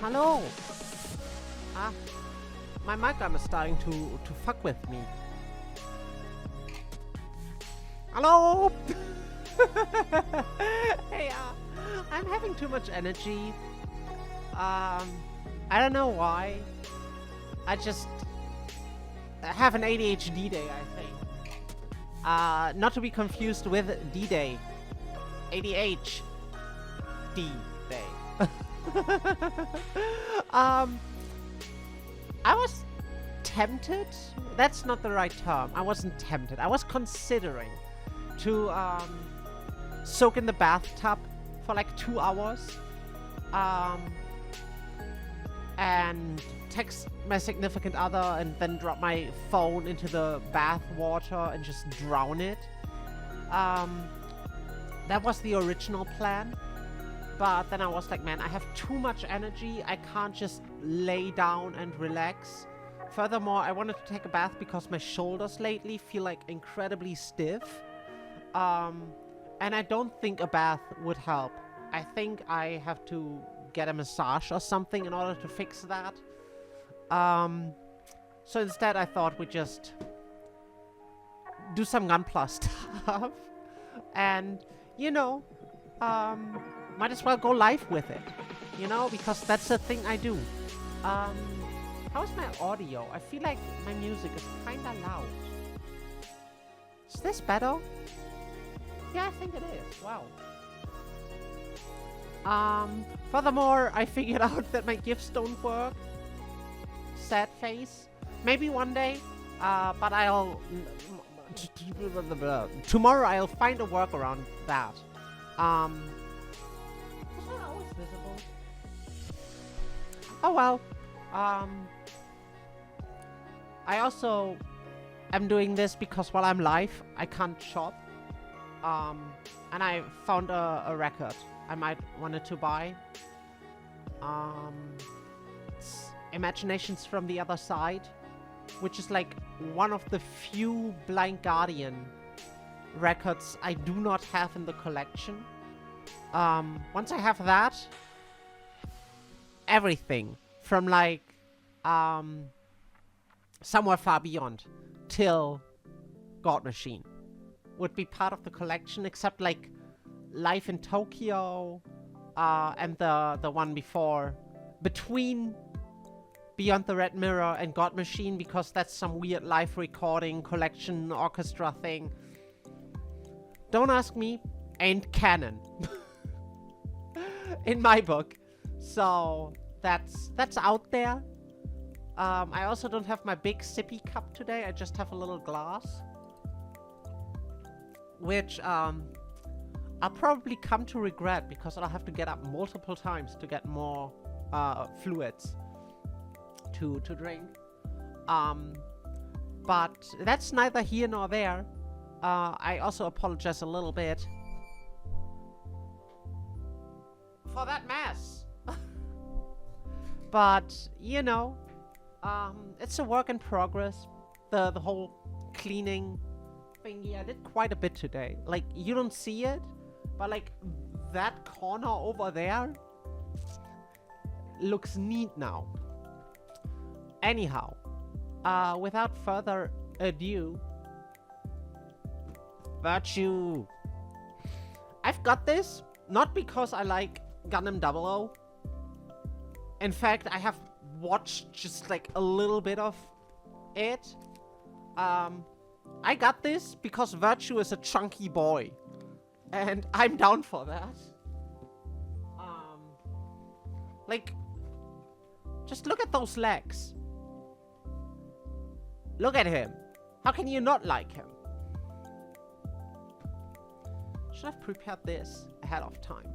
Hello. Ah, my mic arm is starting to fuck with me. Hello. Hey, I'm having too much energy. I don't know why. I just have an ADHD day, I think. Not to be confused with D-Day. ADHD day. I was tempted. That's not the right term. I wasn't tempted. I was considering to soak in the bathtub for like 2 hours. And text my significant other and then drop my phone into the bath water and just drown it. That was the original plan. But then I was like, man, I have too much energy. I can't just lay down and relax. Furthermore, I wanted to take a bath because my shoulders lately feel like incredibly stiff. And I don't think a bath would help. I think I have to get a massage or something in order to fix that. So instead I thought we'd just do some Gunpla stuff. And, you know, might as well go live with it. You know, because that's the thing I do. How's my audio? I feel like my music is kinda loud. Is this better? Yeah, I think it is. Wow. Furthermore, I figured out that my GIFs don't work. Sad face. Maybe one day, but I'll... tomorrow I'll find a workaround that. Was that always visible? Oh well. I also am doing this because while I'm live, I can't shop. And I found a record I might wanted to buy. It's Imaginations from the Other Side, which is like one of the few Blind Guardian records I do not have in the collection. Once I have that, everything from like Somewhere Far Beyond till God Machine would be part of the collection, except like Life in Tokyo, and the one before, between Beyond the Red Mirror and God Machine, because that's some weird live recording collection orchestra thing. Don't ask me, ain't canon in my book. So that's out there. I also don't have my big sippy cup today. I just have a little glass, which I'll probably come to regret because I'll have to get up multiple times to get more fluids to drink. But that's neither here nor there. I also apologize a little bit for that mess. But, you know, it's a work in progress. The whole cleaning thingy, I did quite a bit today. Like, you don't see it, but like that corner over there looks neat now. Anyhow, without further ado, Virtue. I've got this not because I like Gundam 00. In fact, I have watched just like a little bit of it. I got this because Virtue is a chunky boy, and I'm down for that. Like, just look at those legs. Look at him. How can you not like him? Should have prepared this ahead of time,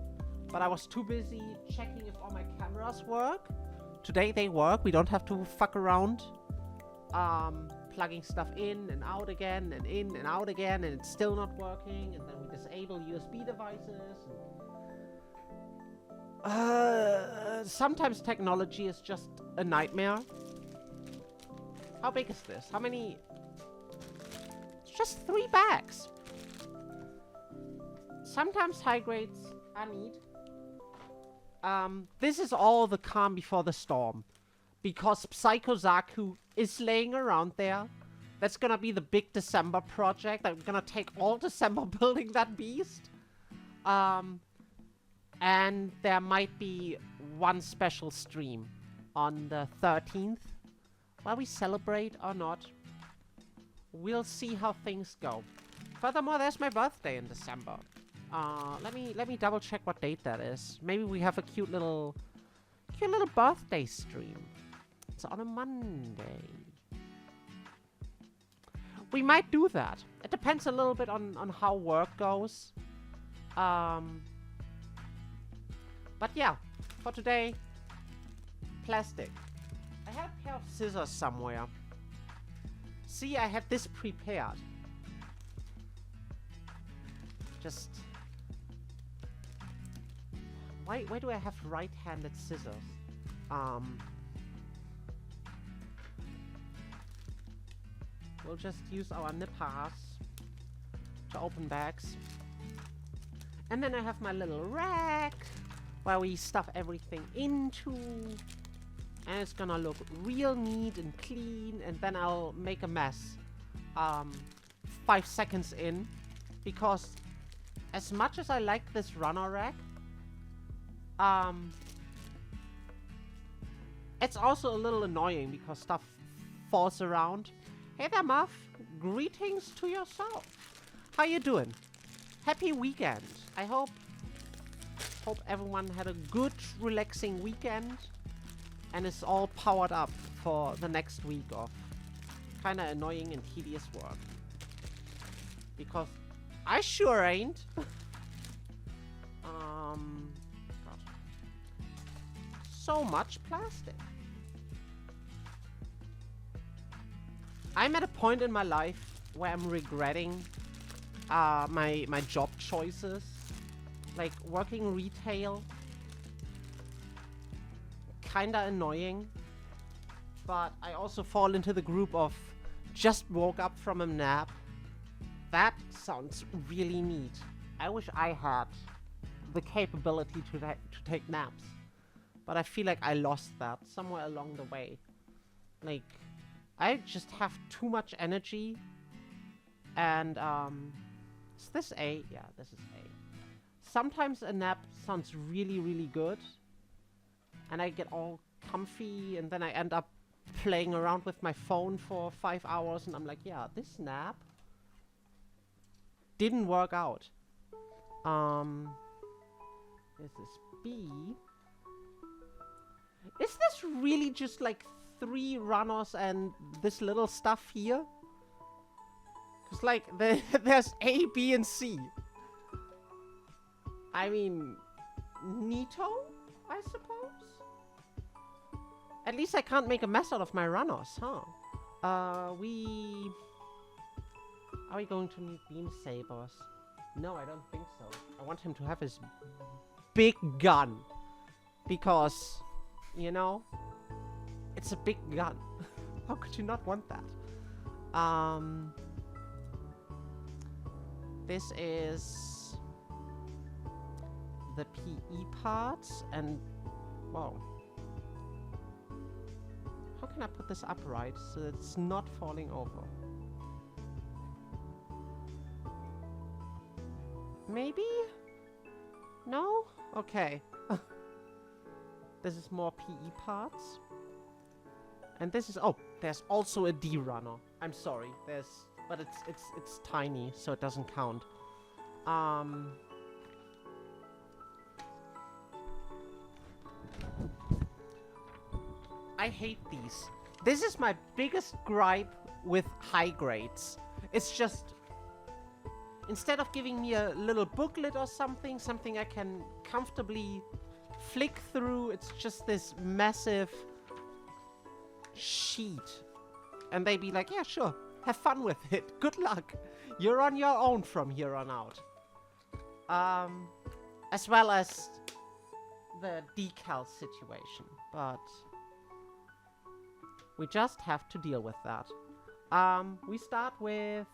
but I was too busy checking if all my cameras work. Today they work. We don't have to fuck around plugging stuff in and out again and in and out again, and it's still not working, and then we disable USB devices. Sometimes technology is just a nightmare. How big is this? How many? It's just 3 bags. Sometimes high grades are neat. this is all the calm before the storm. Because Psycho Zaku is laying around there. That's gonna be the big December project. I'm gonna take all December building that beast. And there might be one special stream on the 13th. Where we celebrate or not. We'll see how things go. Furthermore, there's my birthday in December. Let me double check what date that is. Maybe we have a cute little birthday stream. It's on a Monday. We might do that. It depends a little bit on how work goes. But yeah, for today, plastic. I had a pair of scissors somewhere. See, I had this prepared. Just... Why do I have right-handed scissors? We'll just use our nippers to open bags. And then I have my little rack where we stuff everything into. And it's gonna look real neat and clean. And then I'll make a mess 5 seconds in. Because as much as I like this runner rack, it's also a little annoying because stuff falls around. Hey there, Muff. Greetings to yourself. How you doing? Happy weekend. I hope everyone had a good, relaxing weekend and is all powered up for the next week of kind of annoying and tedious work. Because I sure ain't. God. So much plastic. I'm at a point in my life where I'm regretting my job choices. Like working retail. Kinda annoying. But I also fall into the group of just woke up from a nap. That sounds really neat. I wish I had the capability to take naps. But I feel like I lost that somewhere along the way. Like, I just have too much energy. And, is this A? Yeah, this is A. Sometimes a nap sounds really, really good. And I get all comfy, and then I end up playing around with my phone for 5 hours, and I'm like, yeah, this nap didn't work out. This is B. Is this really just like 3 runners and this little stuff here? Cause like, there's A, B, and C. I mean, neato, I suppose? At least I can't make a mess out of my runners, huh? Are we going to need beam sabers? No, I don't think so. I want him to have his big gun. Because, you know, it's a big gun. How could you not want that? This is the PE parts, and whoa. How can I put this upright so that it's not falling over? Maybe? No? Okay. This is more PE parts. And this is, oh, there's also a D runner. I'm sorry. But it's tiny, so it doesn't count. I hate these. This is my biggest gripe with high grades. It's just, instead of giving me a little booklet or something I can comfortably flick through, it's just this massive sheet. And they be like, yeah, sure, have fun with it. Good luck. You're on your own from here on out. As well as the decal situation, but we just have to deal with that. We start with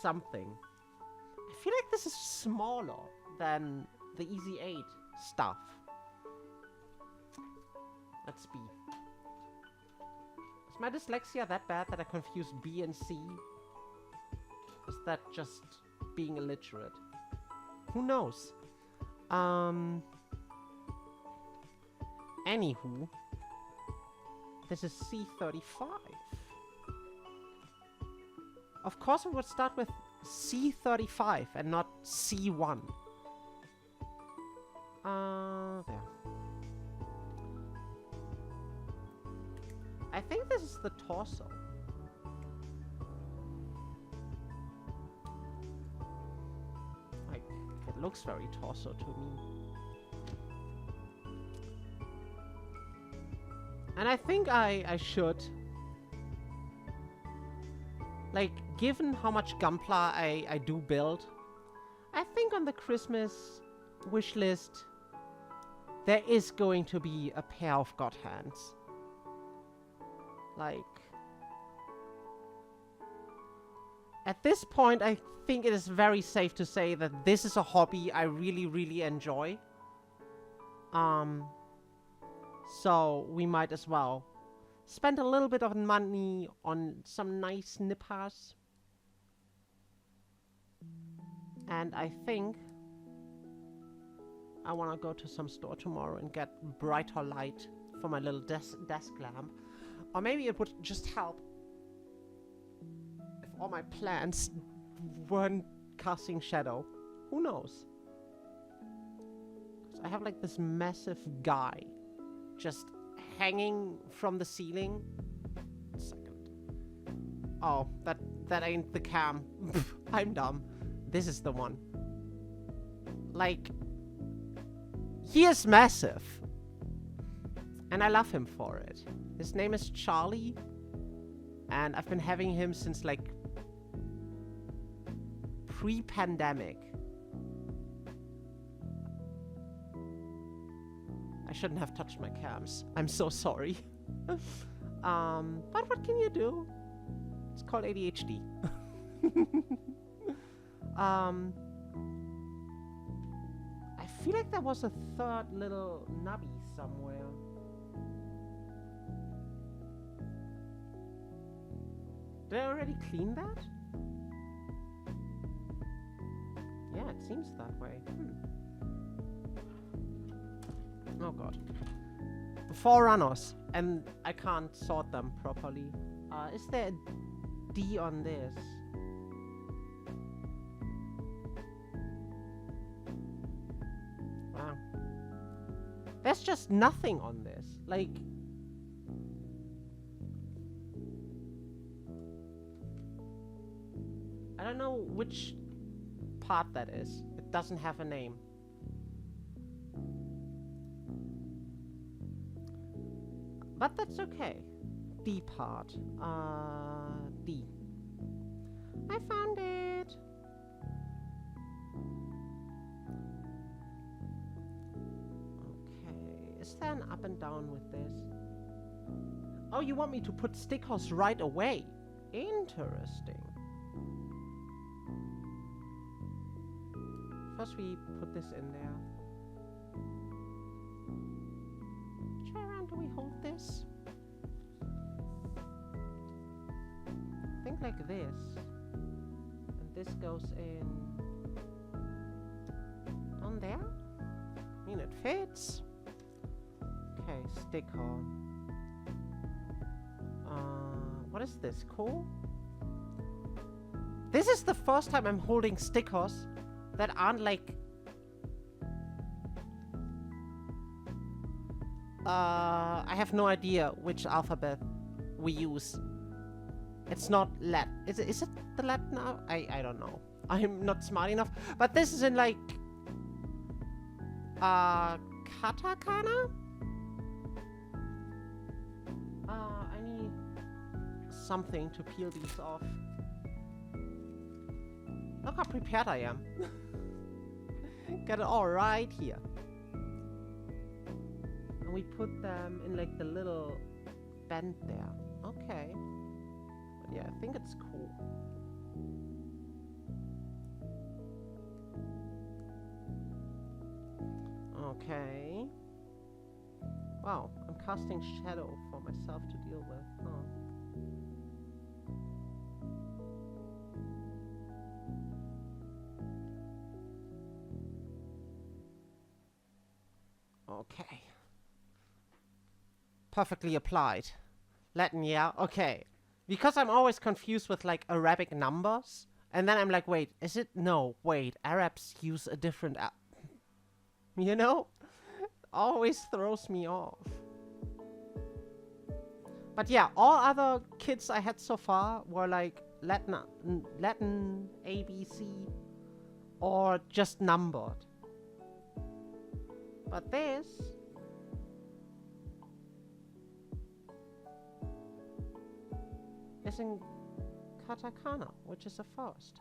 something. I feel like this is smaller than the Easy 8 stuff. Let's be. Is my dyslexia that bad that I confuse B and C? Is that just being illiterate? Who knows? Anywho, this is C35. Of course, I would start with C35 and not C1. There. I think this is the torso. Like, it looks very torso to me. And I think I should. Like, given how much Gunpla I do build, I think on the Christmas wish list, there is going to be a pair of God hands. Like, at this point, I think it is very safe to say that this is a hobby I really, really enjoy. So we might as well spend a little bit of money on some nice nippers. And I think I want to go to some store tomorrow and get brighter light for my little desk lamp. Or maybe it would just help if all my plants weren't casting shadow. Who knows? 'Cause I have like this massive guy just hanging from the ceiling. Second. Oh, that ain't the cam. I'm dumb. This is the one. Like, he is massive. And I love him for it. His name is Charlie. And I've been having him since like pre-pandemic. I shouldn't have touched my cams. I'm so sorry. But what can you do? It's called ADHD. I feel like there was a third little nubby somewhere. Did I already clean that? Yeah, it seems that way. Oh god. 4 runners, and I can't sort them properly. Is there a D on this? Wow. There's just nothing on this. Like... I don't know which part that is. It doesn't have a name. But that's okay. D part. D. I found it. Okay. Is there an up and down with this? Oh, you want me to put stickers right away? Interesting. First we put this in there. Which way around do we hold this? I think like this. And this goes in... on there? I mean, it fits. Okay, sticker. What is this? Cool? This is the first time I'm holding stickers that aren't like... I have no idea which alphabet we use. It's not Latin. Is it the Latin? I don't know. I'm not smart enough. But this is in like... katakana? I need something to peel these off. Look how prepared I am. Got it all right here. And we put them in like the little bend there. Okay. But yeah, I think it's cool. Okay. Wow, I'm casting shadow for myself to deal with, huh? Okay. Perfectly applied. Latin, yeah? Okay. Because I'm always confused with, like, Arabic numbers. And then I'm like, wait, is it? No, wait. Arabs use a different... you know? Always throws me off. But yeah, all other kids I had so far were, like, Latin, A, B, C, or just numbered. But this... is in katakana, which is a first.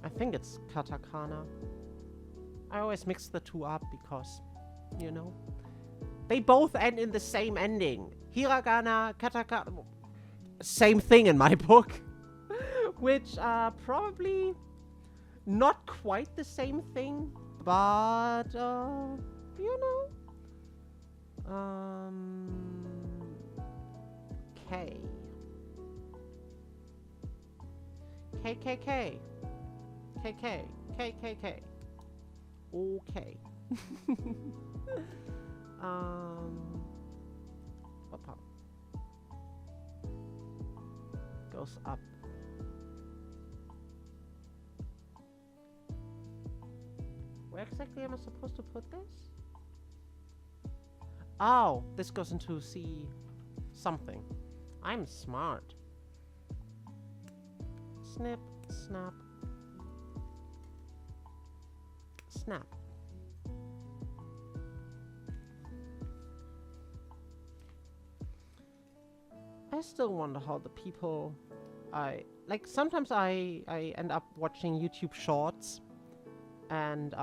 I think it's katakana. I always mix the two up because, you know, they both end in the same ending. Hiragana, katakana, same thing in my book. Which are probably not quite the same thing, but, you know. K. KKK. KK. KKK. Okay. What part? Goes up. Where exactly am I supposed to put this? Oh, this goes into C something. I'm smart. Snip, snap. Snap. I still wonder how the people sometimes I end up watching YouTube shorts and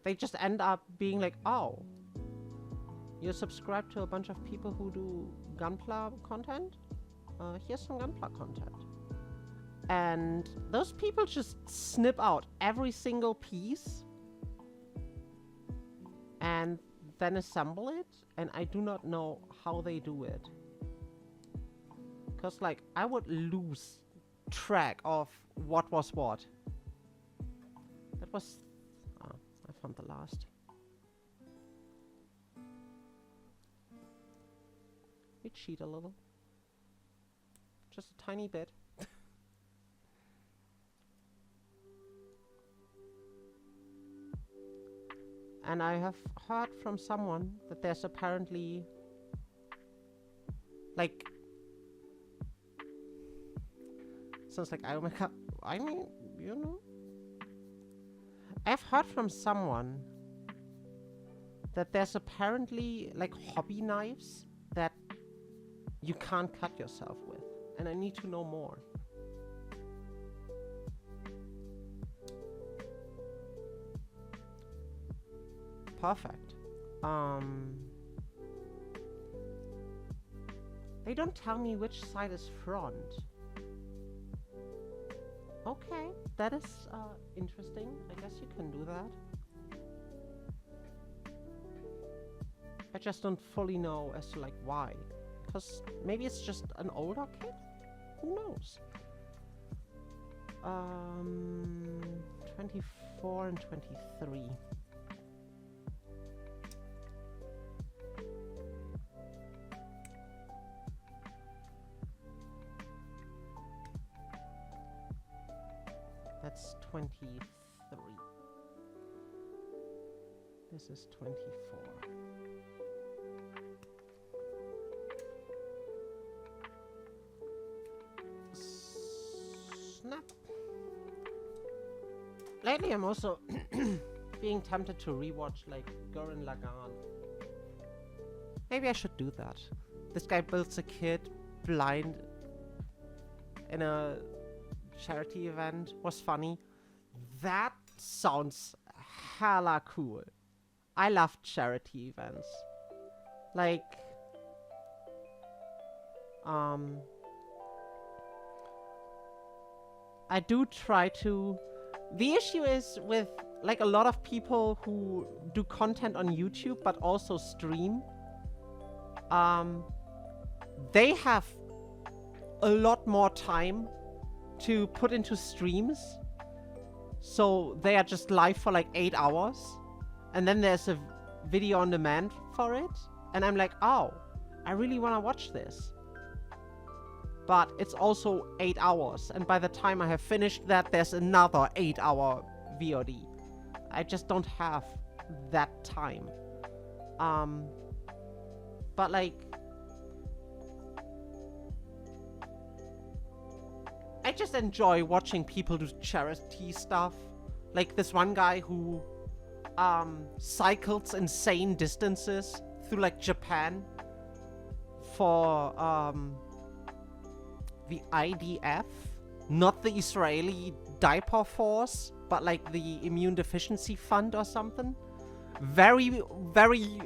they just end up being like, oh, you're subscribed to a bunch of people who do Gunpla content? Here's some Gunpla content. And those people just snip out every single piece and then assemble it, and I do not know how they do it. Because, like, I would lose track of what was what. That was... oh, I found the last. We cheat a little. Just a tiny bit. And I have heard from someone that there's apparently, like, sounds like I mean, you know, I've heard from someone that there's apparently, like, hobby knives that you can't cut yourself with, and I need to know more. Perfect. They don't tell me which side is front. Okay, that is interesting. I guess you can do that. I just don't fully know as to, like, why. Because maybe it's just an older kid? Who knows? 24 and 23. That's 23. This is 24. Snap. Lately I'm also being tempted to rewatch, like, Gurren Lagann. Maybe I should do that. This guy builds a kid blind in a charity event. Was funny. That sounds hella cool. I love charity events. Like, I do try to... The issue is with, like a lot of people who do content on YouTube but also stream, they have a lot more time to put into streams. So they are just live for like 8 hours. And then there's a video on demand for it. And I'm like, oh, I really want to watch this. But it's also 8 hours. And by the time I have finished that, there's another 8-hour VOD. I just don't have that time. But like, I just enjoy watching people do charity stuff. Like this one guy who cycles insane distances through like Japan for the IDF, not the Israeli diaper force, but like the immune deficiency fund or something. Very, very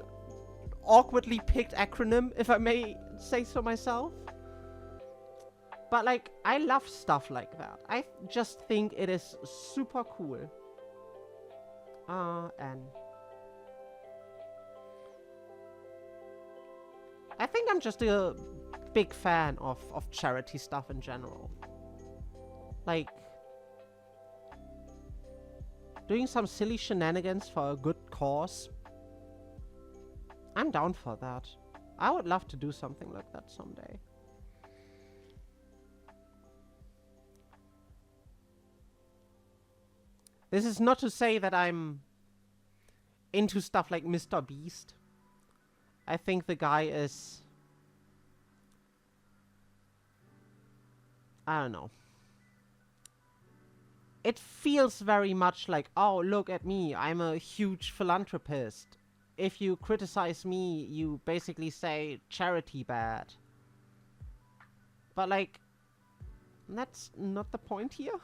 awkwardly picked acronym, if I may say so myself. But like, I love stuff like that. I just think it is super cool. And I think I'm just a big fan of charity stuff in general. Like, doing some silly shenanigans for a good cause. I'm down for that. I would love to do something like that someday. This is not to say that I'm into stuff like Mr. Beast. I think the guy is... I don't know. It feels very much like, oh, look at me, I'm a huge philanthropist. If you criticize me, you basically say charity bad. But like, that's not the point here.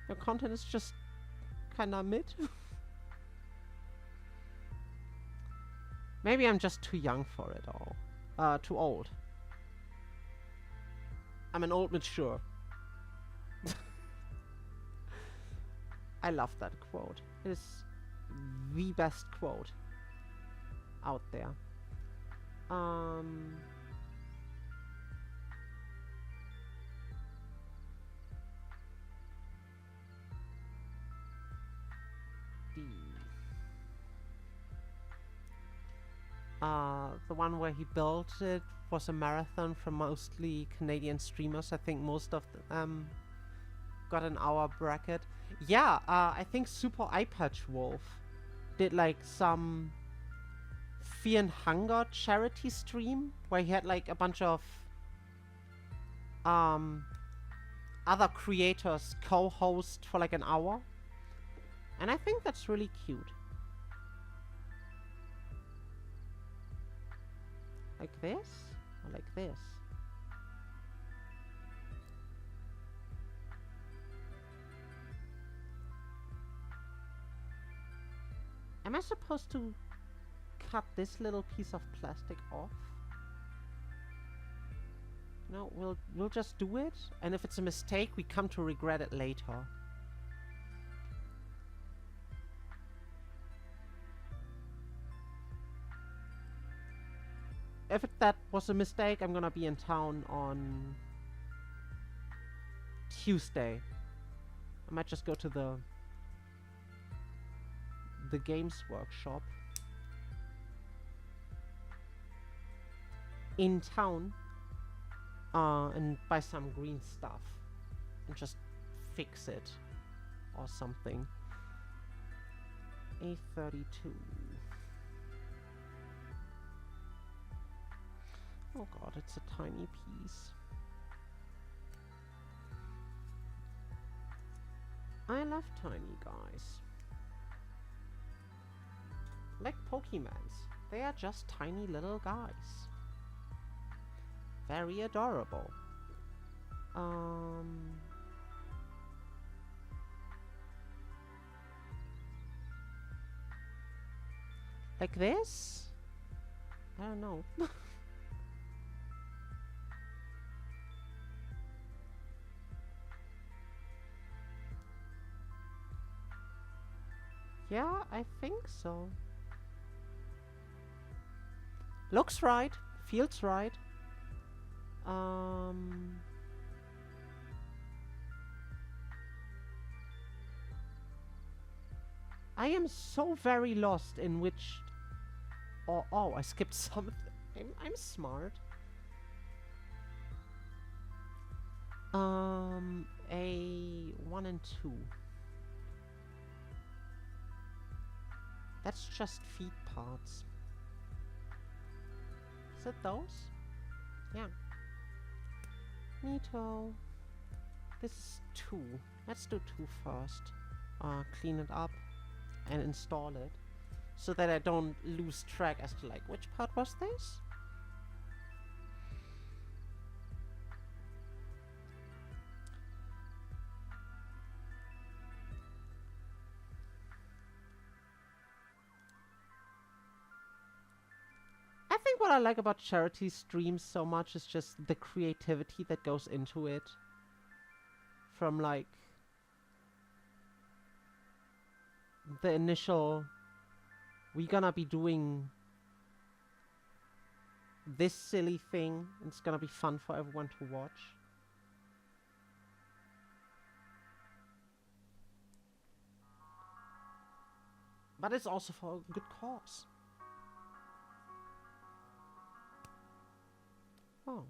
Your content is just kinda mid. Maybe I'm just too young for it all. Too old. I'm an old mature. I love that quote. It is the best quote out there. The one where he built it was a marathon for mostly Canadian streamers. I think most of them got an hour bracket. Yeah, I think Super Eyepatch Wolf did like some Fear and Hunger charity stream where he had like a bunch of other creators co-host for like an hour. And I think that's really cute. Like this? Or like this? Am I supposed to cut this little piece of plastic off? No, we'll just do it, and if it's a mistake, we come to regret it later. If that was a mistake, I'm gonna be in town on Tuesday. I might just go to the games workshop in town and buy some green stuff and just fix it or something. A32. Oh god, it's a tiny piece. I love tiny guys. Like Pokemons. They are just tiny little guys. Very adorable. Like this? I don't know. Yeah, I think so. Looks right. Feels right. I am so very lost in which... Oh, I skipped something. I'm smart. A 1 and 2. That's just feet parts. Is it those? Yeah. Neato. This is 2. Let's do 2 first. Clean it up and install it, so that I don't lose track as to like which part was this. I think what I like about charity streams so much is just the creativity that goes into it. From like the initial, we're gonna be doing this silly thing, it's gonna be fun for everyone to watch. But it's also for a good cause. Oh.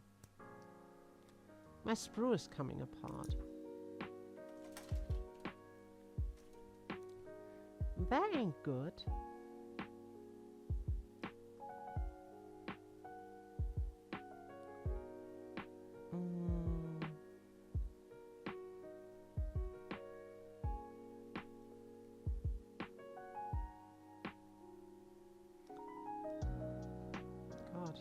My sprue is coming apart. That ain't good. God.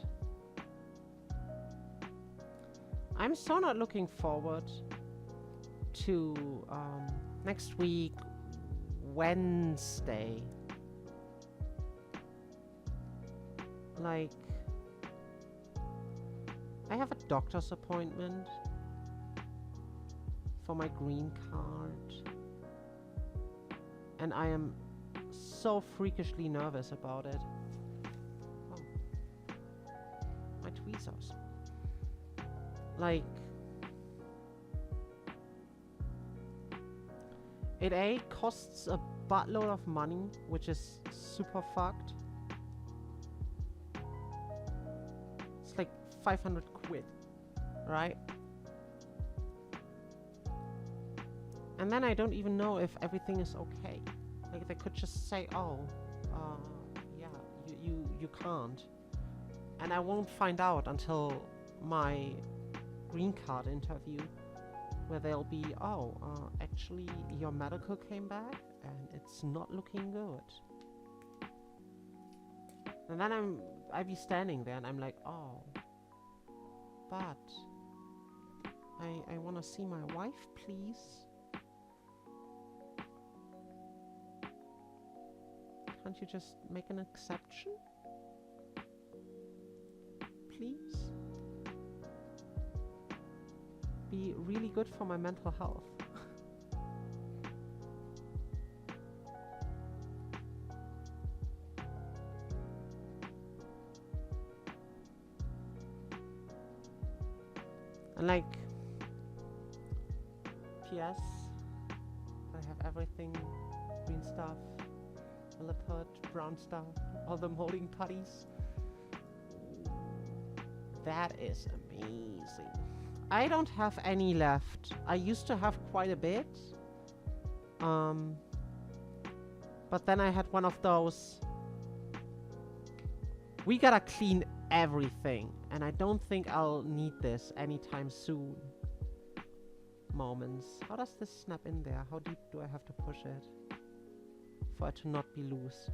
I'm so not looking forward to next week, Wednesday. Like, I have a doctor's appointment for my green card, and I am so freakishly nervous about it. Oh. My tweezers. Like, it A, costs a buttload of money, which is super fucked. It's like 500 quid, right? And then I don't even know if everything is okay. Like, they could just say, oh, yeah, you can't. And I won't find out until my green card interview, where they'll be, oh, actually your medical came back and it's not looking good. And then I'd be standing there and I'm like, oh, but I want to see my wife, please. Can't you just make an exception? Please? Be really good for my mental health. And like, PS, I have everything, green stuff, leopard, brown stuff, all the molding putties. That is amazing. I don't have any left. I used to have quite a bit. But then I had one of those, we gotta clean everything, and I don't think I'll need this anytime soon moments. How does this snap in there? How deep do I have to push it for it to not be loose?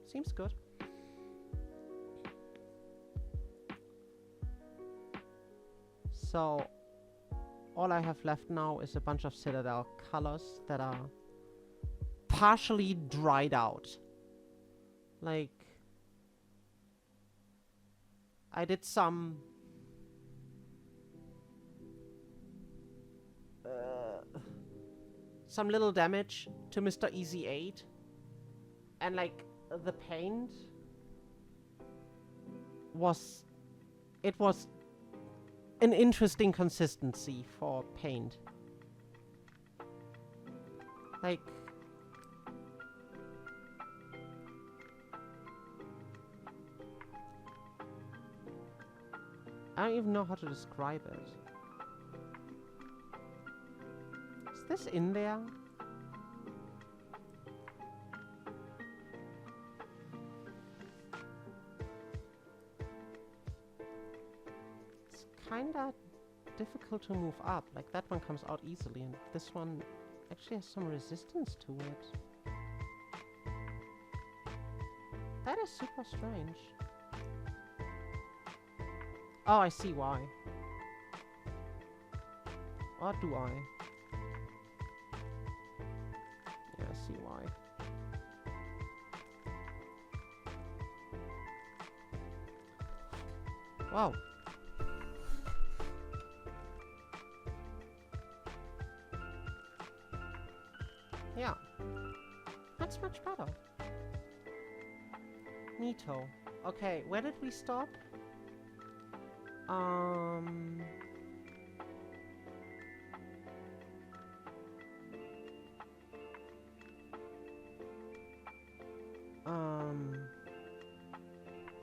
Seems good. So all I have left now is a bunch of Citadel colors that are partially dried out. Like, I did some some little damage to Mr. Easy 8. And like the paint was... It was an interesting consistency for paint. Like... I don't even know how to describe it. Is this in there? It's kinda difficult to move up. Like that one comes out easily, and this one actually has some resistance to it. That is super strange. Oh, I see why. Or do I? Yeah, I see why. Wow. Yeah. That's much better. Neato. Okay, where did we stop?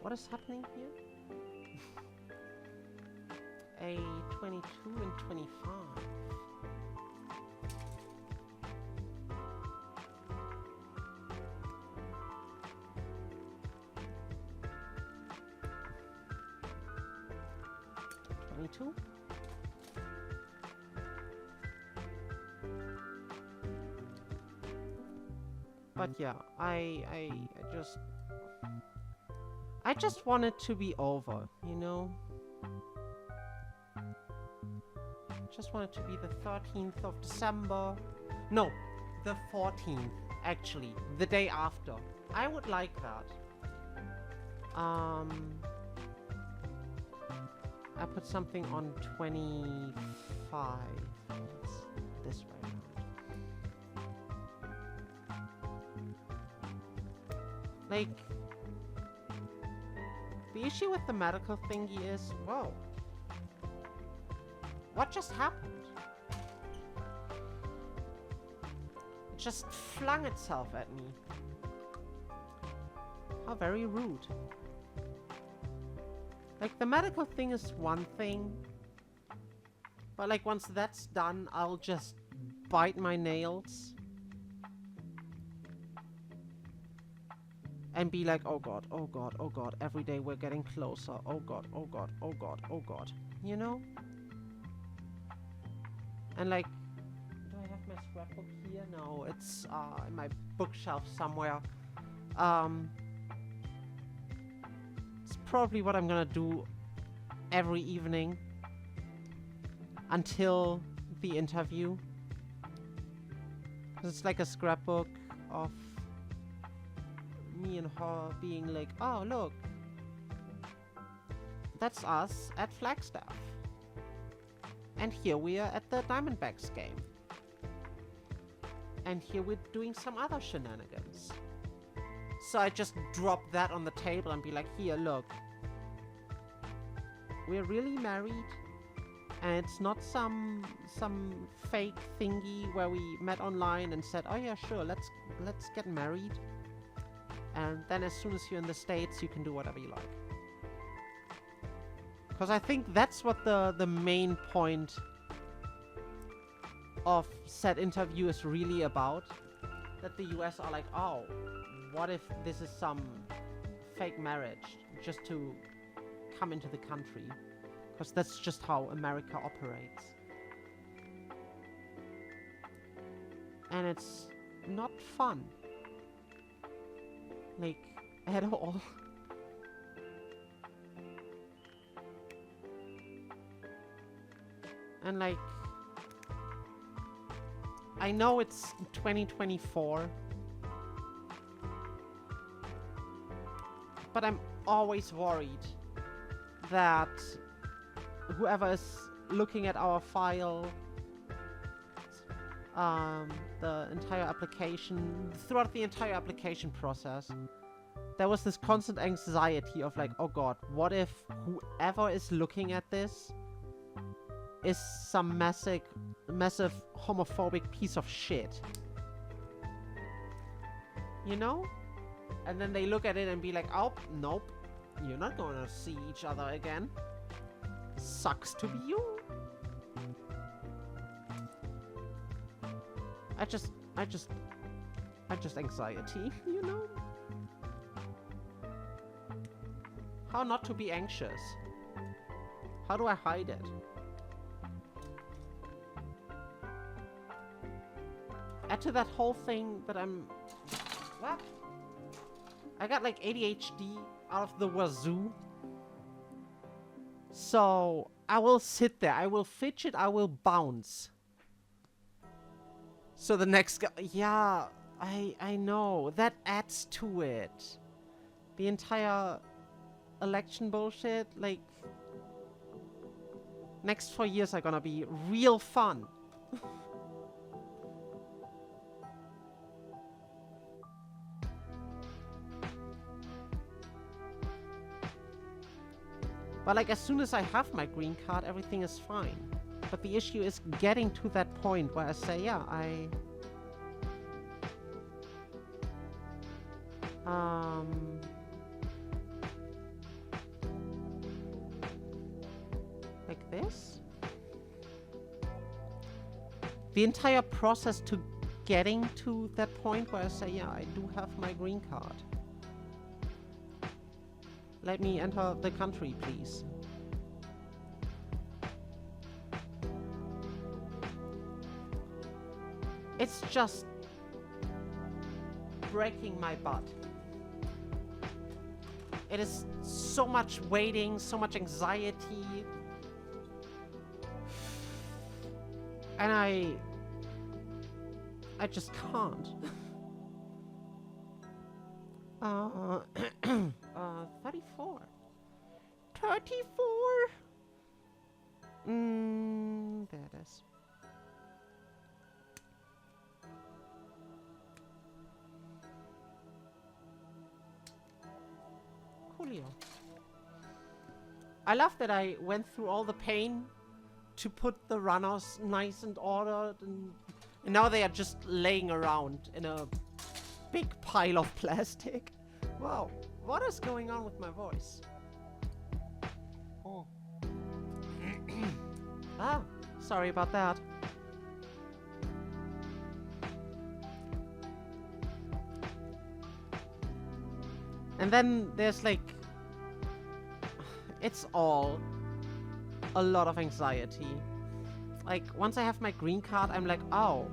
What is happening here? A 22 and 25. But yeah, I just want it to be over, you know? Just want it to be the 13th of December. No, the 14th, actually. The day after. I would like that. I put something on 25. It's this way around. Like, the issue with the medical thingy is, whoa. What just happened? It just flung itself at me. How very rude. Like, the medical thing is one thing. But, like, once that's done, I'll just bite my nails. And be like, oh god, oh god, oh god. Every day we're getting closer. Oh god, oh god, oh god, oh god. You know? And, like, do I have my scrapbook here? No, it's in my bookshelf somewhere. It's probably what I'm gonna do every evening until the interview. 'Cause it's like a scrapbook of me and her being like, oh look, that's us at Flagstaff. And here we are at the Diamondbacks game. And here we're doing some other shenanigans. So I just drop that on the table and be like, here, look. We're really married. And it's not some fake thingy where we met online and said, oh yeah, sure, let's get married. And then as soon as you're in the States, you can do whatever you like. Because I think that's what the main point of said interview is really about. That the US are like, oh, what if this is some fake marriage just to come into the country? Because that's just how America operates. And it's not fun. Like, at all. And like, I know it's 2024, but I'm always worried that whoever is looking at our file the entire application, throughout the entire application process, there was this constant anxiety of like, oh god, what if whoever is looking at this is some massive homophobic piece of shit? You know? And then they look at it and be like, oh, nope, you're not gonna see each other again. Sucks to be you. I just anxiety, you know? How not to be anxious? How do I hide it? Add to that whole thing that I'm... What? I got like ADHD out of the wazoo. So I will sit there, I will fidget, I will bounce. So the next guy... Yeah, I know. That adds to it. The entire election bullshit, like... Next 4 years are gonna be real fun. But like, as soon as I have my green card, everything is fine. But the issue is getting to that point where I say, yeah, like this? The entire process to getting to that point where I say, yeah, I do have my green card. Let me enter the country, please. It's just breaking my butt. It is so much waiting, so much anxiety. And I just can't. 34. 34? There it is. Coolio. I love that I went through all the pain to put the runners nice and ordered, and now they are just laying around in a big pile of plastic. Wow, what is going on with my voice? Oh. Ah, sorry about that. And then there's like... It's all a lot of anxiety. Like, once I have my green card, I'm like, oh,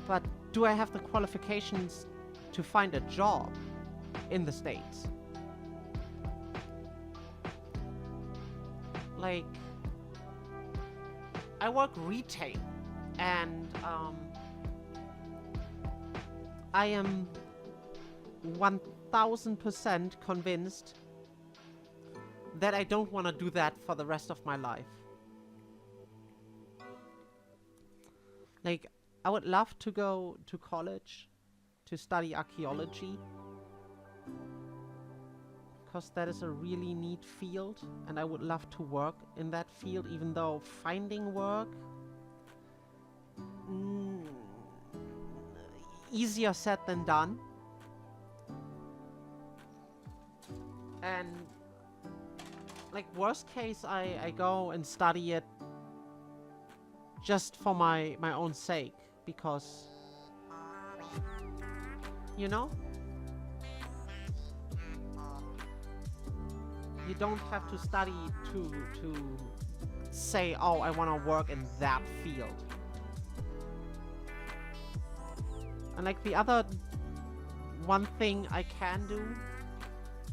but do I have the qualifications to find a job in the States? Like, I work retail, and I am 1000% convinced that I don't want to do that for the rest of my life. Like, I would love to go to college to study archaeology, because that is a really neat field, and I would love to work in that field, even though finding work... easier said than done. And like, worst case, I go and study it just for my own sake, because, you know, you don't have to study to say, oh, I want to work in that field. And like, the other one thing I can do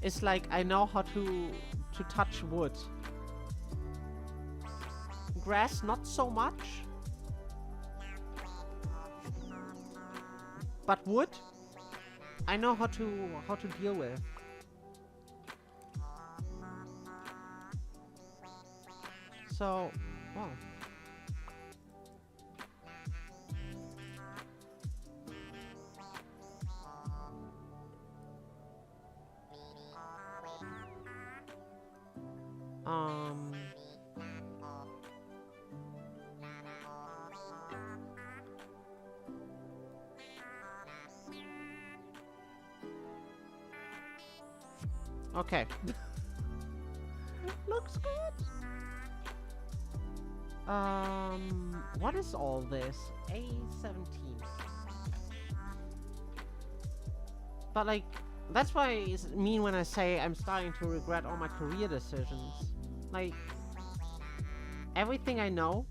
is like, I know how to touch wood. Grass, not so much. But wood, I know how to deal with. So, wow. Um... Okay. Looks good. What is all this? A17. But like, that's why I mean when I say I'm starting to regret all my career decisions. Like, everything I know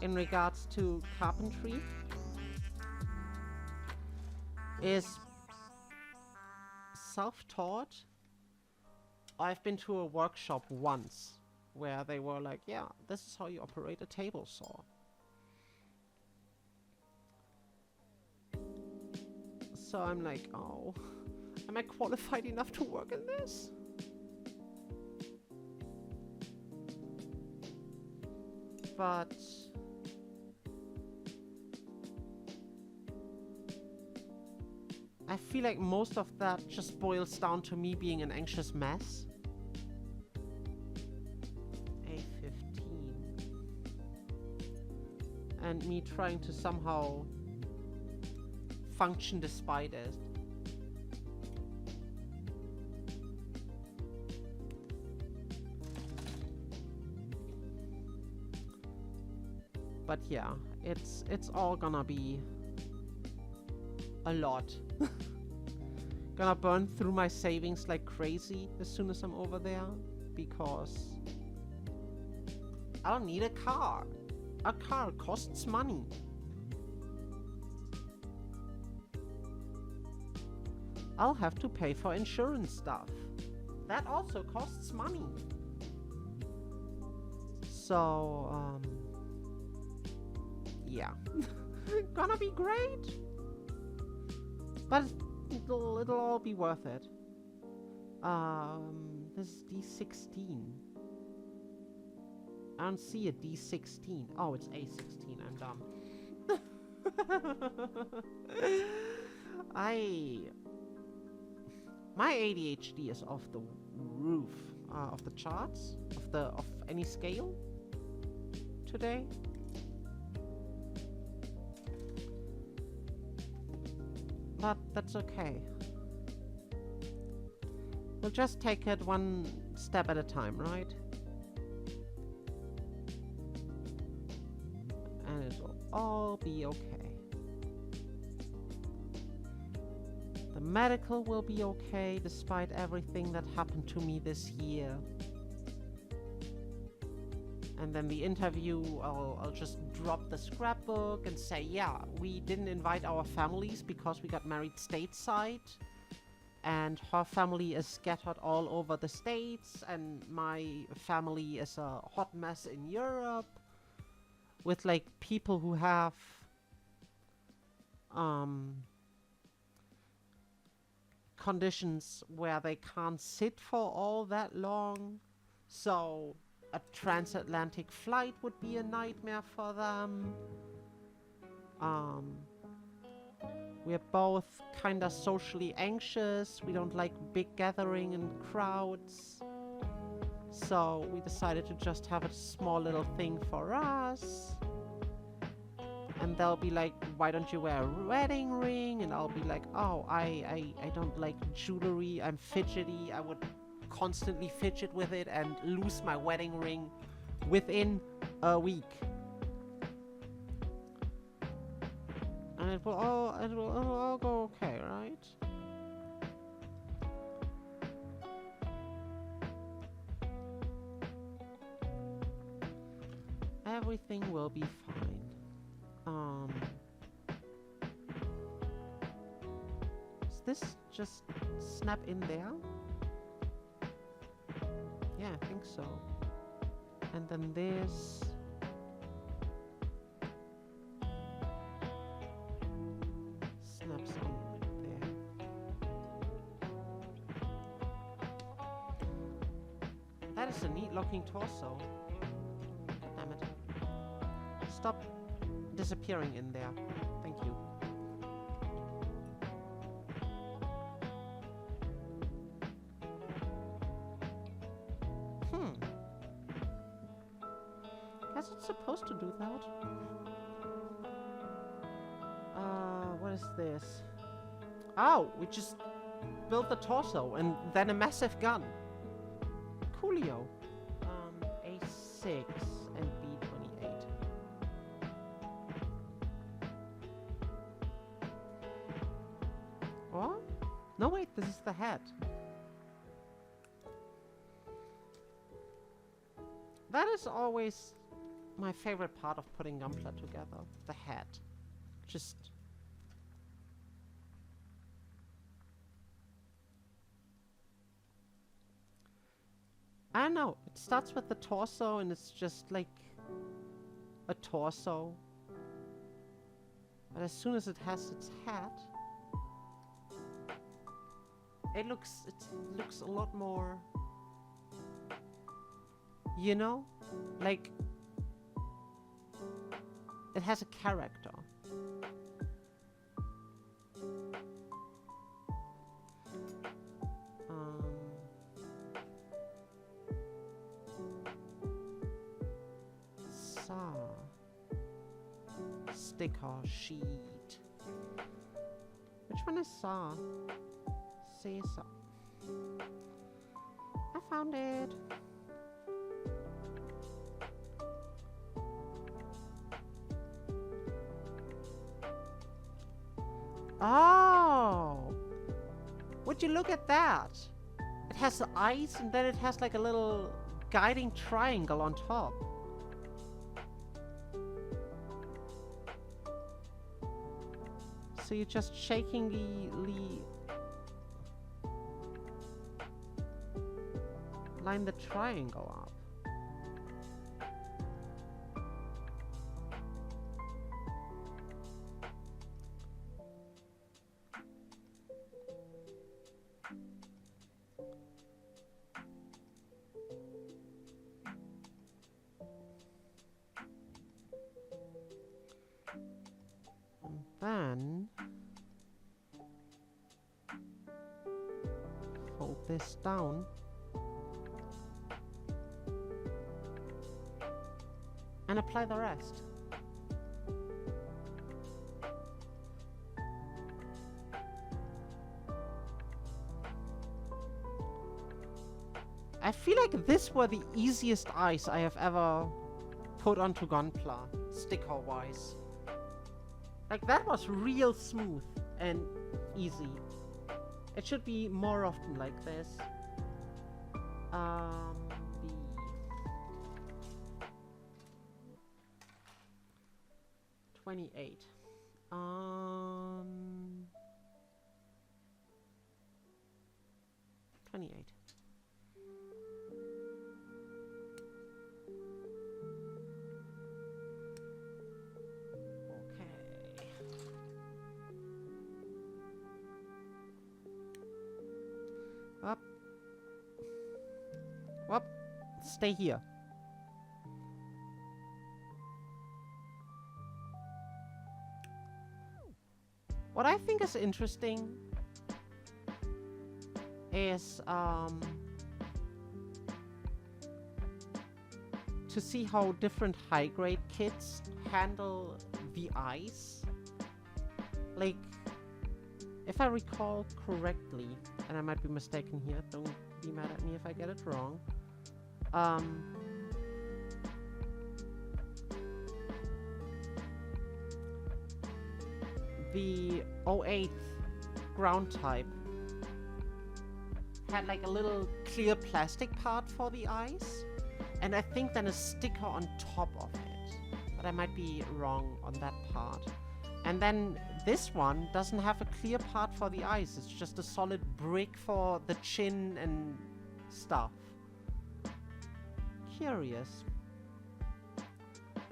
in regards to carpentry is self-taught. I've been to a workshop once where they were like, yeah, this is how you operate a table saw. So I'm like, oh, am I qualified enough to work in this? But I feel like most of that just boils down to me being an anxious mess. A15. And me trying to somehow function despite it. But yeah, it's all gonna be a lot. Gonna burn through my savings like crazy as soon as I'm over there, because I don't need a car. A car costs money. I'll have to pay for insurance stuff. That also costs money. So, yeah. Gonna be great. But it'll all be worth it. This is D16. I don't see a D16. Oh, it's A16. I'm dumb. My ADHD is off the roof, of the charts, of any scale today. But that's okay. We'll just take it one step at a time, right? And it'll all be okay. The medical will be okay despite everything that happened to me this year. And then the interview, I'll just drop the scrapbook and say, yeah, we didn't invite our families because we got married stateside. And her family is scattered all over the States. And my family is a hot mess in Europe. With like people who have conditions where they can't sit for all that long. So a transatlantic flight would be a nightmare for them. We're both kind of socially anxious. We don't like big gathering and crowds. So we decided to just have a small little thing for us. And they'll be like, why don't you wear a wedding ring? And I'll be like, oh, I don't like jewelry. I'm fidgety. I would constantly fidget with it and lose my wedding ring within a week. And it will all go okay, right? Everything will be fine. Does this just snap in there? Yeah, I think so. And then this. Snaps on there. That is a neat looking torso. Damn it. Stop disappearing in there. Thank you. supposed to do that. What is this? Oh, we just built the torso and then a massive gun. Coolio. A6 and B28. What? No, wait, this is the head. That is always my favorite part of putting Gunpla together. The head. Just... I don't know. It starts with the torso and it's just like a torso. But as soon as it has its head, it looks a lot more, you know, like it has a character. Sticker sheet. Which one is saw? Say saw. I found it. Oh! Would you look at that? It has the eyes and then it has like a little guiding triangle on top. So you're just shakingly line the triangle up. And then fold this down and apply the rest. I feel like this were the easiest eyes I have ever put onto Gunpla, sticker-wise. Like, that was real smooth and easy. It should be more often like this. The 28. 28. Up. Up. Stay here. What I think is interesting is to see how different high-grade kits handle the eyes. Like, if I recall correctly, and I might be mistaken here, don't be mad at me if I get it wrong. The 08 ground type had like a little clear plastic part for the eyes, and I think then a sticker on top of it, but I might be wrong on that part. And then this one doesn't have a clear part for the eyes, it's just a solid brick for the chin and stuff. Curious.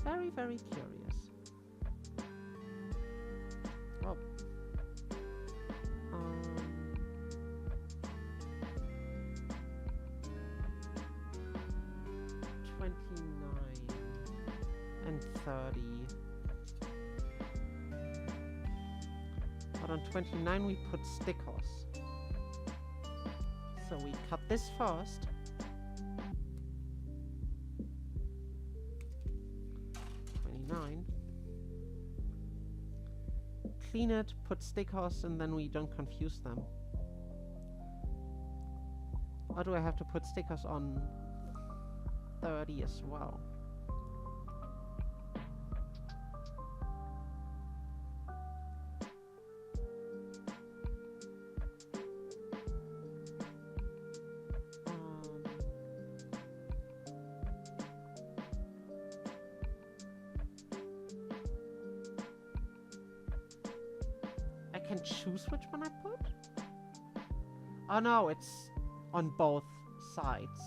Very, very curious. Oh. 29 and 30. But on 29 we put stickers. So we cut this first. clean it, put stickers, and then we don't confuse them? Or do I have to put stickers on 30 as well? I can choose which one I put? Oh no, it's on both sides.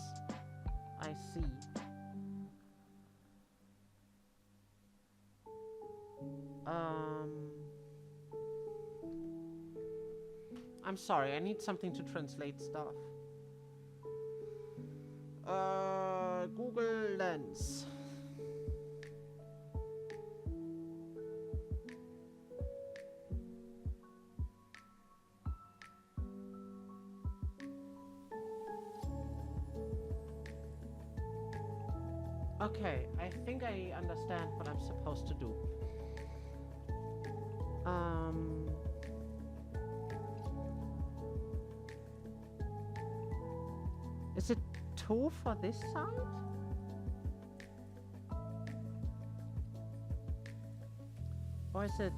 I see. I'm sorry, I need something to translate stuff. Google Lens. Okay, I think I understand what I'm supposed to do. Is it 2 for this side? Or is it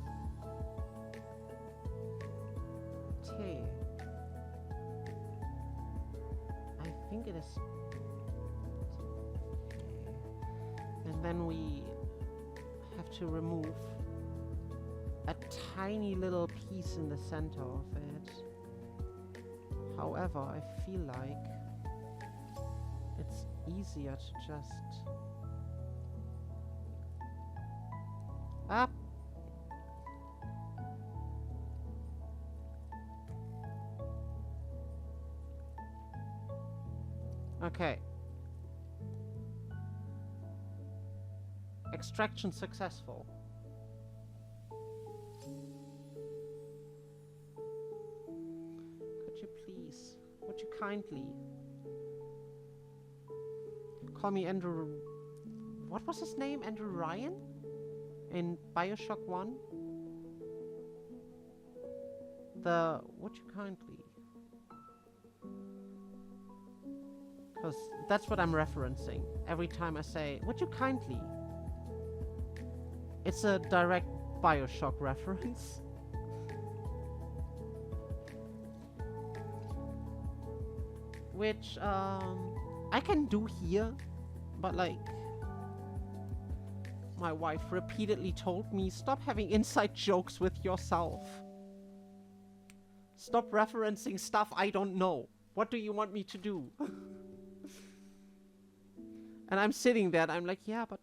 T? I think it is. And then we have to remove a tiny little piece in the center of it. However, I feel like it's easier to just... Ah! Okay. Extraction successful. Could you please, would you kindly call me Andrew... What was his name? Andrew Ryan? In Bioshock 1? Would you kindly? Because that's what I'm referencing every time I say, would you kindly? It's a direct Bioshock reference. Which, I can do here, but like, my wife repeatedly told me, stop having inside jokes with yourself. Stop referencing stuff I don't know. What do you want me to do? And I'm sitting there and I'm like, yeah, but,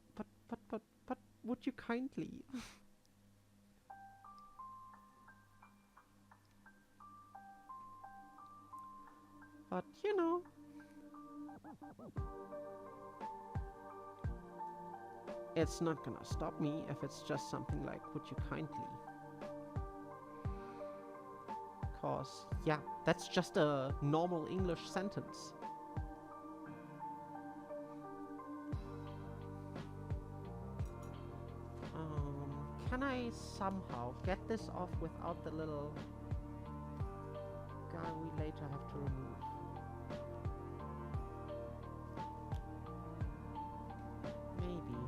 would you kindly? But, you know. It's not gonna stop me if it's just something like, would you kindly? Cause, yeah, that's just a normal English sentence. Can I somehow get this off without the little guy we later have to remove? Maybe.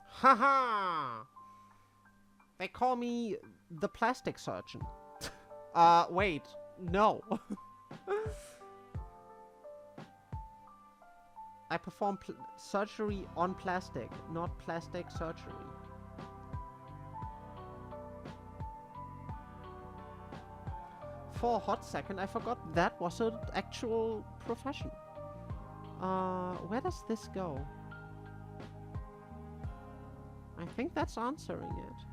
Haha! They call me the plastic surgeon. Wait. No. I perform surgery on plastic, not plastic surgery. For a hot second, I forgot that was an actual profession. Where does this go? I think that's answering it.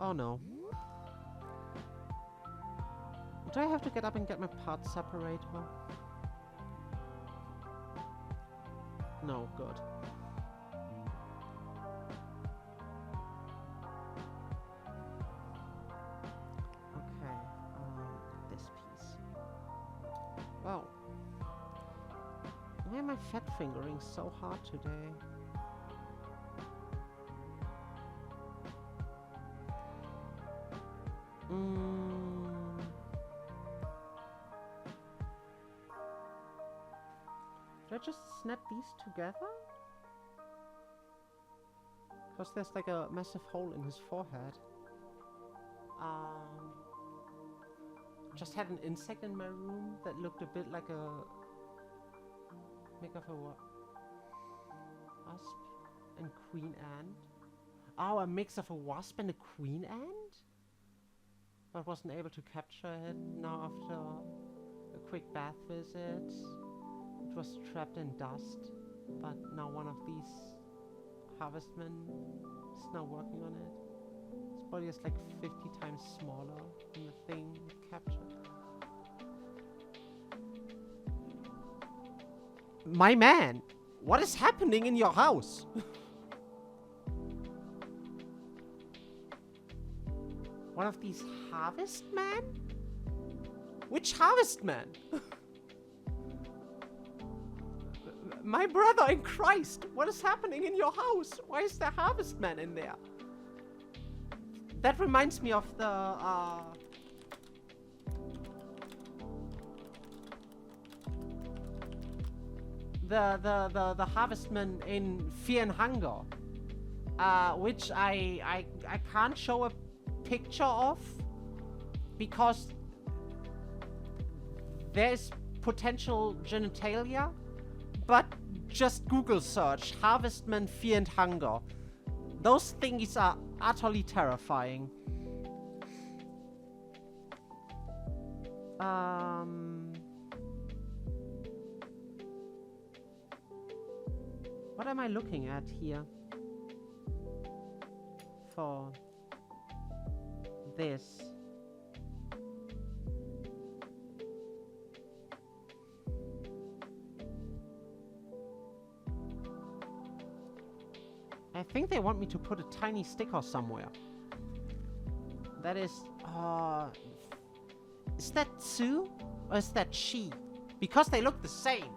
Oh no. Do I have to get up and get my parts separator? No, good. Wow. Why am I fat fingering so hard today? Did I just snap these together? Because there's like a massive hole in his forehead. Just had an insect in my room that looked a bit like a make of a wasp and queen ant. Oh, a mix of a wasp and a queen ant? But wasn't able to capture it now after a quick bath visit. It was trapped in dust, but now one of these harvestmen is now working on it. Its body is like 50 times smaller than the thing captured. My man, what is happening in your house? One of these harvestmen? Which harvestman? My brother in Christ, what is happening in your house? Why is there harvestman in there? That reminds me of the harvestman in Fear and Hunger, which I can't show a picture of because there's potential genitalia, but just Google search harvestman Fear and Hunger. Those things are utterly terrifying. What am I looking at here for this? I think they want me to put a tiny sticker somewhere. That is that Sue or is that she? Because they look the same.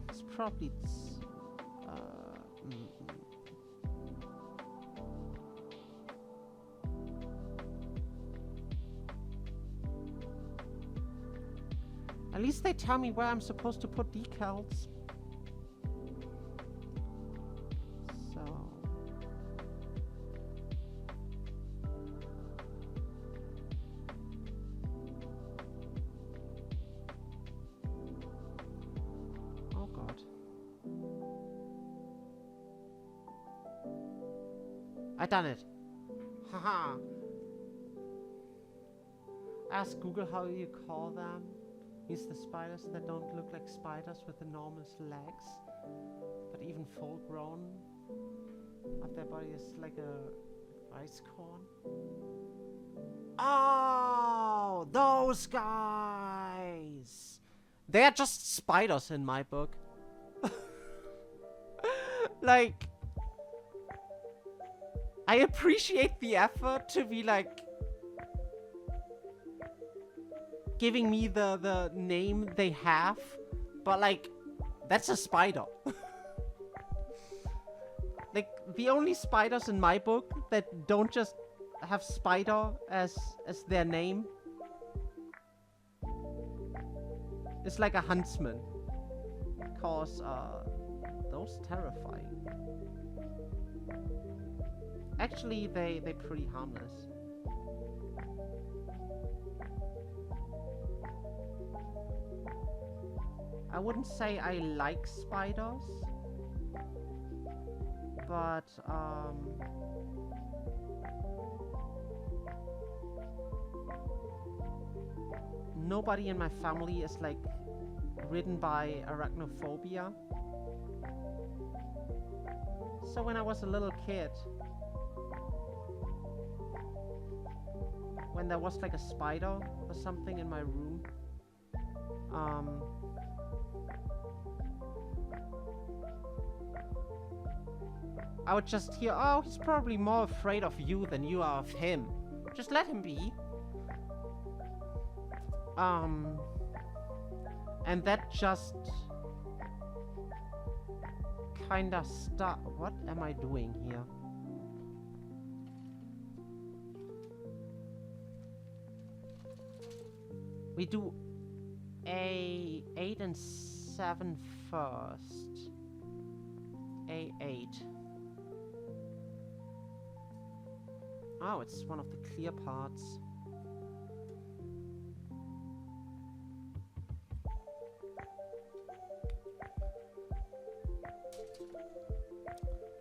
It's probably At least they tell me where I'm supposed to put decals. I done it. Haha. Ask Google how you call them. Means the spiders that don't look like spiders with enormous legs, but even full grown. But their body is like a ice cone. Oh, those guys! They're just spiders in my book. Like, I appreciate the effort to be like giving me the name they have, but like that's a spider. Like the only spiders in my book that don't just have spider as their name is like a huntsman, cause those terrifying. Actually, they're pretty harmless. I wouldn't say I like spiders, but nobody in my family is like ridden by arachnophobia. So when I was a little kid, when there was like a spider or something in my room, I would just hear, oh, he's probably more afraid of you than you are of him. Just let him be. Um, and that just kinda what am I doing here? We do a 8 and 7 first. A8. Oh, it's one of the clear parts.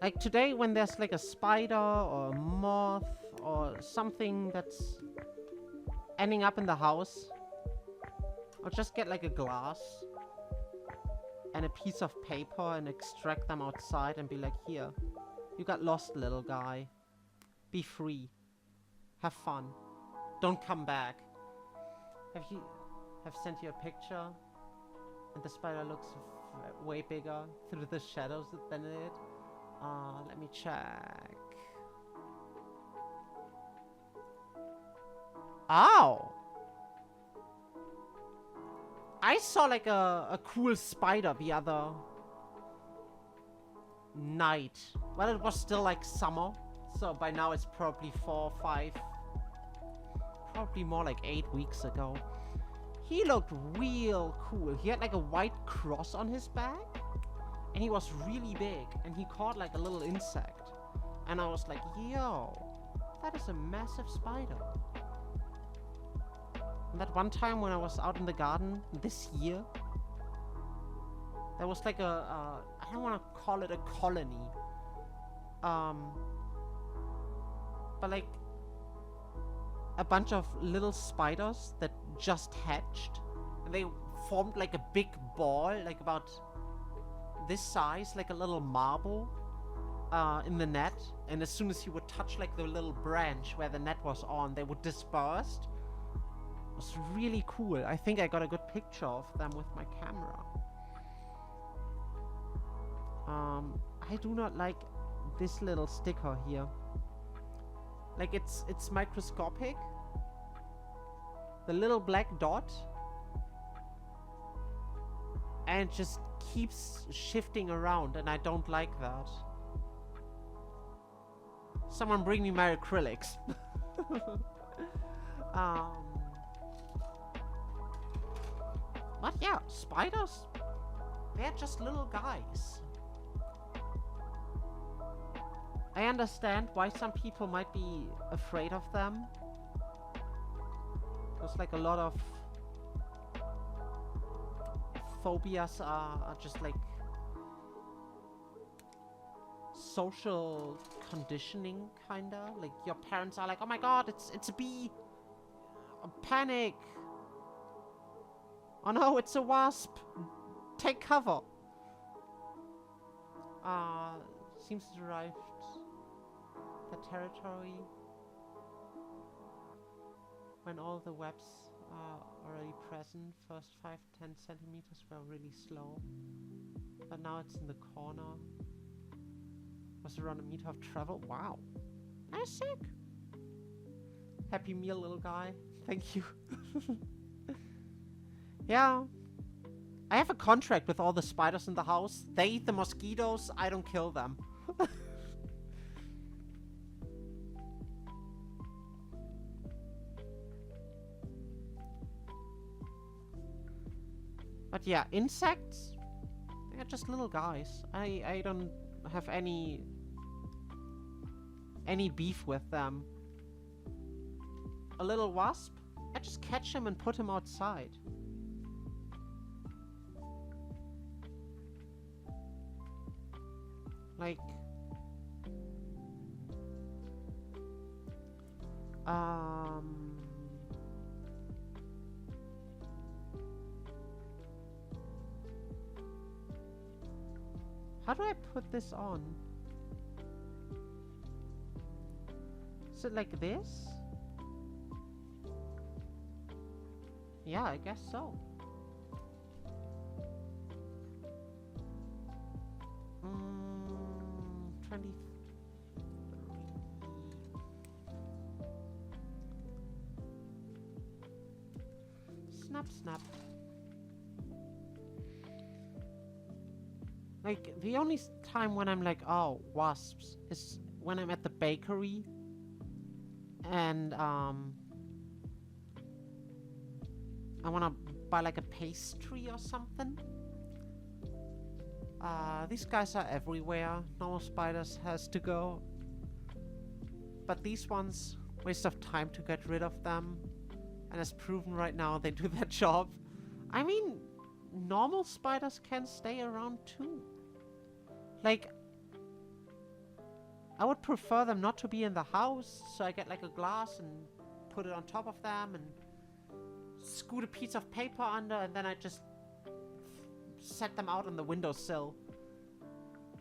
Like today when there's like a spider or a moth or something that's ending up in the house, I'll just get like a glass and a piece of paper and extract them outside and be like, here, you got lost, little guy. Be free. Have fun. Don't come back. Have sent you a picture and the spider looks way bigger through the shadows than it. Let me check. Ow! I saw like a cool spider the other night. Well, it was still like summer. So by now it's probably 4, 5, probably more like 8 weeks ago. He looked real cool. He had like a white cross on his back. And he was really big. And he caught like a little insect. And I was like, yo, that is a massive spider. And that one time when I was out in the garden this year, there was like I don't want to call it a colony. But like a bunch of little spiders that just hatched. And they formed like a big ball, like about this size, like a little marble in the net. And as soon as you would touch like the little branch where the net was on, they would disperse. It was really cool. I think I got a good picture of them with my camera. I do not like this little sticker here. Like it's microscopic. The little black dot. And it just keeps shifting around and I don't like that. Someone bring me my acrylics. But yeah, spiders, they're just little guys. I understand why some people might be afraid of them. There's like a lot of phobias are just like social conditioning, kinda. Like your parents are like, oh my god, it's a bee. Panic. Oh no, it's a wasp. Take cover. Seems to arrived the territory when all the webs are already present. First 5-10 centimeters were really slow, but now it's in the corner. Was around a meter of travel. Wow, nice sick. Happy meal, little guy. Thank you. Yeah, I have a contract with all the spiders in the house. They eat the mosquitoes. I don't kill them. But yeah, insects, they're just little guys. I don't have any beef with them. A little wasp, I just catch him and put him outside. Like, how do I put this on? Is it like this? Yeah, I guess so. 23. Snap, snap. Like, the only time when I'm like, oh, wasps, is when I'm at the bakery. And, I wanna buy like a pastry or something. These guys are everywhere. Normal spiders has to go. But these ones, waste of time to get rid of them. And as proven right now, they do their job. I mean, normal spiders can stay around too. Like, I would prefer them not to be in the house, so I get like a glass and put it on top of them and scoot a piece of paper under, and then I just set them out on the windowsill.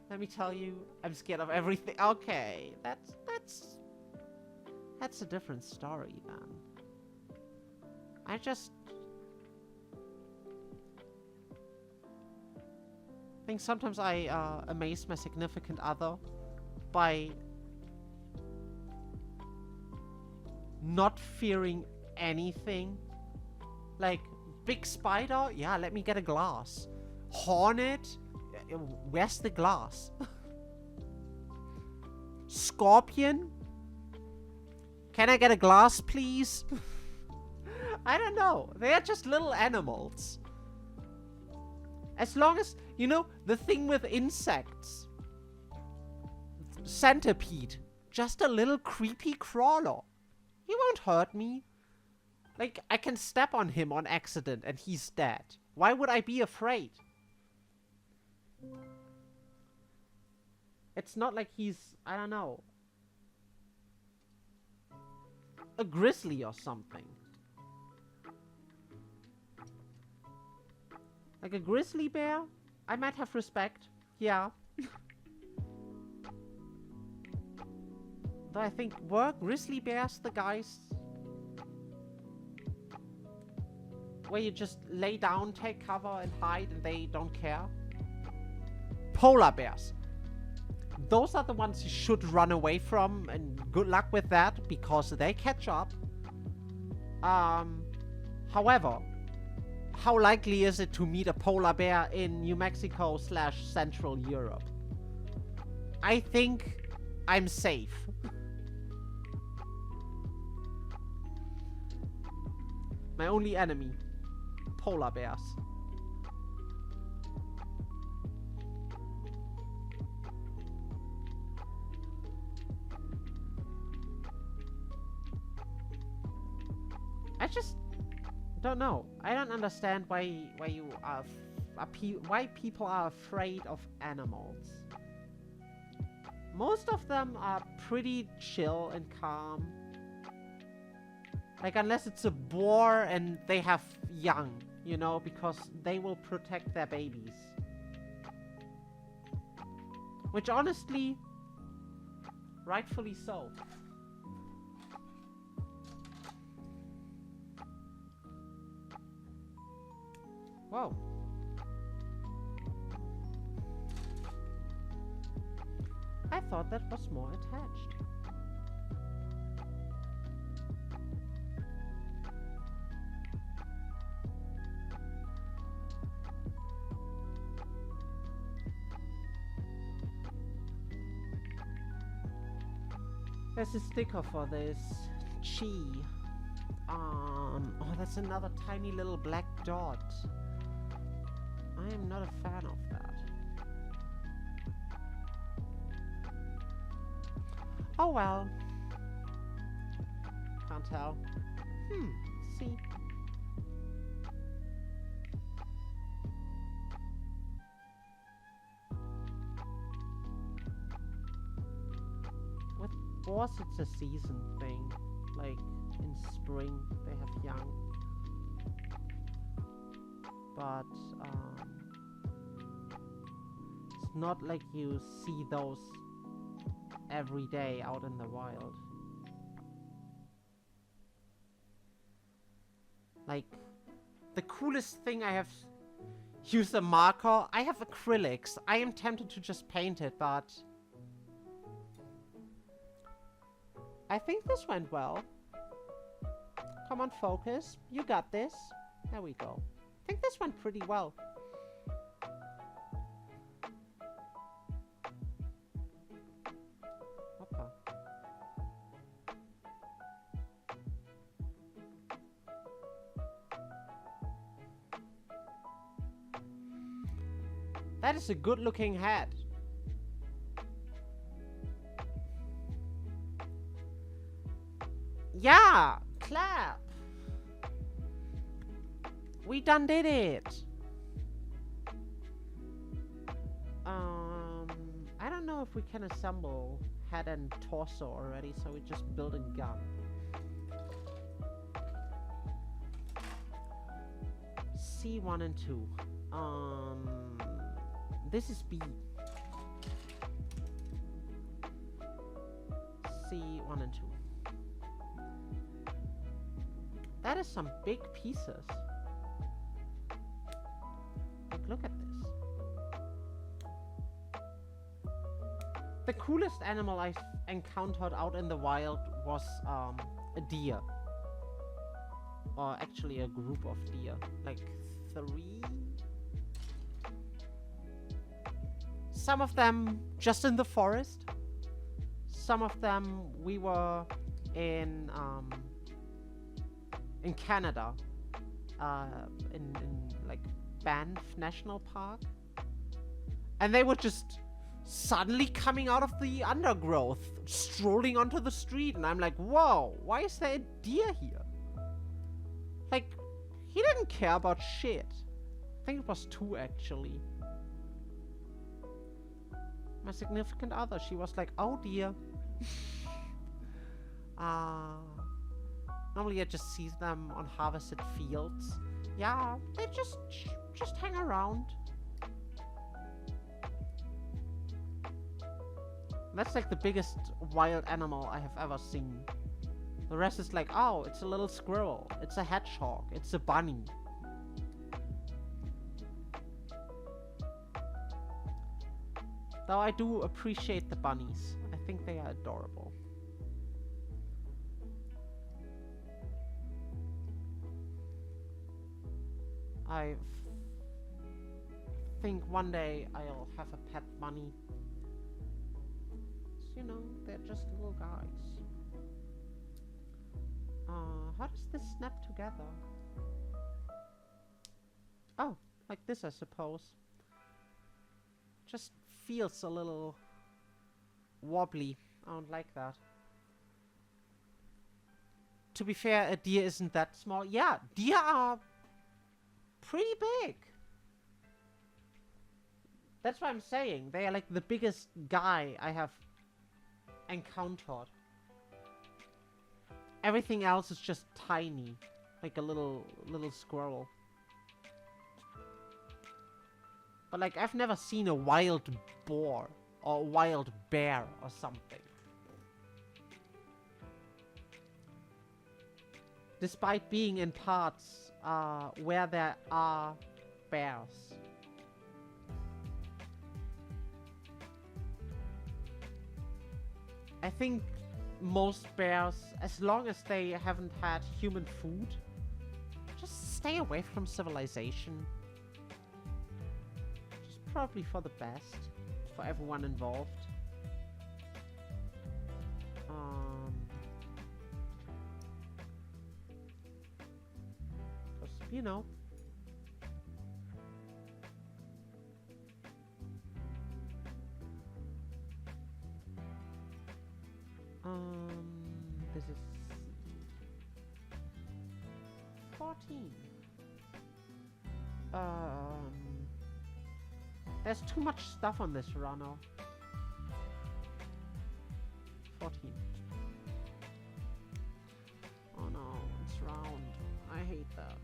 Let me tell you, I'm scared of everything. Okay, that's a different story then. I think sometimes I amaze my significant other by not fearing anything. Like, big spider? Yeah, let me get a glass. Hornet? Where's the glass? Scorpion? Can I get a glass, please? I don't know. They are just little animals. As long as, you know, the thing with insects. Centipede. Just a little creepy crawler. He won't hurt me. Like, I can step on him on accident and he's dead. Why would I be afraid? It's not like he's, I don't know, a grizzly or something. Like a grizzly bear? I might have respect. Yeah. Though I think, were grizzly bears the guys where you just lay down, take cover, and hide, and they don't care? Polar bears. Those are the ones you should run away from, and good luck with that, because they catch up. However, how likely is it to meet a polar bear in New Mexico / Central Europe? I think I'm safe. My only enemy. Polar bears. I just don't know. I don't understand why you are why people are afraid of animals. Most of them are pretty chill and calm. Like, unless it's a boar and they have young, you know, because they will protect their babies. Which, honestly, rightfully so. Whoa. I thought that was more attached. There's a sticker for this. Chi. Oh, that's another tiny little black dot. I am not a fan of that. Oh well. Can't tell. See. With boars, it's a season thing. Like, in spring, they have young. But, it's not like you see those every day out in the wild. Like, the coolest thing I have used a marker. I have acrylics. I am tempted to just paint it, but I think this went well. Come on, focus. You got this. There we go. I think this went pretty well. Hoppa. That is a good looking hat. Yeah! Clap! We done did it! I don't know if we can assemble head and torso already, so we just build a gun. C1 and 2. This is B. C1 and 2. That is some big pieces. Like, look at this. The coolest animal I've encountered out in the wild was a deer. Or actually a group of deer. Like 3? Some of them just in the forest. Some of them we were in Canada, in like Banff National Park, and they were just suddenly coming out of the undergrowth, strolling onto the street, and I'm like, whoa, why is there a deer here? Like, he didn't care about shit. I think it was 2 actually. My significant other, she was like, oh dear. Normally I just see them on harvested fields. Yeah, they just hang around. That's like the biggest wild animal I have ever seen. The rest is like, oh, it's a little squirrel, it's a hedgehog, it's a bunny. Though I do appreciate the bunnies. I think they are adorable. I think one day I'll have a pet bunny. You know, they're just little guys. How does this snap together? Oh, like this, I suppose. Just feels a little wobbly. I don't like that. To be fair, a deer isn't that small. Yeah, deer are pretty big. That's what I'm saying. They are like the biggest guy I have encountered. Everything else is just tiny, like a little squirrel. But like, I've never seen a wild boar or a wild bear or something. Despite being in parts where there are bears. I think most bears, as long as they haven't had human food, just stay away from civilization. Just probably for the best, for everyone involved. Because, you know, this is 14. There's too much stuff on this runner. 14. Oh no, it's round. I hate that.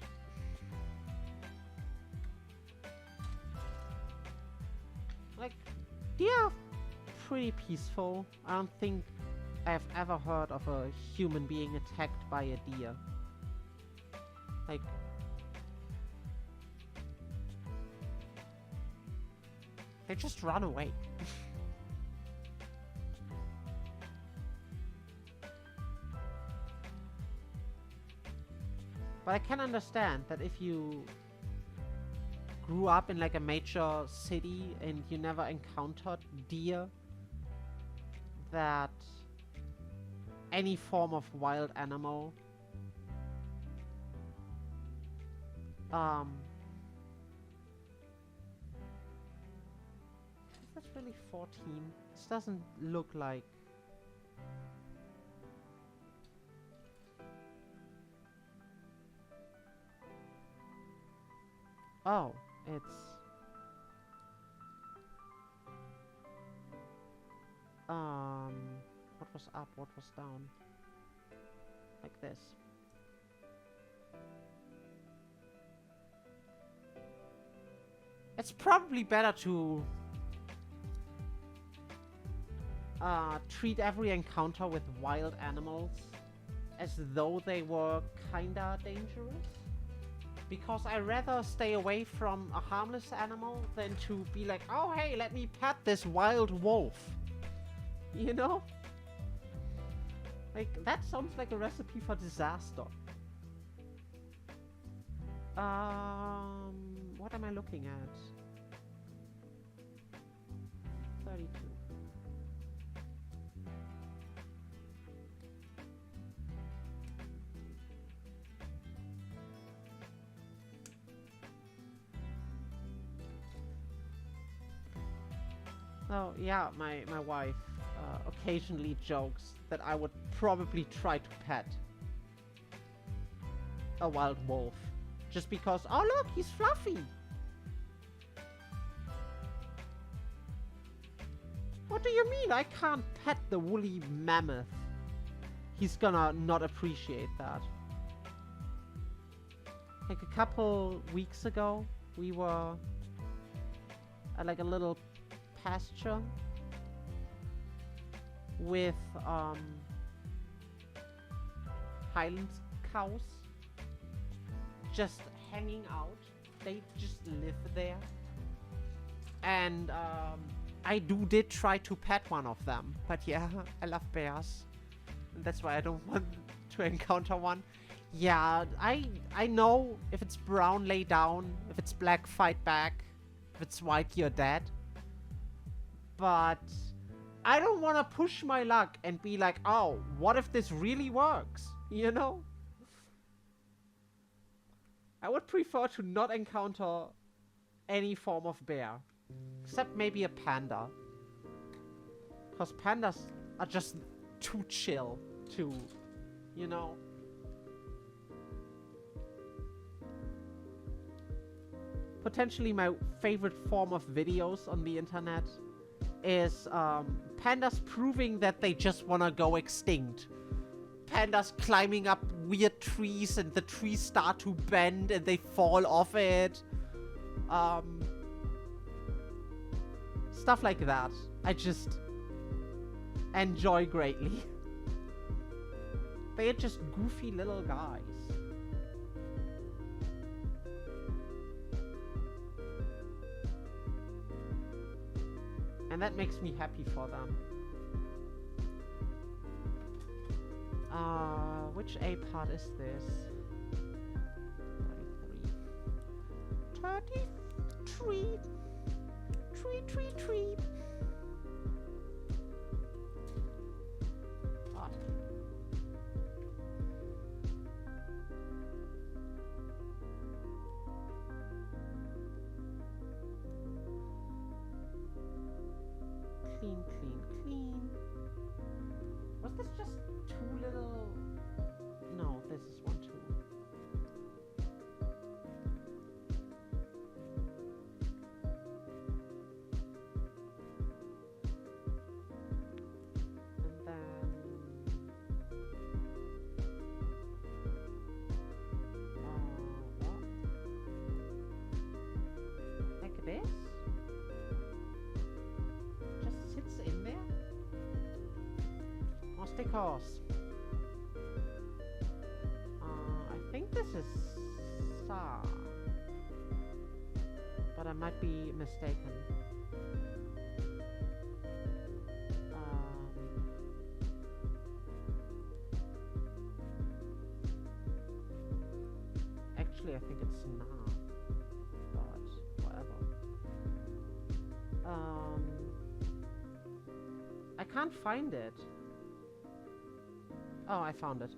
Like, deer are pretty peaceful. I don't think I've ever heard of a human being attacked by a deer. Like, they just run away. But I can understand that if you grew up in like a major city and you never encountered deer, that any form of wild animal is this really 14? This doesn't look like... Oh, it's... What was up? What was down? Like this. It's probably better to treat every encounter with wild animals as though they were kinda dangerous. Because I'd rather stay away from a harmless animal than to be like, oh hey, let me pet this wild wolf. You know? Like, that sounds like a recipe for disaster. What am I looking at? 32. Oh, yeah, my wife occasionally jokes that I would probably try to pet a wild wolf. Just because, oh look, he's fluffy! What do you mean I can't pet the woolly mammoth? He's gonna not appreciate that. Like a couple weeks ago, we were at like a little pasture with Highland cows just hanging out. They just live there. And I did try to pet one of them. But yeah, I love bears. And that's why I don't want to encounter one. Yeah, I know if it's brown, lay down. If it's black, fight back. If it's white, you're dead. But I don't want to push my luck and be like, oh, what if this really works? You know? I would prefer to not encounter any form of bear. Except maybe a panda. Because pandas are just too chill to, you know? Potentially my favorite form of videos on the internet is pandas proving that they just want to go extinct. Pandas climbing up weird trees and the trees start to bend and they fall off it. Stuff like that. I just enjoy greatly. They are just goofy little guys. And that makes me happy for them. Which A part is this? 33. 33. Tree. Up. Clean. Was this just two little... No, this is one too. And then... what? Like this? Just sits in there? More stickers. I think this is Sa. But I might be mistaken. Actually, I think it's not. But whatever. I can't find it. Oh, I found it.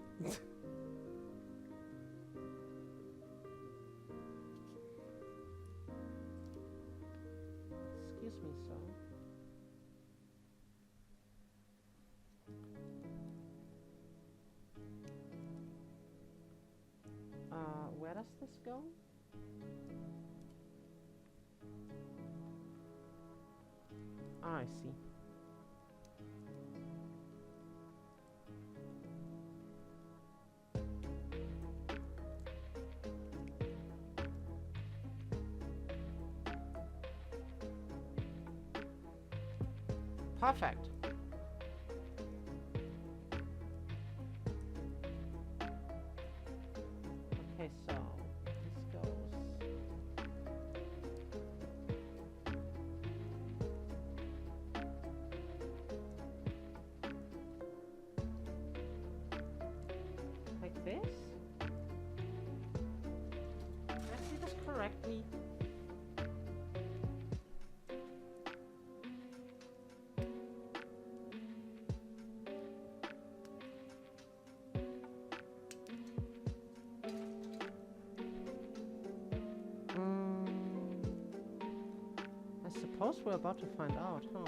Excuse me, sir. Where does this go? Ah, I see. Perfect. Okay, so this goes. Like this? Did I see this correctly? I suppose we're about to find out, huh?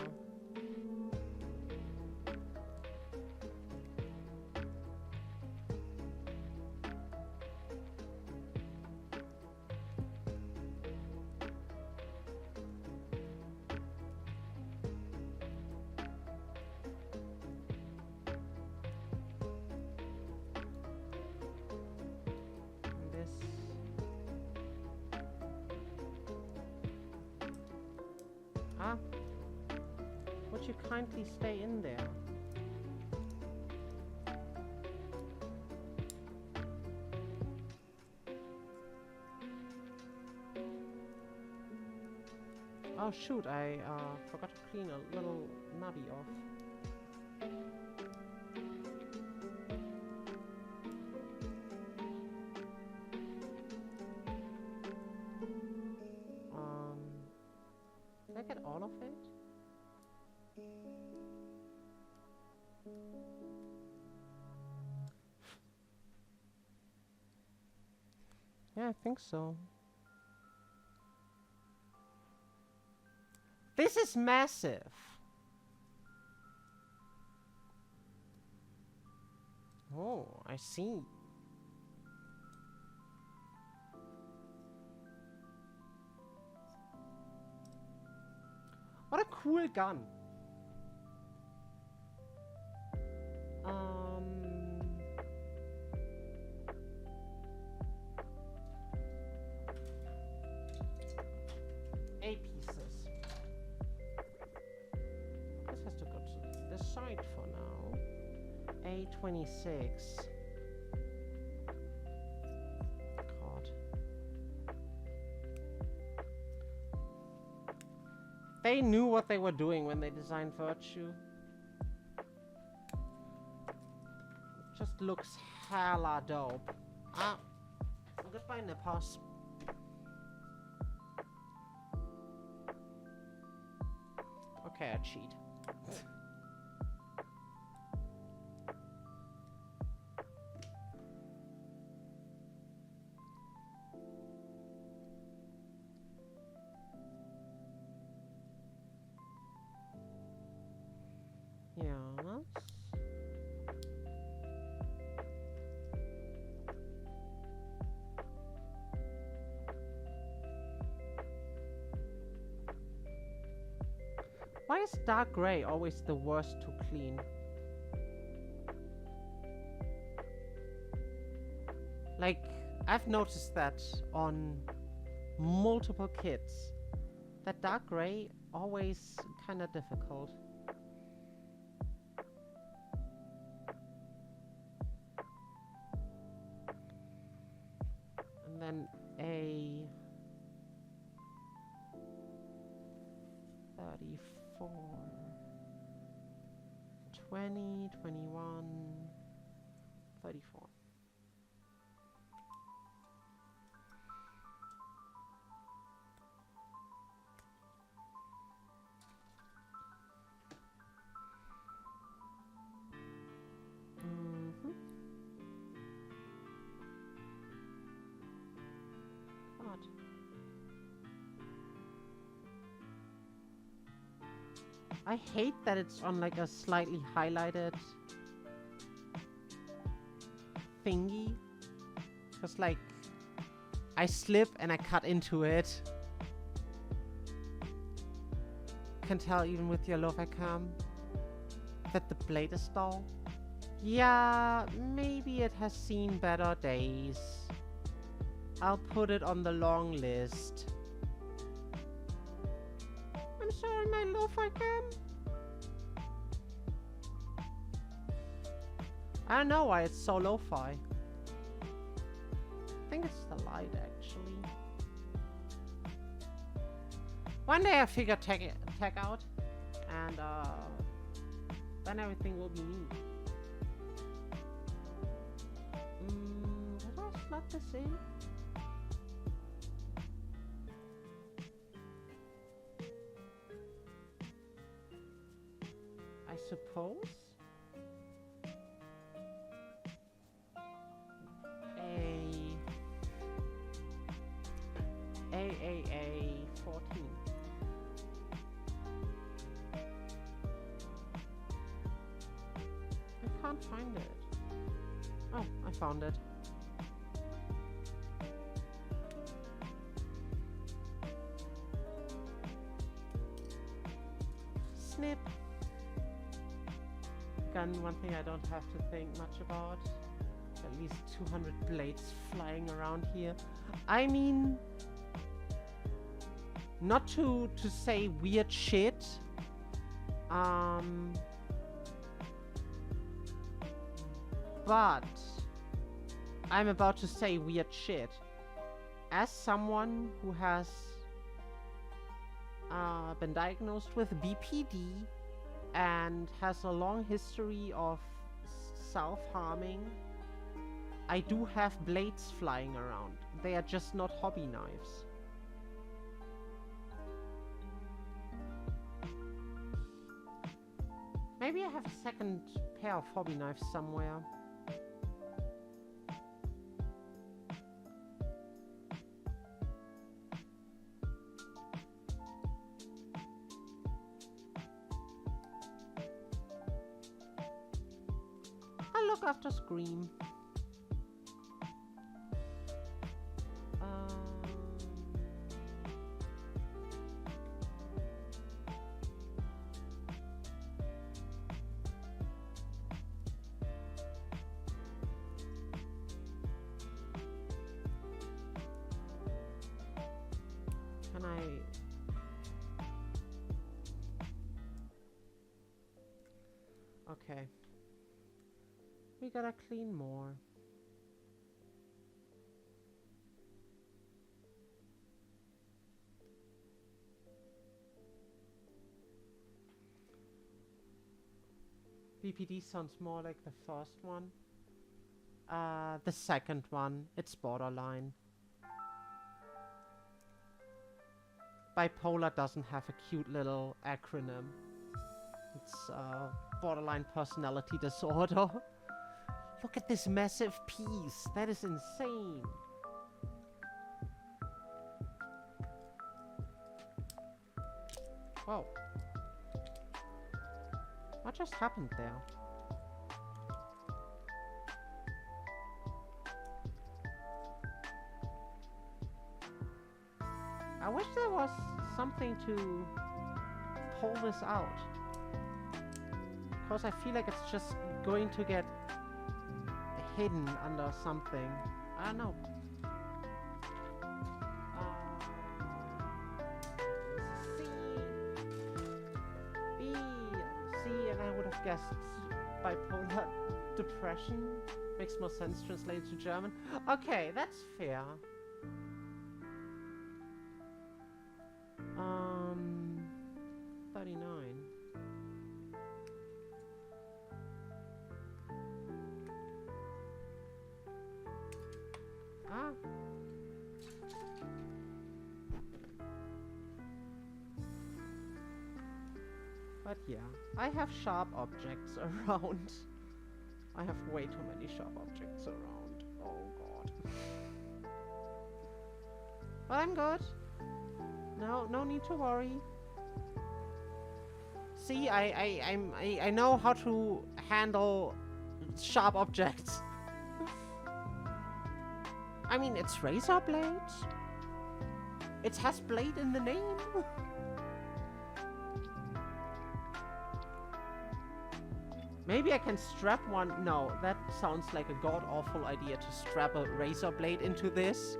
Ah, would you kindly stay in there? Oh shoot, I forgot to clean a little nubby off. Did I get all of it? Yeah, I think so. This is massive. Oh, I see. What a cool gun. A pieces. This has to go to this side for now. A26. God. They knew what they were doing when they designed Virtue. Just looks hella dope. Ah, goodbye, Nippos. Okay, I cheat. Yeah. Why is dark gray always the worst to clean? Like, I've noticed that on multiple kits, that dark gray always kind of difficult. And then a 34, 20, 21, 34. I hate that it's on like a slightly highlighted thingy. Because like, I slip and I cut into it. Can tell even with your lo-fi cam that the blade is dull. Yeah, maybe it has seen better days. I'll put it on the long list. I'm sorry, my lo-fi cam. I don't know why it's so lo-fi. I think it's the light, actually. One day I figure tech out, and then everything will be neat. Did I slot this in? I suppose? A 14. I can't find it. Oh, I found it. Snip. Gun, one thing I don't have to think much about. At least 200 blades flying around here. I mean, not to say weird shit. But I'm about to say weird shit. As someone who has been diagnosed with BPD and has a long history of self-harming, I do have blades flying around. They are just not hobby knives. Maybe I have a second pair of hobby knives somewhere. I'll look after Scream. Can I... Okay. We gotta clean more. BPD sounds more like the first one. The second one, it's borderline. Bipolar doesn't have a cute little acronym. It's borderline personality disorder. Look at this massive piece. That is insane. Whoa. What just happened there? I wish there was something to pull this out. Because I feel like it's just going to get hidden under something. I don't know. C. B. C, and I would have guessed bipolar depression. Makes more sense translated to German. Okay, that's fair. 39. Ah. But yeah, I have sharp objects around. I have way too many sharp objects around. Oh god. But I'm good. No need to worry. See, I know how to handle sharp objects. I mean, it's razor blades. It has blade in the name. Maybe I can strap one. No, that sounds like a god-awful idea to strap a razor blade into this.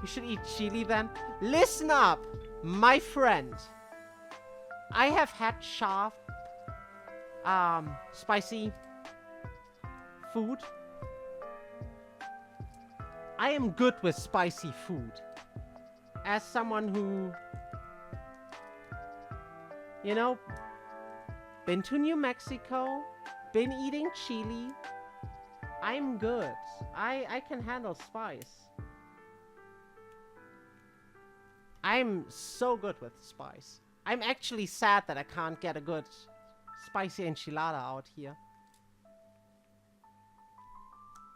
You should eat chili then. Listen up, my friend. I have had sharp, spicy food. I am good with spicy food. As someone who, you know, been to New Mexico, been eating chili, I'm good. I can handle spice. I'm so good with spice. I'm actually sad that I can't get a good spicy enchilada out here.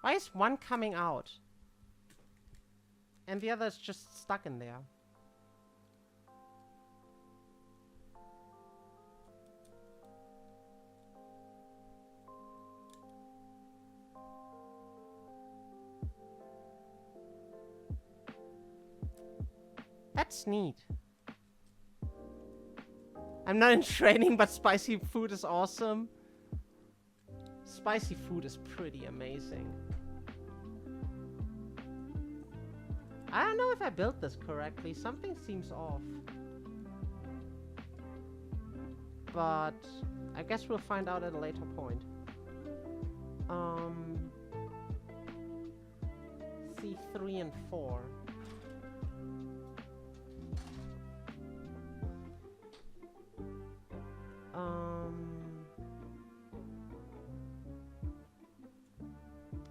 Why is one coming out? And the other is just stuck in there. That's neat. I'm not in training, but spicy food is awesome. Spicy food is pretty amazing. I don't know if I built this correctly. Something seems off. But I guess we'll find out at a later point. C3 and 4.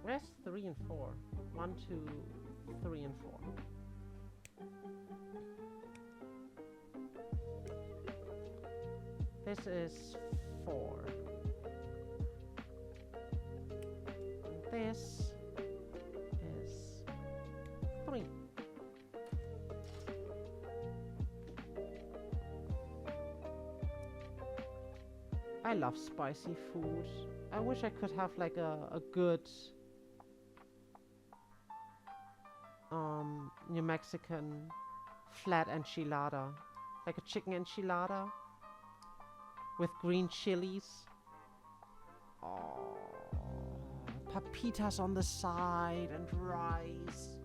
Where's 3 and 4? 1, 2, 3 and 4. This is 4. And this is 3. I love spicy food. I wish I could have like a good New Mexican flat enchilada. Like a chicken enchilada with green chilies. Oh, papitas on the side and rice.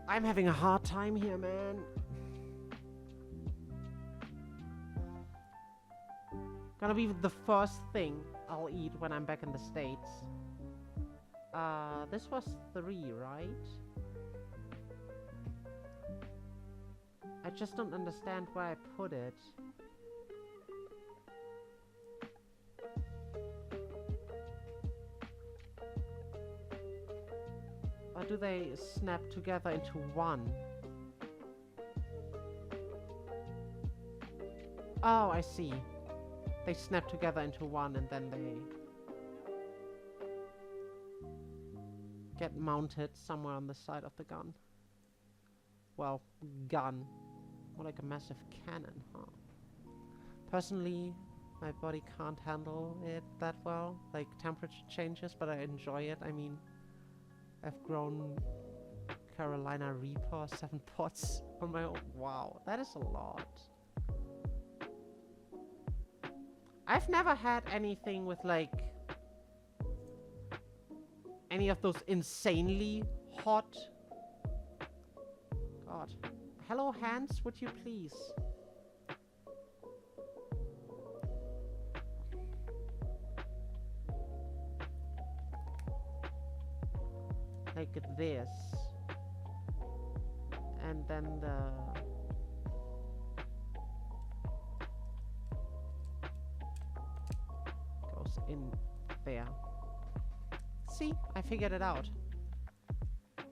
I'm having a hard time here, man. Gonna be the first thing I'll eat when I'm back in the States. This was 3, right? I just don't understand where I put it. Or do they snap together into one? Oh, I see. They snap together into one and then they get mounted somewhere on the side of the gun. Well, gun. More like a massive cannon, huh? Personally, my body can't handle it that well. Like, temperature changes, but I enjoy it. I mean, I've grown Carolina Reaper 7 pots on my own. Wow, that is a lot. I've never had anything with, like, any of those insanely hot... God. Hello, hands, would you please? Like this. And then the... goes in there. See? I figured it out. Then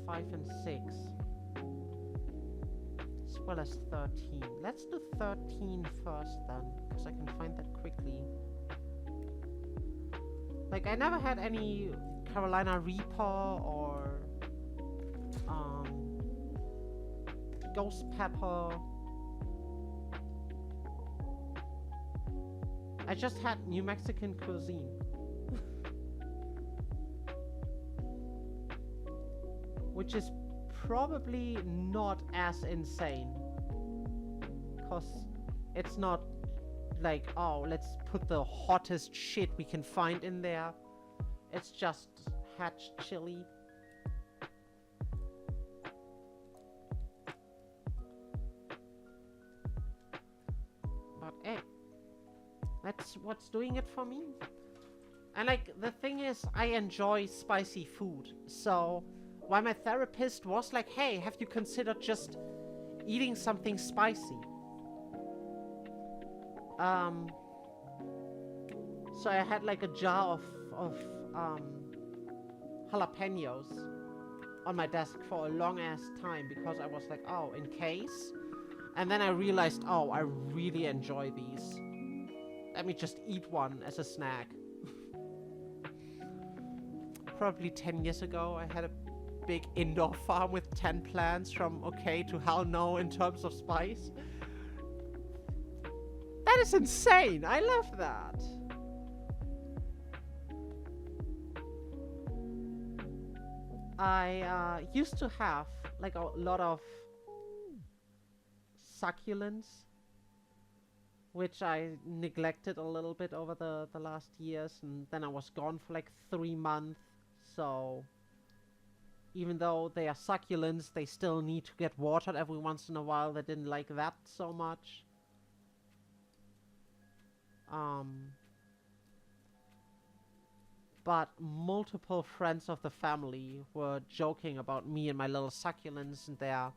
5 and 6. As well as 13. Let's do 13 first then, because I can find that quickly. Like, I never had any Carolina Reaper or ghost pepper. I just had New Mexican cuisine. Which is probably not as insane. Cause it's not like, oh, let's put the hottest shit we can find in there. It's just hatch chili. But hey, that's what's doing it for me. And like, the thing is, I enjoy spicy food. So, while my therapist was like, hey, have you considered just eating something spicy? So I had like a jar of jalapenos on my desk for a long ass time because I was like, oh, in case. And then I realized, oh, I really enjoy these. Let me just eat one as a snack. Probably 10 years ago, I had a big indoor farm with 10 plants from okay to hell no in terms of spice. That is insane! I love that! I used to have like a lot of succulents, which I neglected a little bit over the last years, and then I was gone for like 3 months, so even though they are succulents, they still need to get watered every once in a while. They didn't like that so much. But multiple friends of the family were joking about me and my little succulents and their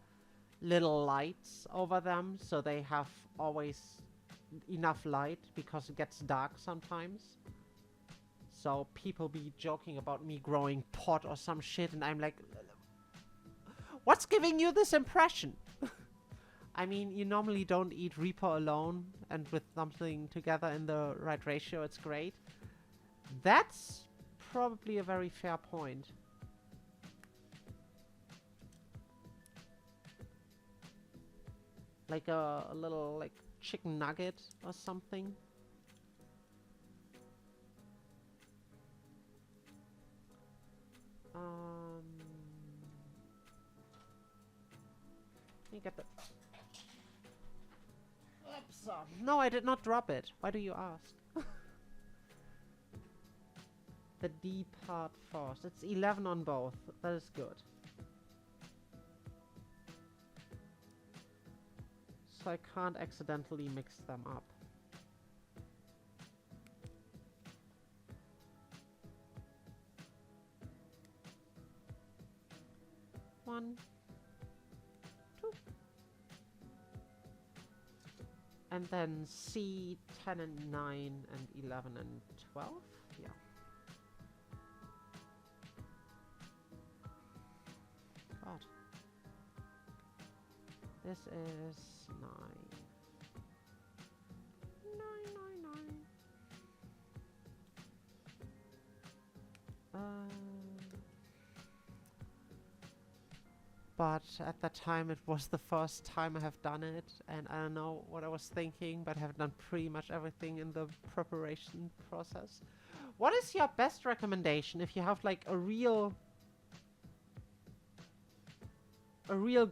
little lights over them, so they have always enough light because it gets dark sometimes. So people be joking about me growing pot or some shit, and I'm like, what's giving you this impression? I mean, you normally don't eat Reaper alone, and with something together in the right ratio, it's great. That's probably a very fair point. Like a little, like, chicken nugget or something. You get the... Oops. No, I did not drop it. Why do you ask? The D part first. It's 11 on both. That is good. So I can't accidentally mix them up. One, two. And then C, 10 and 9 and 11 and 12? Yeah. God. This is 9. 9, 9, 9. But at that time it was the first time I have done it, and I don't know what I was thinking, but I have done pretty much everything in the preparation process. What is your best recommendation if you have like a real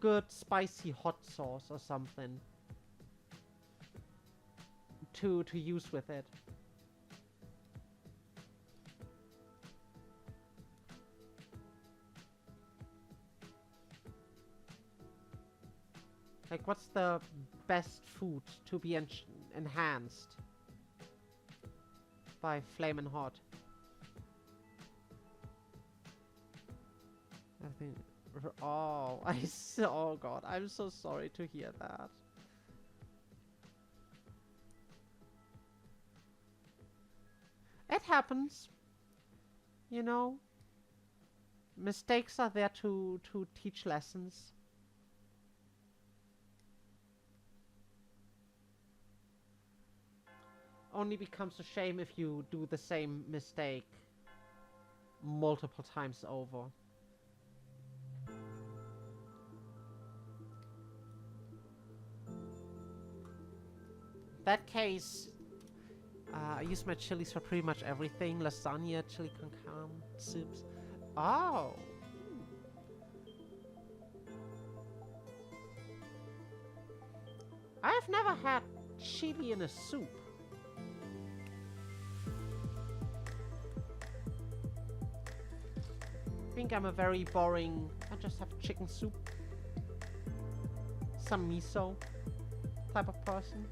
good spicy hot sauce or something to use with it? Like, what's the best food to be enhanced by Flamin' Hot? I think... Oh, oh god, I'm so sorry to hear that. It happens. You know? Mistakes are there to teach lessons. Only becomes a shame if you do the same mistake multiple times over. In that case, I use my chilies for pretty much everything. Lasagna, chili con carne, soups. Oh! I've never had chili in a soup. I think I'm a very boring... I just have chicken soup. Some miso type of person.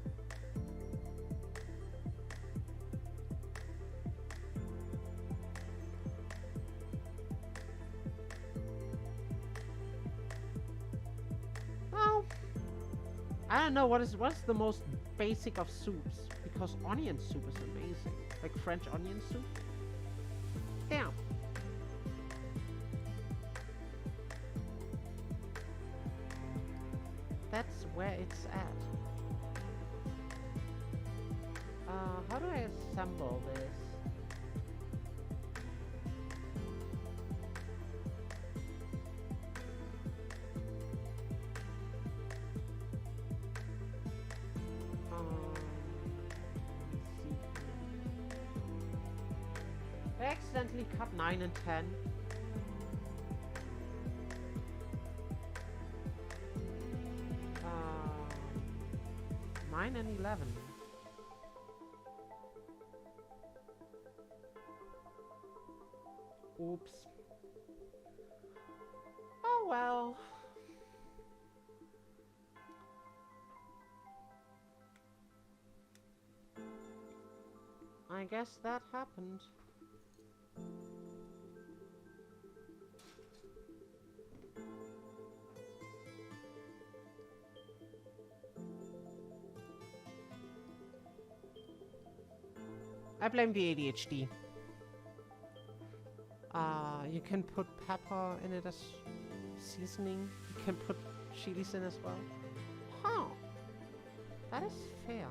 Well, I don't know what's the most basic of soups, because onion soup is amazing. Like French onion soup. Damn. That's where it's at. How do I assemble this? I accidentally cut 9 and 10. 9 and 11. Oops. Oh well. I guess that happened. I blame the ADHD. You can put pepper in it as seasoning. You can put chilies in as well. Huh. That is fair.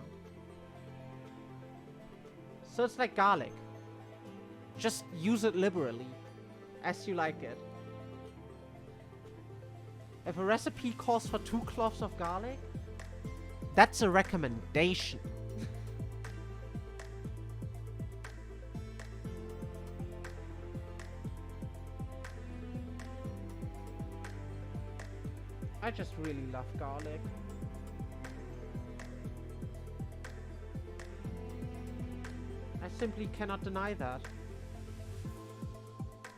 So it's like garlic. Just use it liberally, as you like it. If a recipe calls for 2 cloves of garlic, that's a recommendation. I just really love garlic. I simply cannot deny that.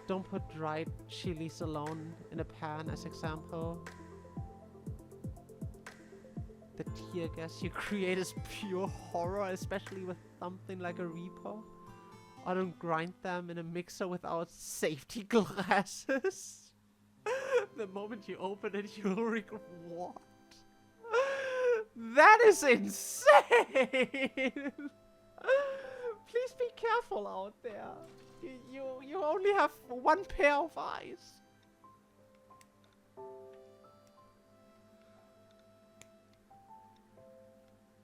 Don't put dried chilies alone in a pan as example. The tear gas you create is pure horror, especially with something like a Reaper. I don't grind them in a mixer without safety glasses. The moment you open it, you'll regret. What? That is insane! Please be careful out there. You only have 1 pair of eyes.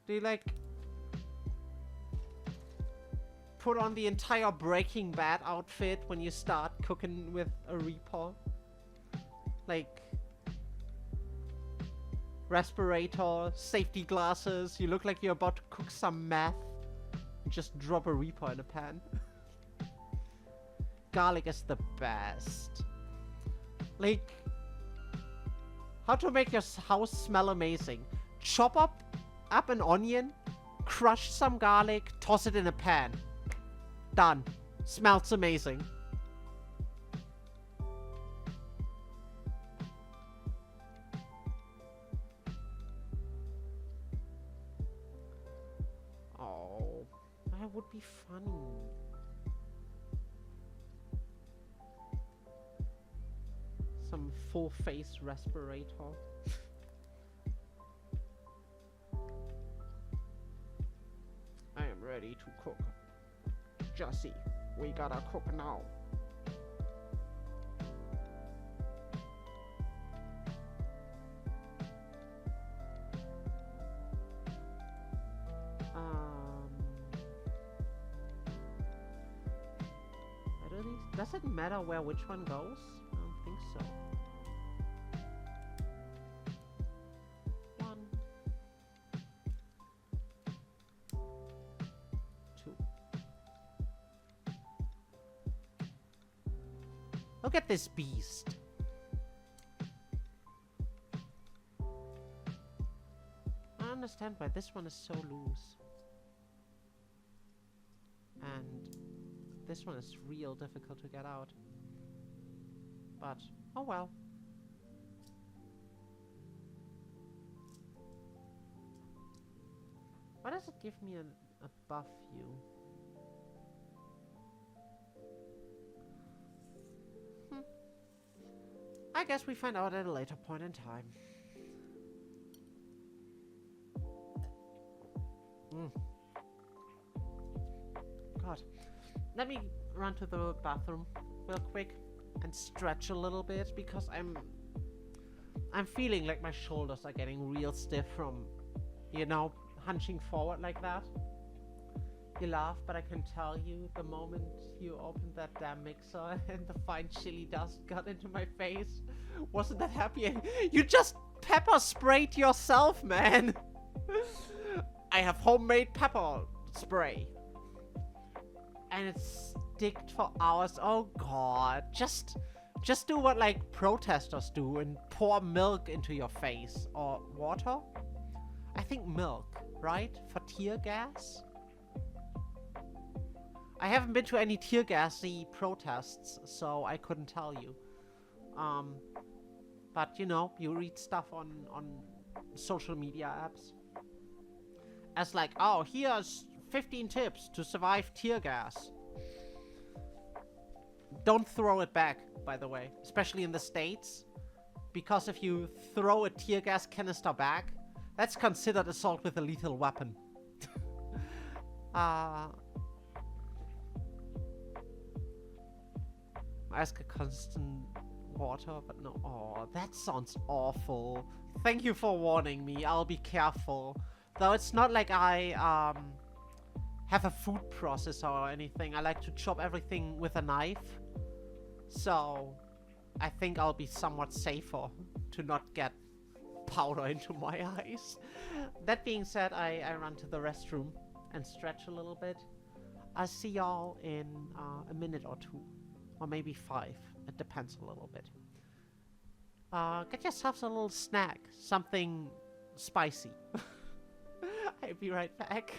Do you like put on the entire Breaking Bad outfit when you start cooking with a Reaper? Like respirator, safety glasses, you look like you're about to cook some meth. You just drop a Reaper in a pan. Garlic is the best. Like, how to make your house smell amazing. Chop up an onion, crush some garlic, toss it in a pan. Done. Smells amazing. Oh, that would be funny. Some full face respirator. I am ready to cook. Jesse, we gotta cook now. Does it matter where which one goes? I don't think so. One. Two. Look at this beast. I understand why this one is so loose. And this one is real difficult to get out. But, oh well. Why does it give me a buff view? I guess we find out at a later point in time. God. Let me run to the bathroom real quick and stretch a little bit because I'm feeling like my shoulders are getting real stiff from, you know, hunching forward like that. You laugh, but I can tell you the moment you opened that damn mixer and the fine chili dust got into my face, wasn't that happy? And you just pepper sprayed yourself, man. I have homemade pepper spray. And it sticked for hours. Oh god. Just do what like protesters do and pour milk into your face. Or water? I think milk, right? For tear gas? I haven't been to any tear gassy protests, so I couldn't tell you. But you know, you read stuff on social media apps. As like, oh, here's 15 tips to survive tear gas. Don't throw it back, by the way. Especially in the States. Because if you throw a tear gas canister back, that's considered assault with a lethal weapon. Ask a constant water, but no. Oh, that sounds awful. Thank you for warning me. I'll be careful. Though it's not like I, have a food processor or anything. I like to chop everything with a knife. So, I think I'll be somewhat safer to not get powder into my eyes. That being said, I run to the restroom and stretch a little bit. I'll see y'all in a minute or two. Or maybe 5. It depends a little bit. Get yourselves a little snack. Something spicy. I'll be right back.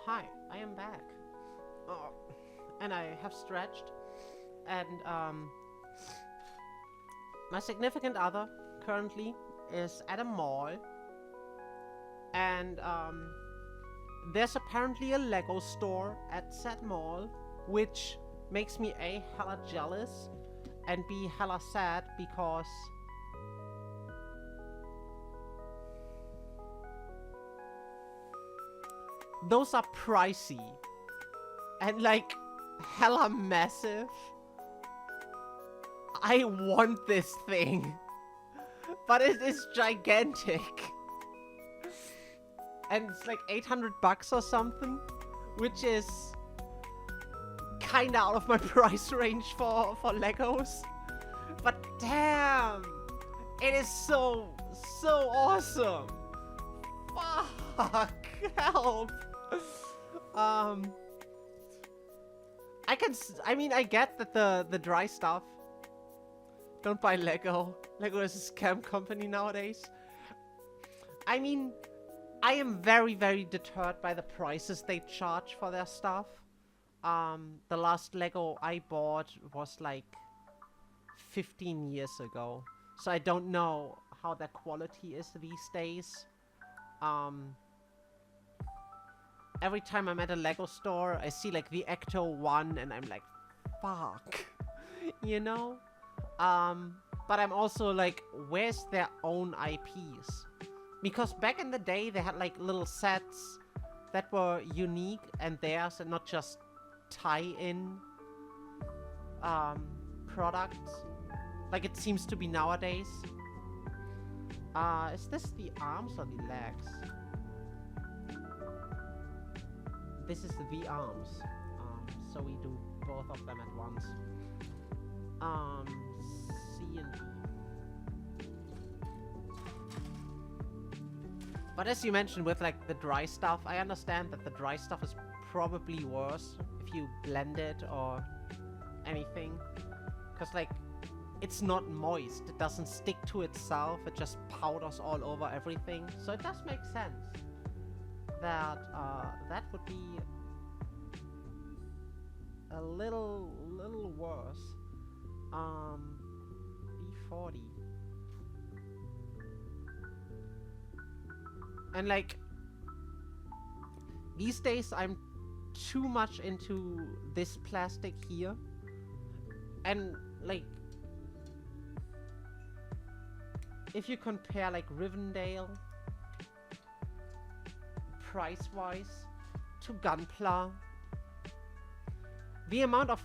Hi, I am back. Oh, and I have stretched. And my significant other currently is at a mall. And there's apparently a Lego store at said mall, which makes me A, hella jealous, and B, hella sad because those are pricey and like hella massive. I want this thing, but it is gigantic. And it's like 800 bucks or something, which is kinda out of my price range for Legos. But damn, it is so awesome. Fuck, help. I mean, I get that the dry stuff. Don't buy Lego. Lego is a scam company nowadays. I mean, I am very deterred by the prices they charge for their stuff. The last Lego I bought was like 15 years ago. So I don't know how their quality is these days. Every time I'm at a Lego store, I see like the Ecto 1 and I'm like, fuck. You know? But I'm also like, where's their own IPs? Because back in the day, they had like little sets that were unique and theirs and not just tie-in products. Like it seems to be nowadays. Is this the arms or the legs? This is the arms. So we do both of them at once. C and D. But as you mentioned with like the dry stuff, I understand that the dry stuff is probably worse if you blend it or anything. Because like, it's not moist. It doesn't stick to itself. It just powders all over everything. So it does make sense that that would be a little worse. V40. And like, these days I'm too much into this plastic here. And like, if you compare like Rivendell price-wise to Gunpla, the amount of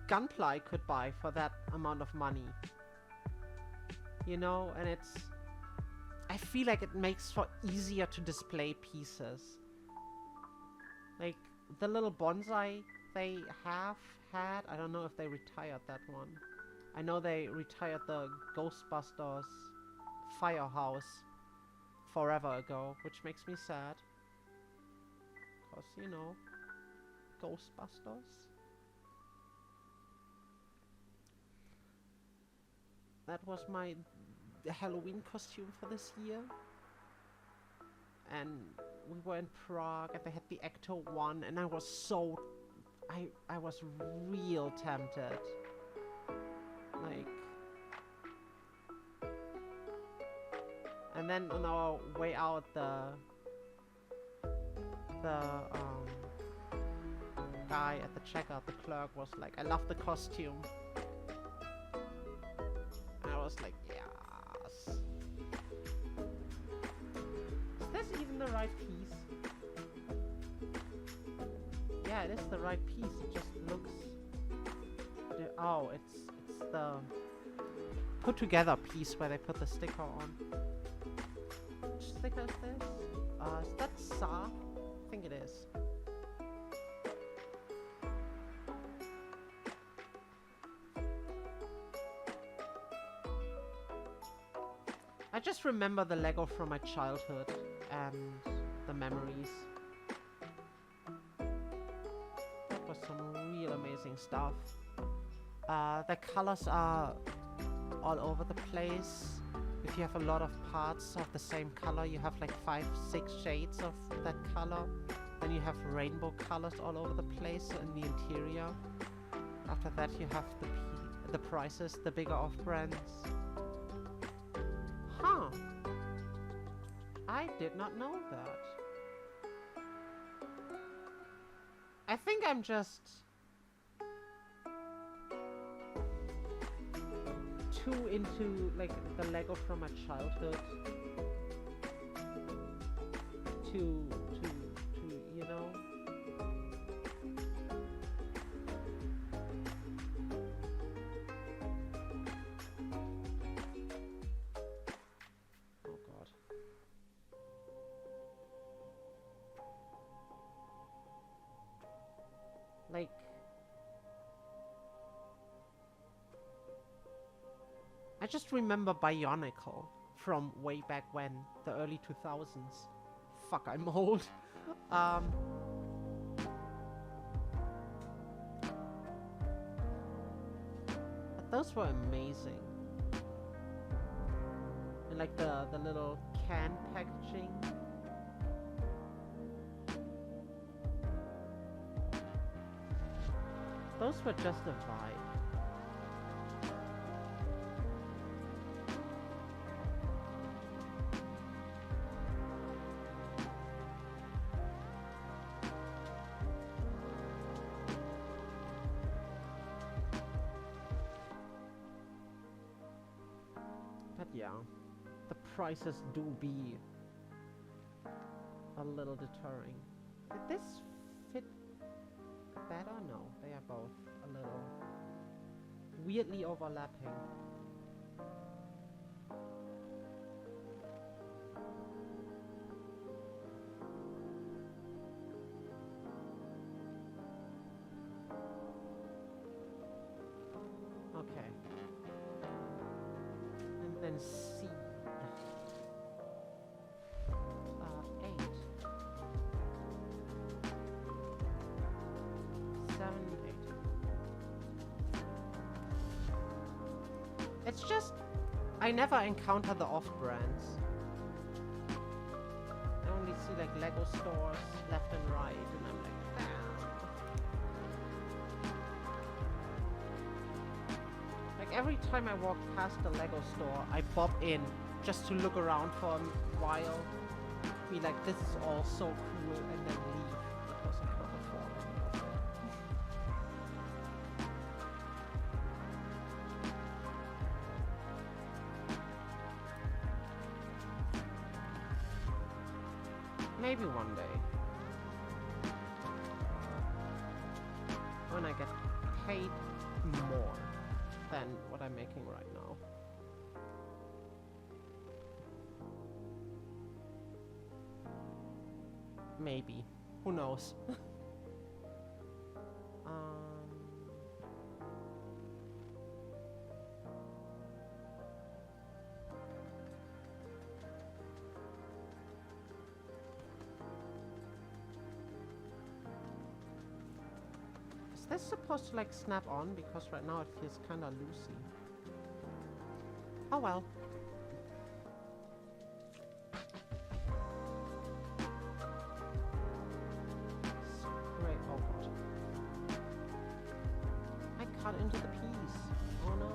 Gunpla I could buy for that amount of money, you know, and it's, I feel like it makes for easier to display pieces. Like the little bonsai they have had, I don't know if they retired that one. I know they retired the Ghostbusters Firehouse forever ago, which makes me sad. Cause, you know, Ghostbusters. That was my Halloween costume for this year. And we were in Prague and they had the Ecto 1 and I was so... I was real tempted. Like... And then on our way out, the guy at the checkout, the clerk, was like, I love the costume. And I was like, yes. Is this even the right piece? Yeah, it is the right piece. It just looks... Oh, it's the put together piece where they put the sticker on. Which sticker is this? Is that Sa? I think it is. I just remember the Lego from my childhood and the memories. That was some real amazing stuff. The colors are all over the place. If you have a lot of parts of the same color, you have like 5, 6 shades of that color. Then you have rainbow colors all over the place in the interior. After that you have the prices, the bigger off-brands. Huh. I did not know that. I think I'm just too into like the Lego from my childhood to you know. Oh God. Like, I just remember Bionicle from way back when, the early 2000s. Fuck, I'm old. But those were amazing. And like the little can packaging. Those were just a vibe. But yeah, the prices do be a little deterring. Did this fit better? No, they are both a little weirdly overlapping. Okay. And then C. 8. 7, 8. It's just, I never encounter the off-brands. I only see like Lego stores left and right, and I'm like, damn. Like every time I walk past the Lego store, I bob in just to look around for a while. Be like, this is all so cool, and then leave because I can't afford any of it. Maybe one day. When I get paid more than what I'm making right now. Maybe. Who knows? Is this supposed to like snap on? Because right now it feels kind of loosey. Oh well. Great. Oh god. I cut into the piece. Oh no.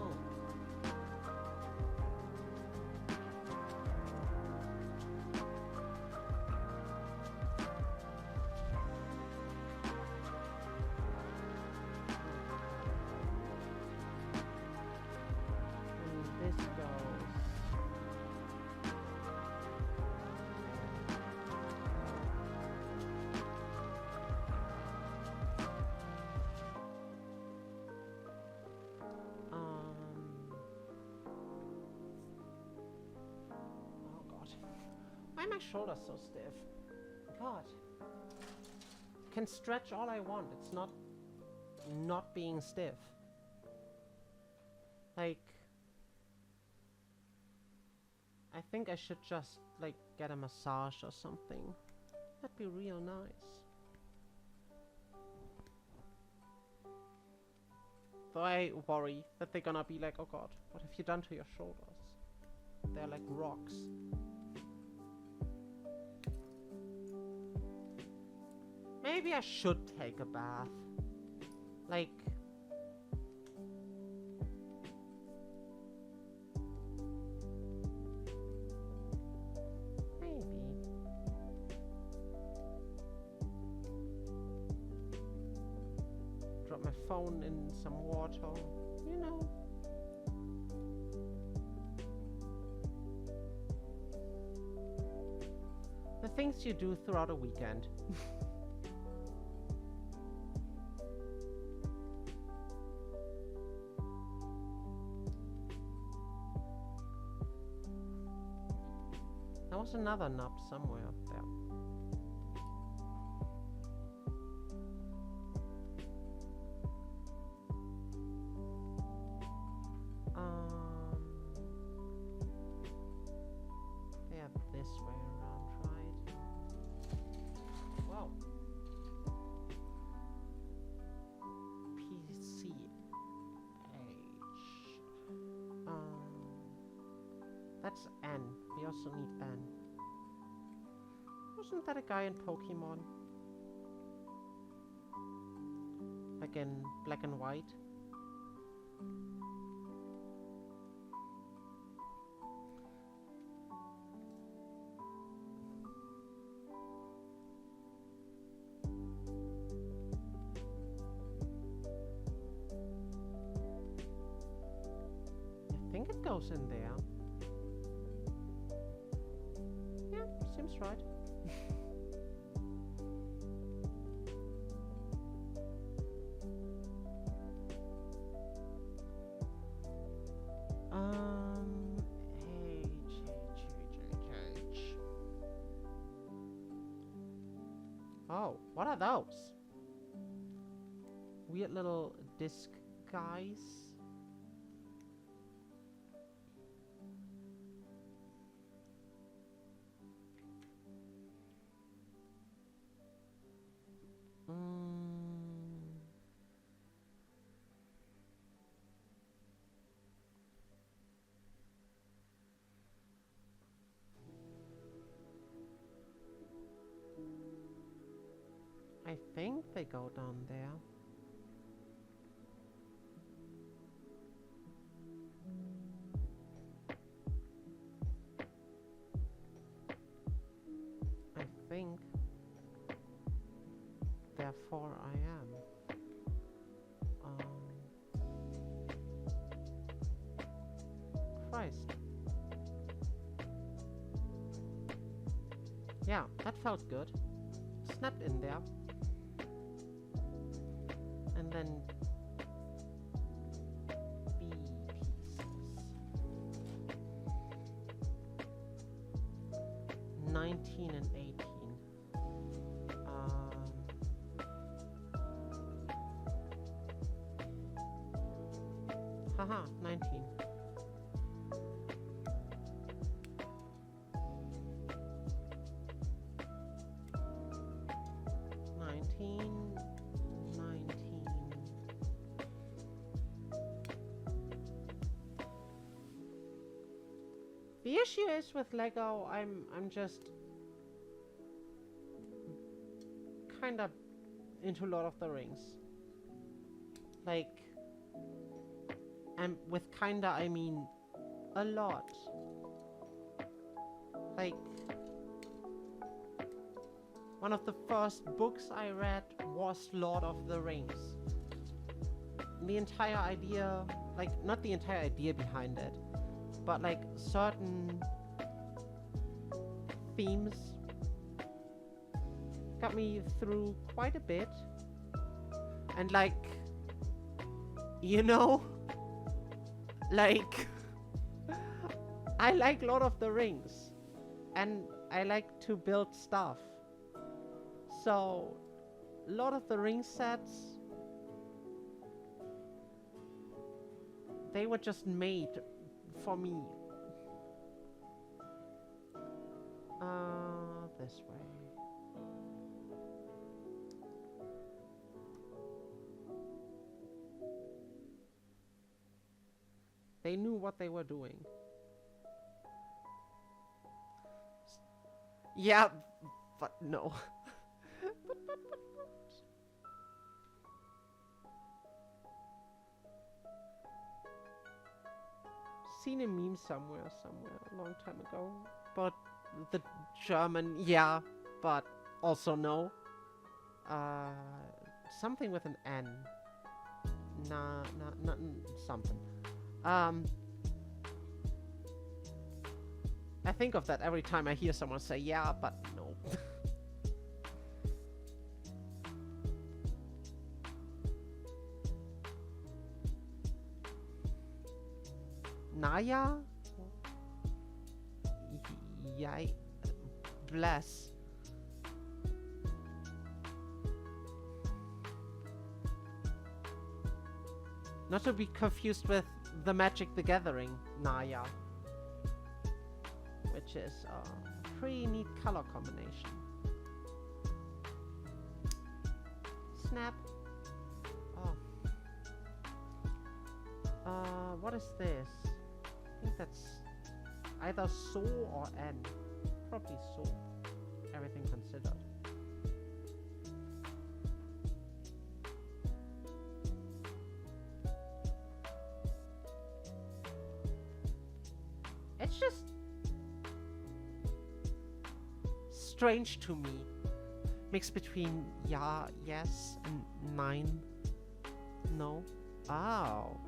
Why are my shoulders so stiff? God. Can stretch all I want. It's not being stiff. Like, I think I should just like get a massage or something. That'd be real nice. Though I worry that they're gonna be like, oh god, what have you done to your shoulders? They're like rocks. Maybe I should take a bath. Like... maybe. Drop my phone in some water. You know. The things you do throughout a weekend. There was another knob somewhere up there. Yeah, this way around, right? Whoa. PC H. That's N. We also need N. Wasn't that a guy in Pokemon? Like in black and white? I think it goes in there. Yeah, seems right. H. Oh, what are those? Weird little disc guys. I think they go down there. I think. Therefore I am. Christ. Yeah, that felt good. Snapped in there. And then B pieces. 19 and 18. Haha, 19. The issue is with Lego, I'm just kind of into Lord of the Rings. Like, and with kinda I mean a lot. Like, one of the first books I read was Lord of the Rings. The entire idea, like, not the entire idea behind it, but like certain themes got me through quite a bit. And like, you know, like, I like Lord of the Rings and I like to build stuff. So Lord of the Rings sets, they were just made for me. This way. They knew what they were doing. Yeah, but no. But Seen a meme somewhere a long time ago. But the German, yeah, but also no. Something with an N. Nah, something. I think of that every time I hear someone say yeah, but no. Naya? Yay. Bless. Not to be confused with the Magic the Gathering Naya, which is a pretty neat color combination. Snap. Oh. What is this? I think that's either So or N. Probably So. Everything considered. It's just strange to me. Mixed between yeah, yes, and nein. No. Oh.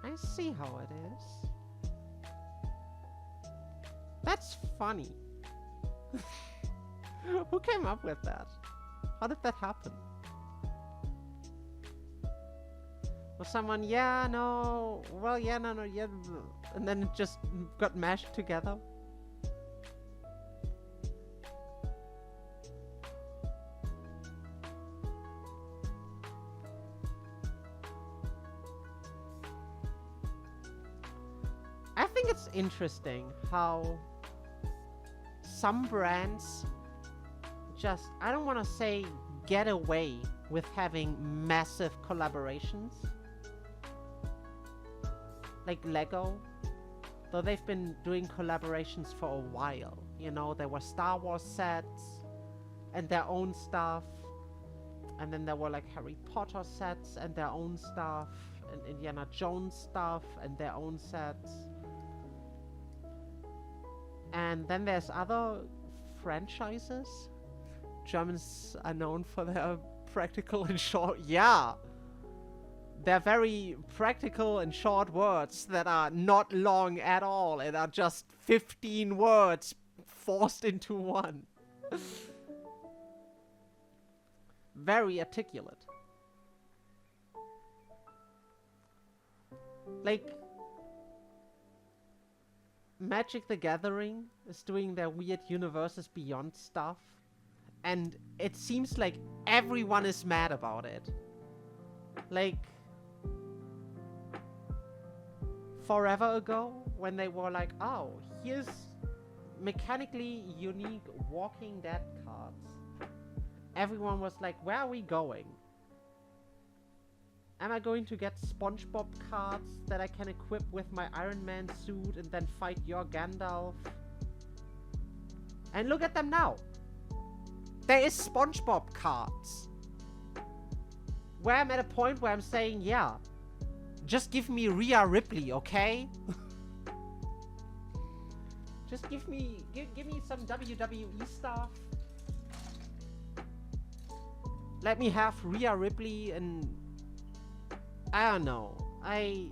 I see how it is. That's funny. Who came up with that? How did that happen? Was someone, yeah, no, well, yeah, no, yeah, and then it just got mashed together? I think it's interesting how some brands just, I don't want to say get away with having massive collaborations. Like Lego, though they've been doing collaborations for a while. You know, there were Star Wars sets and their own stuff. And then there were like Harry Potter sets and their own stuff. And Indiana Jones stuff and their own sets. And then there's other franchises. Germans are known for their practical and short... Yeah! They're very practical and short words that are not long at all and are just 15 words forced into one. Very articulate. Like, Magic the Gathering is doing their weird Universes Beyond stuff, and it seems like everyone is mad about it. Like, forever ago, when they were like, oh, here's mechanically unique Walking Dead cards, everyone was like, where are we going? Am I going to get SpongeBob cards that I can equip with my Iron Man suit and then fight your Gandalf? And look at them now. There is SpongeBob cards. Where I'm at a point where I'm saying, yeah, just give me Rhea Ripley, okay? Just give me some WWE stuff. Let me have Rhea Ripley and... I don't know. I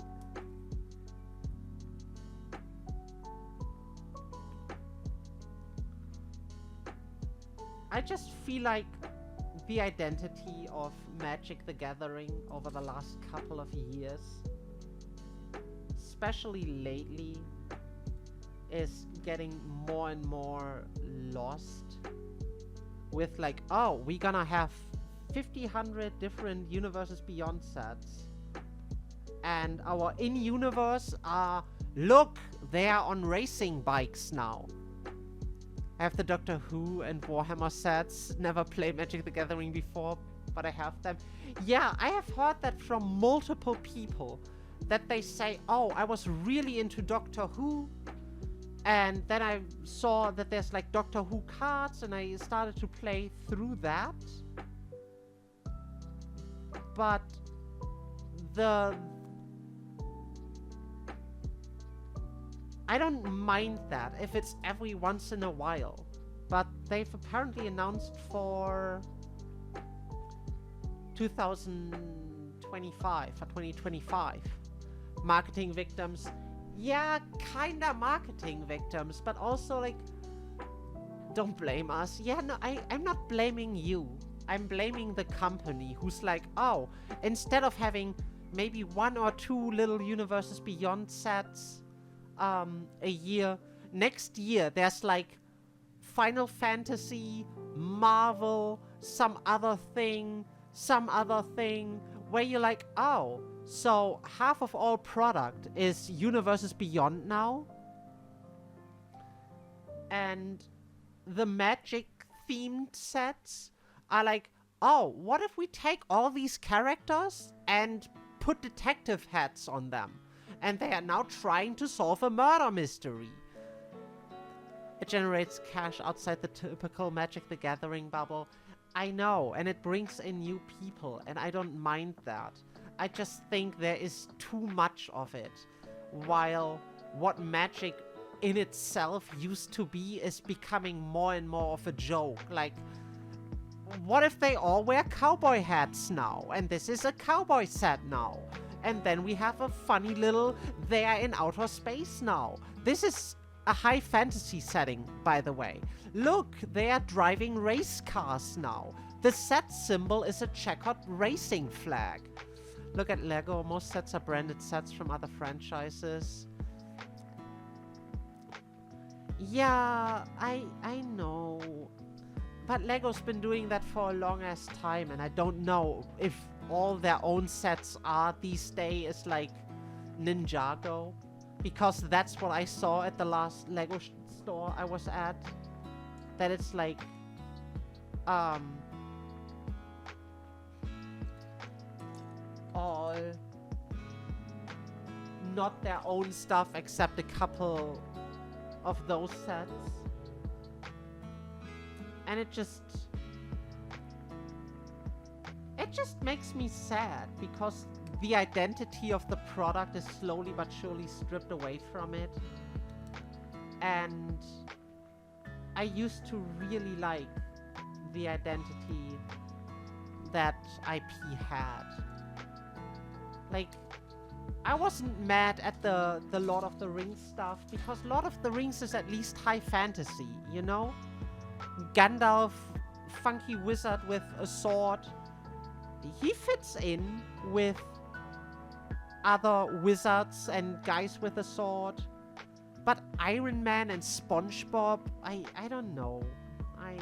just feel like the identity of Magic the Gathering over the last couple of years, especially lately, is getting more and more lost. With like, oh, we're gonna have 100 different Universes Beyond sets. And our in-universe are, look, they are on racing bikes now. I have the Doctor Who and Warhammer sets. Never played Magic the Gathering before, but I have them. Yeah, I have heard that from multiple people. That they say, oh, I was really into Doctor Who. And then I saw that there's like Doctor Who cards, and I started to play through that. But I don't mind that if it's every once in a while. But they've apparently announced for 2025, for 2025. Marketing victims. Yeah, kinda marketing victims, but also like, don't blame us. Yeah, no, I'm not blaming you. I'm blaming the company who's like, oh, instead of having maybe 1 or 2 little Universes Beyond sets a year, next year there's like Final Fantasy, Marvel, some other thing, where you're like, oh, so half of all product is Universes Beyond now? And the Magic themed sets are like, oh, what if we take all these characters and put detective hats on them? And they are now trying to solve a murder mystery. It generates cash outside the typical Magic the Gathering bubble. I know, and it brings in new people, and I don't mind that. I just think there is too much of it, while what Magic in itself used to be is becoming more and more of a joke. Like, what if they all wear cowboy hats now, and this is a cowboy set now? And then we have a funny little they are in outer space now. This is a high fantasy setting, by the way. Look, they are driving race cars now. The set symbol is a checkered racing flag. Look at Lego. Most sets are branded sets from other franchises. Yeah, I know. But Lego's been doing that for a long ass time, and I don't know if all their own sets are these days like Ninjago. Because that's what I saw at the last Lego store I was at. That it's like, all not their own stuff except a couple of those sets. And it just makes me sad, because the identity of the product is slowly but surely stripped away from it. And I used to really like the identity that IP had. Like, I wasn't mad at the Lord of the Rings stuff, because Lord of the Rings is at least high fantasy, you know? Gandalf, funky wizard with a sword. He fits in with other wizards and guys with a sword. But Iron Man and SpongeBob, I don't know. I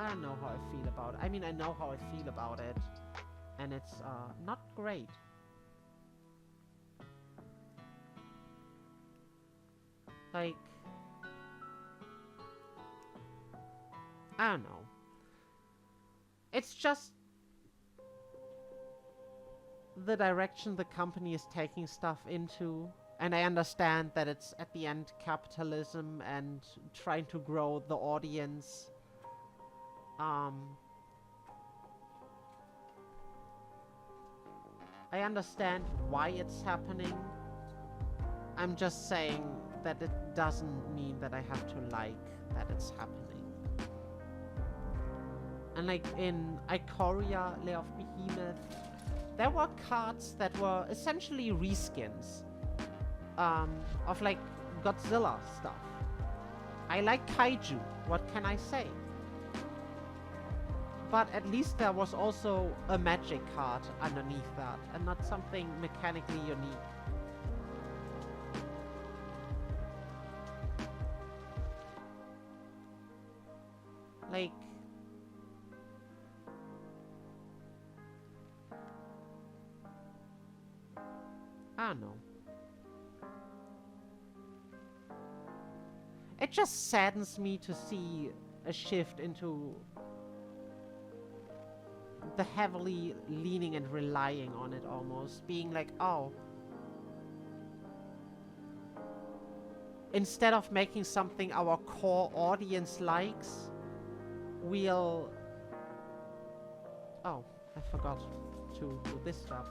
don't know how I feel about it. I mean, I know how I feel about it. And it's not great. Like, I don't know. It's just the direction the company is taking stuff into. And I understand that it's at the end capitalism and trying to grow the audience. I understand why it's happening. I'm just saying that it doesn't mean that I have to like that it's happening. And like in Ikoria, Lair of Behemoth, there were cards that were essentially reskins of like Godzilla stuff. I like kaiju, what can I say? But at least there was also a magic card underneath that, and not something mechanically unique. Like, I don't know. It just saddens me to see a shift into the heavily leaning and relying on it, almost being like, oh, instead of making something our core audience likes, we'll... Oh, I forgot to do this stuff.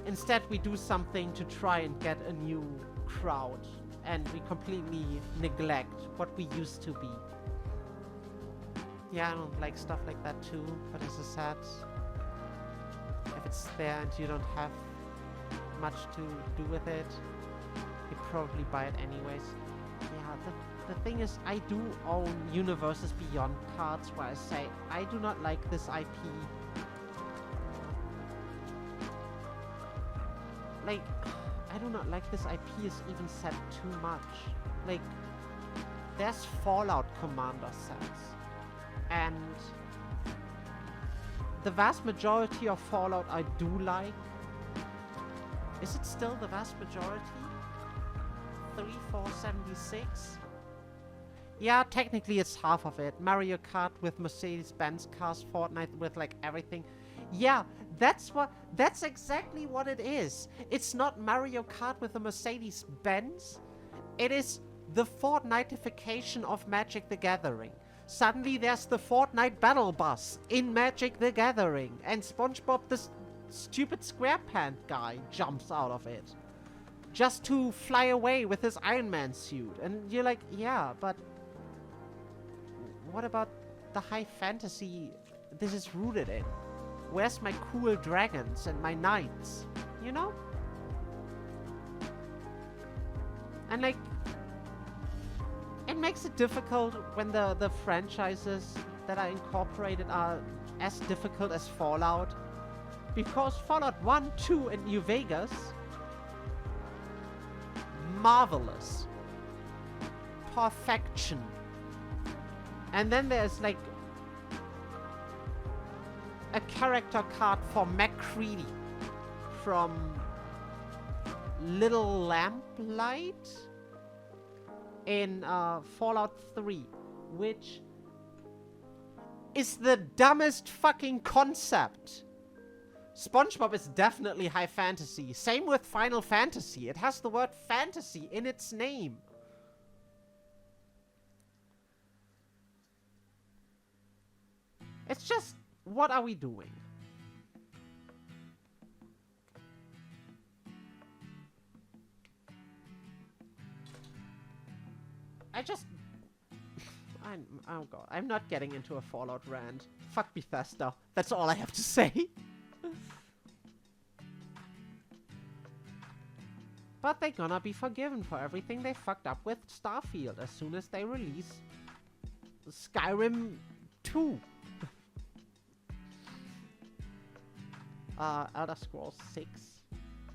Instead, we do something to try and get a new crowd, and we completely neglect what we used to be. Yeah, I don't like stuff like that too, but as I said, if it's there and you don't have much to do with it, you probably buy it anyways. Yeah, the thing is, I do own Universes Beyond cards where I say, I do not like this IP. Like, I do not like this IP is even said too much. Like, there's Fallout Commander sets. And the vast majority of Fallout I do like. Is it still the vast majority? 3476? Yeah, technically it's half of it. Mario Kart with Mercedes-Benz cars, Fortnite with like everything. Yeah, that's exactly what it is. It's not Mario Kart with a Mercedes-Benz. It is the Fortniteification of Magic the Gathering. Suddenly there's the Fortnite Battle Bus in Magic the Gathering, and SpongeBob, this stupid SquarePants guy, jumps out of it. Just to fly away with his Iron Man suit. And you're like, yeah, but what about the high fantasy this is rooted in? Where's my cool dragons and my knights? You know? And like, it makes it difficult when the franchises that are incorporated are as difficult as Fallout. Because Fallout 1, 2, and New Vegas, marvelous. Perfection. And then there's like a character card for McCready from Little Lamplight in Fallout 3, which is the dumbest fucking concept. SpongeBob is definitely high fantasy. Same with Final Fantasy. It has the word fantasy in its name. It's just, what are we doing? Oh god, I'm not getting into a Fallout rant. Fuck Bethesda. That's all I have to say. But they're gonna be forgiven for everything they fucked up with Starfield as soon as they release Skyrim 2. Elder Scrolls 6.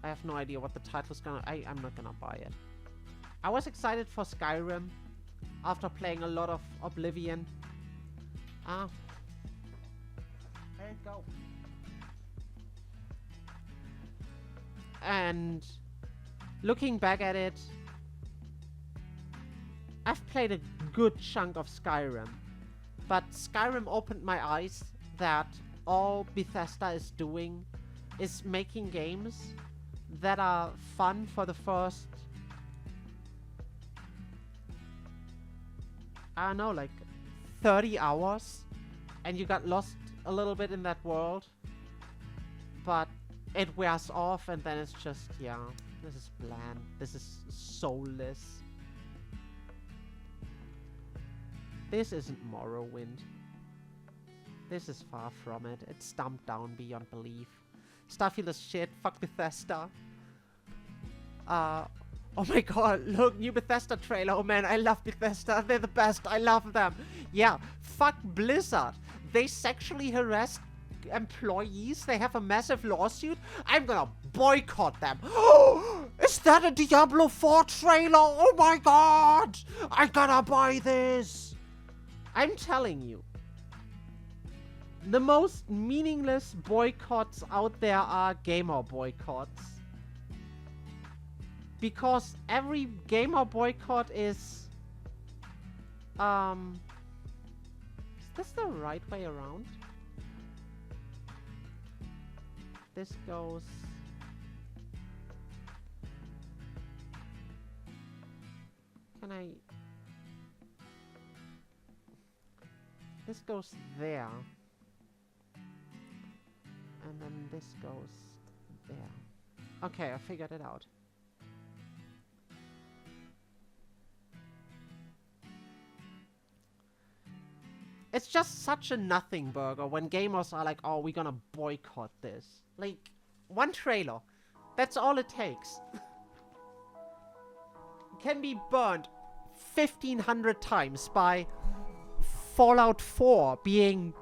I have no idea what the title's gonna... I'm not gonna buy it. I was excited for Skyrim after playing a lot of Oblivion. There you go. And looking back at it, I've played a good chunk of Skyrim. But Skyrim opened my eyes that all Bethesda is doing is making games that are fun for the first, I don't know, like 30 hours, and you got lost a little bit in that world, but it wears off, and then it's just, yeah, this is bland, this is soulless. This isn't Morrowind. This is far from it. It's stumped down beyond belief. Starfield is shit. Fuck Bethesda. Oh my god, look, new Bethesda trailer. Oh man, I love Bethesda. They're the best. I love them. Yeah, fuck Blizzard. They sexually harassed employees. They have a massive lawsuit. I'm gonna boycott them. Oh, is that a Diablo 4 trailer? Oh my god. I gotta buy this. I'm telling you. The most meaningless boycotts out there are gamer boycotts. Because every gamer boycott is... Is this the right way around? This goes... can I... This goes there. And then this goes there. Okay, I figured it out. It's just such a nothing burger when gamers are like, oh, we're gonna boycott this. Like, one trailer. That's all it takes. Can be burned 1,500 times by Fallout 4 being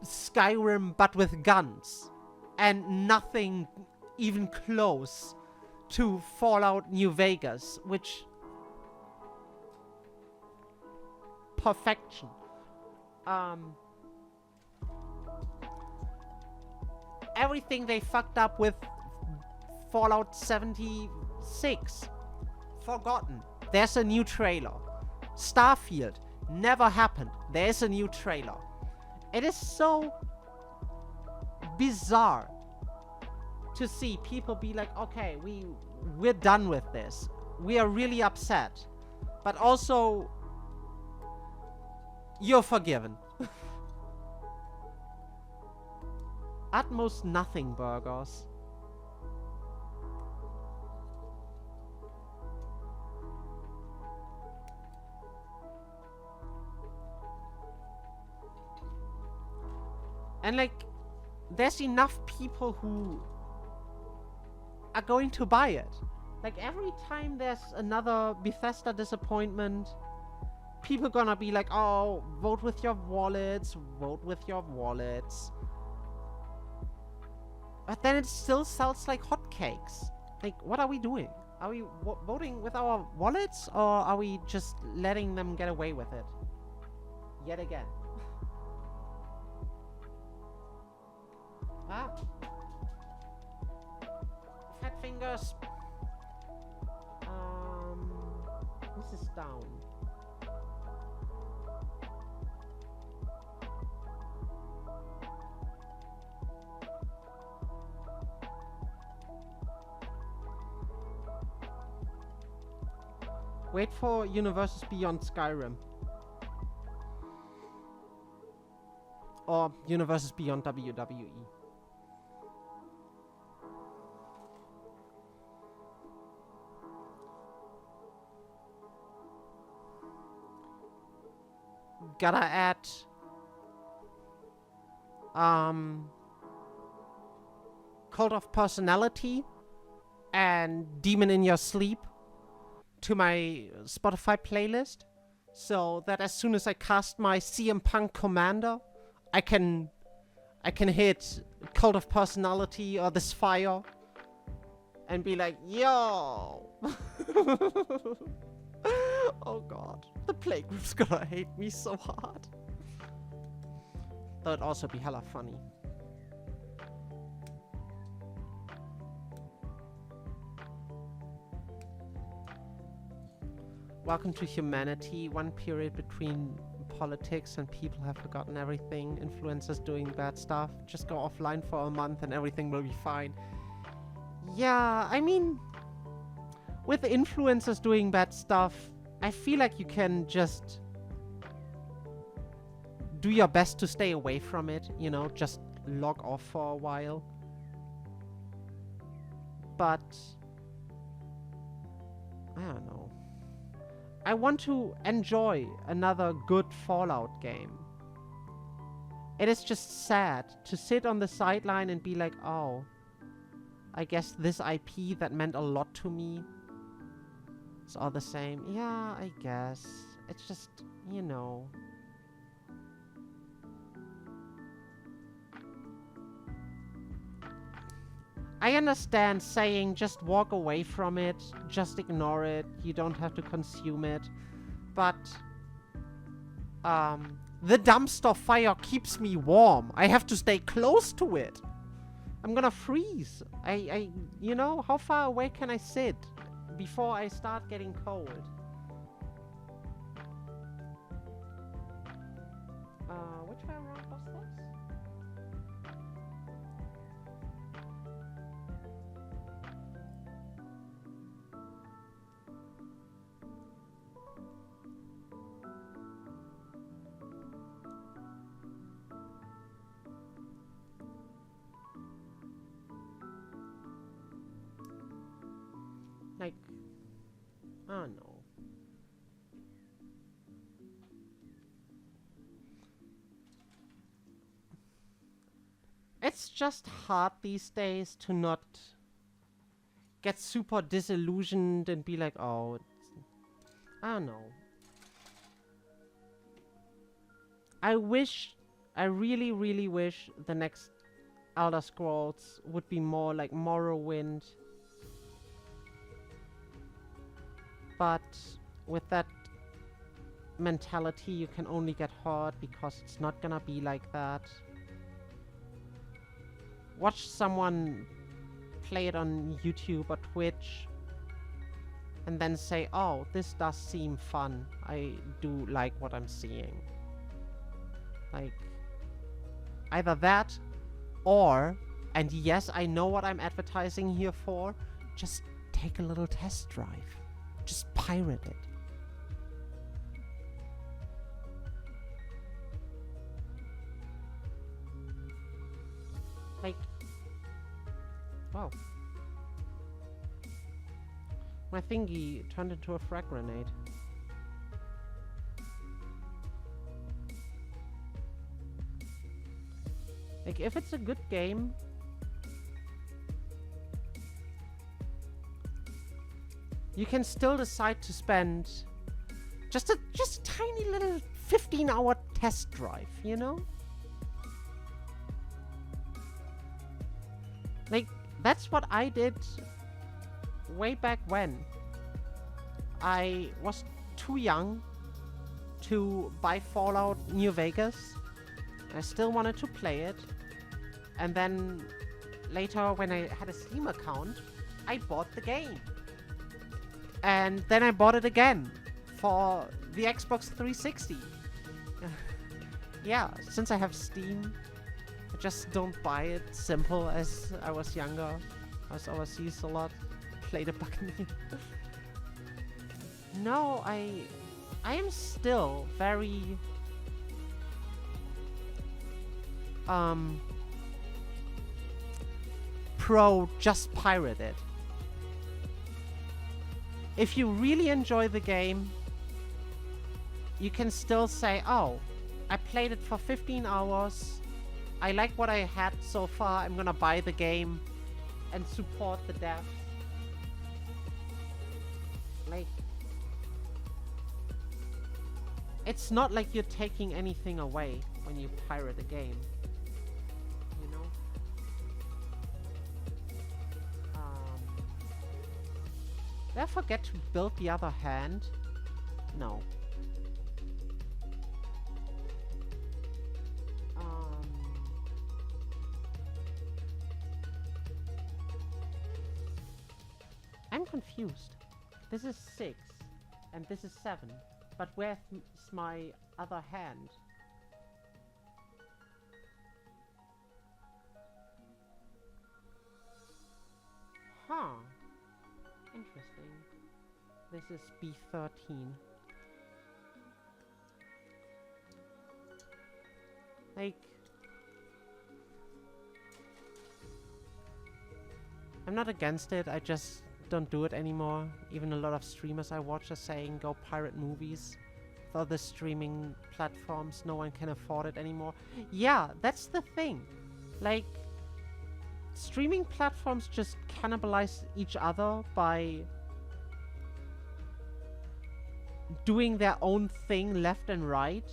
Skyrim but with guns. And nothing even close to Fallout New Vegas, which... Perfection. Everything they fucked up with Fallout 76. Forgotten. There's a new trailer. Starfield. Never happened. There's a new trailer. It is so bizarre to see people be like, okay, we're done with this. We are really upset. But also, you're forgiven. Utmost nothing burgers. And like, there's enough people who are going to buy it. Like, every time there's another Bethesda disappointment, people gonna be like, oh, vote with your wallets, vote with your wallets. But then it still sells like hotcakes. Like, what are we doing? Are we voting with our wallets, or are we just letting them get away with it? Yet again. Ah. Fat fingers. This is down. Wait for Universes Beyond Skyrim. Or Universes Beyond WWE. Gotta add Cult of Personality and Demon in Your Sleep to my Spotify playlist, so that as soon as I cast my CM Punk Commander, I can hit Cult of Personality or This Fire and be like, yo. Oh god, the playgroup's gonna hate me so hard. That would also be hella funny. Welcome to humanity. One period between politics and people have forgotten everything. Influencers doing bad stuff. Just go offline for a month and everything will be fine. Yeah, I mean, with influencers doing bad stuff, I feel like you can just do your best to stay away from it, you know, just log off for a while. But I don't know. I want to enjoy another good Fallout game. It is just sad to sit on the sideline and be like, oh, I guess this IP that meant a lot to me, it's all the same. Yeah, I guess. It's just, you know. I understand saying just walk away from it, just ignore it, you don't have to consume it. But, the dumpster fire keeps me warm. I have to stay close to it. I'm gonna freeze. You know, how far away can I sit before I start getting cold? Which way around was this? Oh no. It's just hard these days to not get super disillusioned and be like, oh, I don't know. I really, really wish the next Elder Scrolls would be more like Morrowind. But with that mentality, you can only get hurt because it's not gonna be like that. Watch someone play it on YouTube or Twitch and then say, oh, this does seem fun. I do like what I'm seeing. Like, either that or, and yes, I know what I'm advertising here for, just take a little test drive. Just pirate it. Like, wow. My thingy turned into a frag grenade. Like, if it's a good game, you can still decide to spend just a tiny little 15-hour test drive, you know? Like, that's what I did way back when. I was too young to buy Fallout New Vegas. I still wanted to play it. And then later, when I had a Steam account, I bought the game. And then I bought it again for the Xbox 360. Yeah, since I have Steam, I just don't buy it simple as I was younger. I was overseas a lot. Played a Buccaneer. No, I am still very pro just pirate it. If you really enjoy the game, you can still say, oh, I played it for 15 hours. I like what I had so far. I'm gonna buy the game and support the devs. Like, it's not like you're taking anything away when you pirate a game. You know? Did I forget to build the other hand? No. I'm confused. This is 6, and this is 7. But where's my other hand? Huh. Interesting. This is B13. Like, I'm not against it, I just don't do it anymore. Even a lot of streamers I watch are saying go pirate movies. For the streaming platforms, no one can afford it anymore. Yeah, that's the thing. Like, streaming platforms just cannibalize each other by doing their own thing left and right.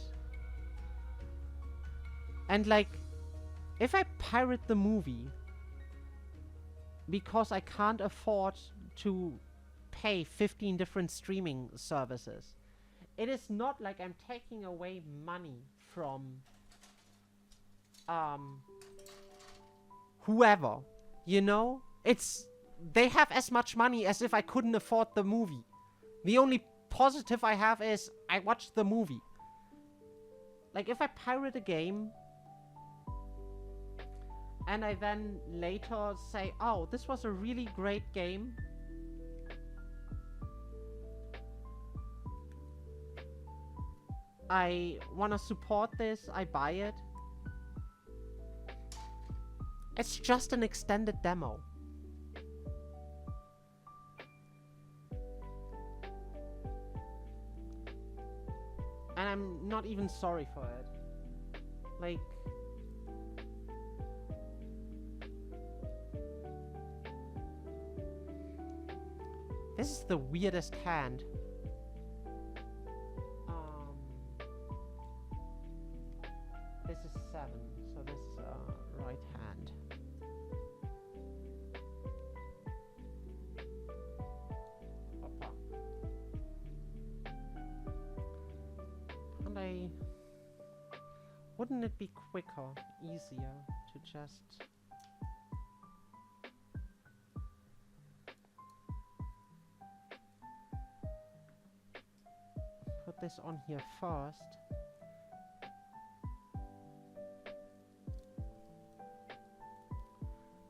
And like, if I pirate the movie because I can't afford to pay 15 different streaming services, it is not like I'm taking away money from whoever, you know? They have as much money as if I couldn't afford the movie. The only positive I have is I watched the movie. Like, if I pirate a game and I then later say, oh, this was a really great game, I want to support this, I buy it. It's just an extended demo. And I'm not even sorry for it. Like... This is the weirdest hand. This is 7, so this is right hand. Hoppa. And wouldn't it be quicker, easier to just... put this on here first.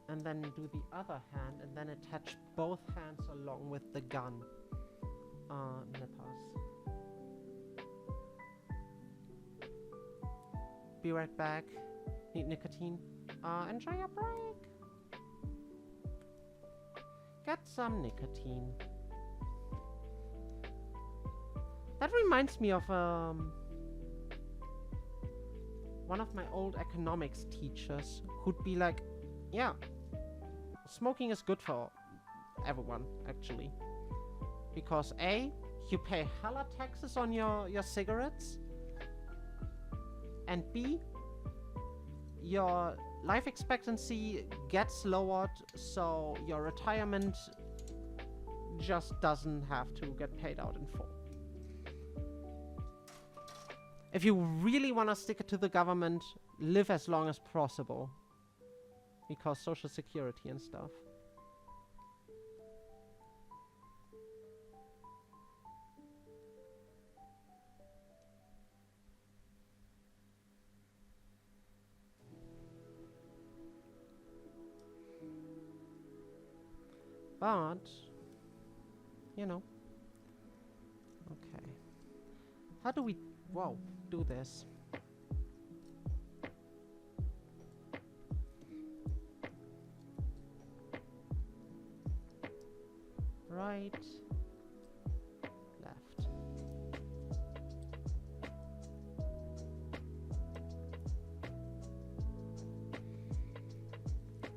And then do the other hand, and then attach both hands along with the gun nippers. Be right back. Need nicotine. Enjoy your break. Get some nicotine. That reminds me of one of my old economics teachers who'd be like, yeah, smoking is good for everyone, actually. Because A, you pay hella taxes on your cigarettes. And B, your life expectancy gets lowered, so your retirement just doesn't have to get paid out in full. If you really want to stick it to the government, live as long as possible. Because social security and stuff. But, you know. Okay. How do we, do this? Right, left.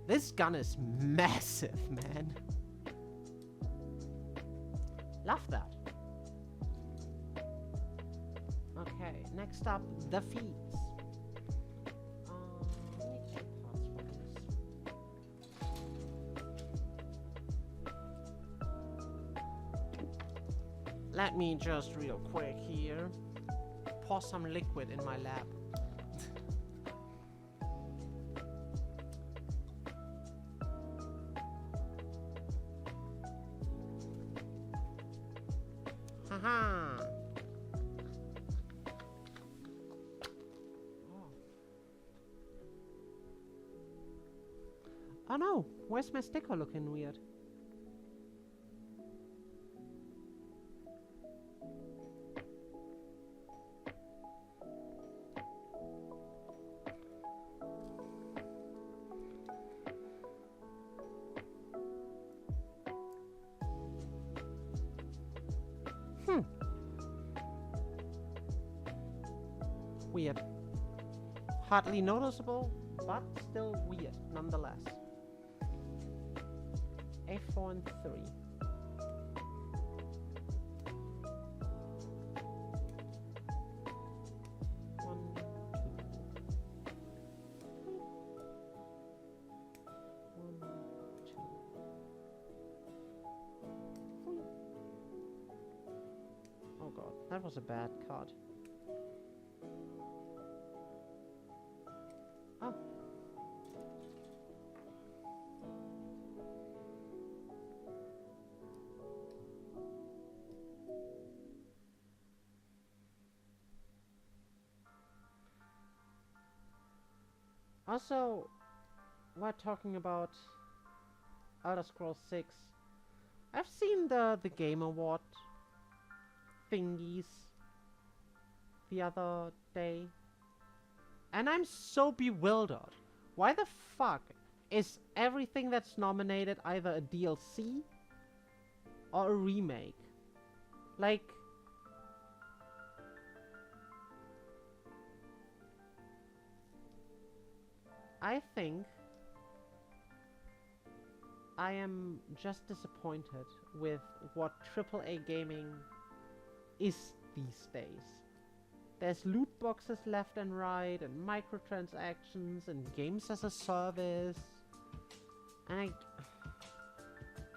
This gun is massive, man. Love that. Okay, next up, the feet. Let me just real quick here pour some liquid in my lap. Haha. Oh no, where's my sticker looking weird? Weird. Hardly noticeable, but still weird, nonetheless. A4 and 3. One, two. One, two. Oh god, that was a bad card. Oh. Also, we're talking about Elder Scrolls 6. I've seen the Game Award thingies the other day. And I'm so bewildered. Why the fuck is everything that's nominated either a DLC or a remake? Like, I think I am just disappointed with what AAA gaming is these days. There's loot boxes left and right, and microtransactions, and games as a service. And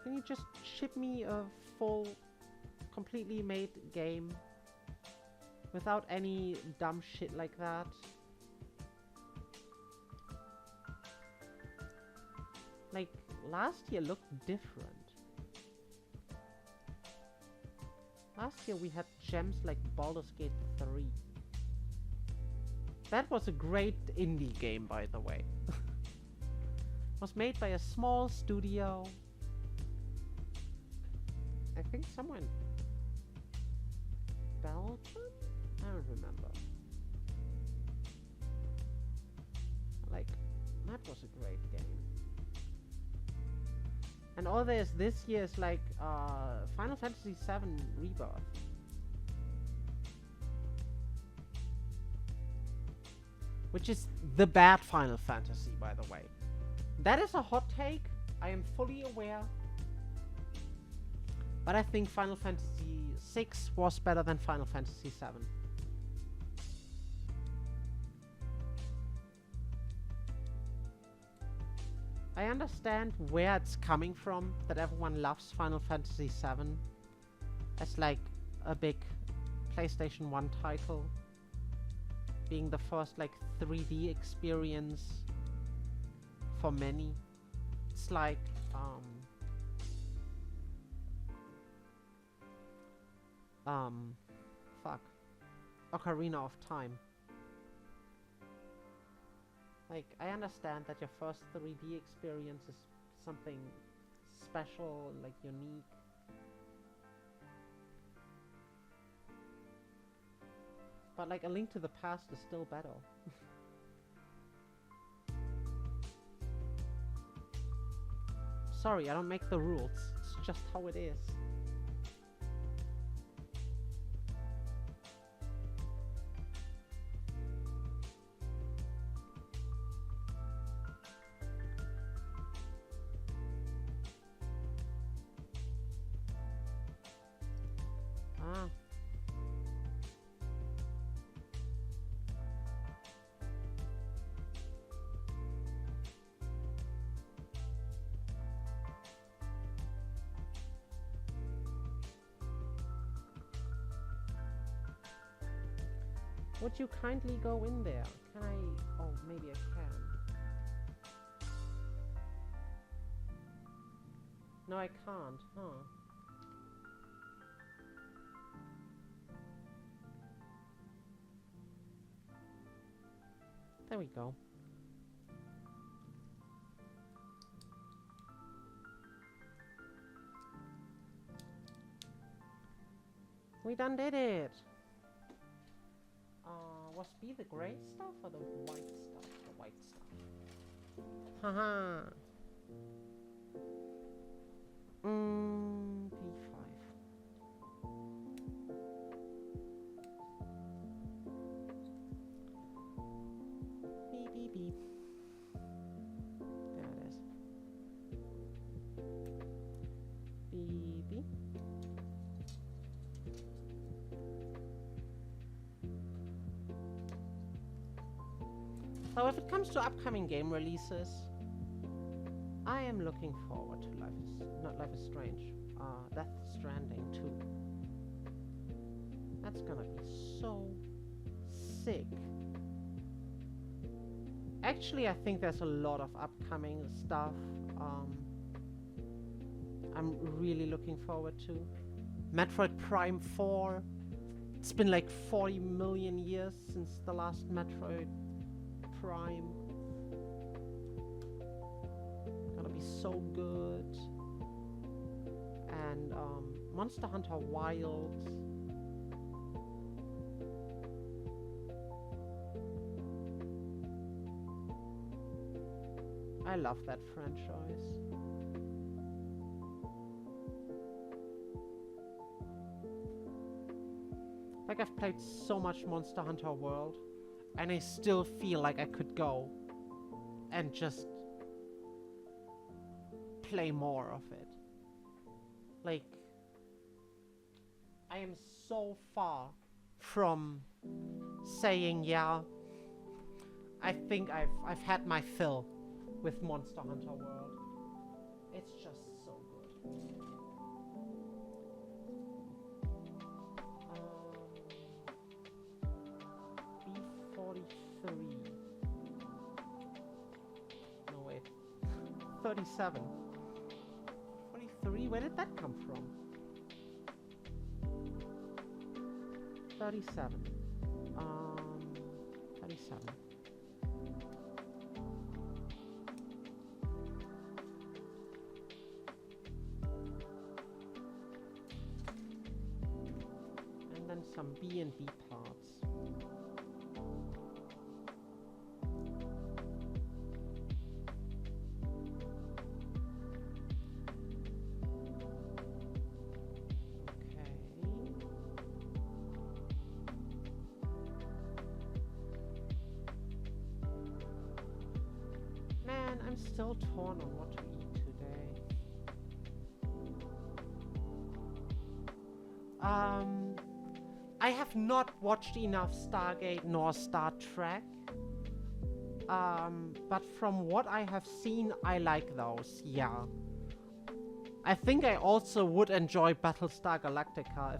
can you just ship me a full, completely made game without any dumb shit like that? Like, last year looked different. Last year we had gems like Baldur's Gate 3. That was a great indie game, by the way. Was made by a small studio. I think somewhere in Belgium? I don't remember. Like, that was a great game. And all there's this year is like Final Fantasy VII Rebirth. Which is the bad Final Fantasy, by the way. That is a hot take. I am fully aware. But I think Final Fantasy VI was better than Final Fantasy VII. I understand where it's coming from, that everyone loves Final Fantasy VII as like a big PlayStation 1 title, being the first like 3D experience for many. It's like fuck, Ocarina of Time. Like, I understand that your first 3D experience is something special, like unique. But like, A Link to the Past is still better. Sorry, I don't make the rules. It's just how it is. Would you kindly go in there? Can I... Oh, maybe I can. No, I can't, huh? There we go. We done did it! Was B the gray stuff or the white stuff? The white stuff. Haha. P5. Beep beep beep. There it is. Beep beep. So if it comes to upcoming game releases, I am looking forward to Life is Strange. Death Stranding 2. That's gonna be so sick. Actually, I think there's a lot of upcoming stuff I'm really looking forward to. Metroid Prime 4. It's been like 40 million years since the last Metroid Prime. Gonna be so good. And Monster Hunter Wilds. I love that franchise. Like, I've played so much Monster Hunter World, and I still feel like I could go and just play more of it. Like, I am so far from saying, yeah, I think I've had my fill with Monster Hunter World. It's just so good. B43. No, wait. 37. 43? Where did that come from? 37. 37. And then some B and B parts. I'm still torn on what to eat today. I have not watched enough Stargate nor Star Trek. But from what I have seen, I like those, yeah. I think I also would enjoy Battlestar Galactica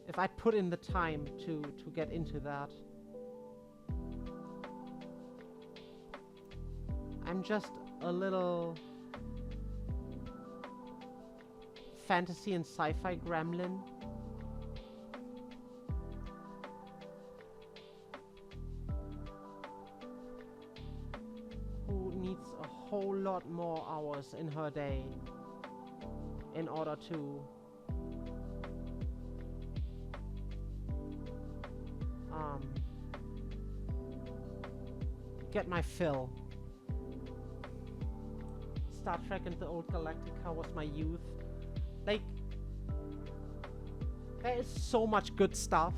if I put in the time to get into that. I'm just a little fantasy and sci-fi gremlin. Who needs a whole lot more hours in her day in order to get my fill. Star Trek and the Old Galactica was my youth. Like, there is so much good stuff,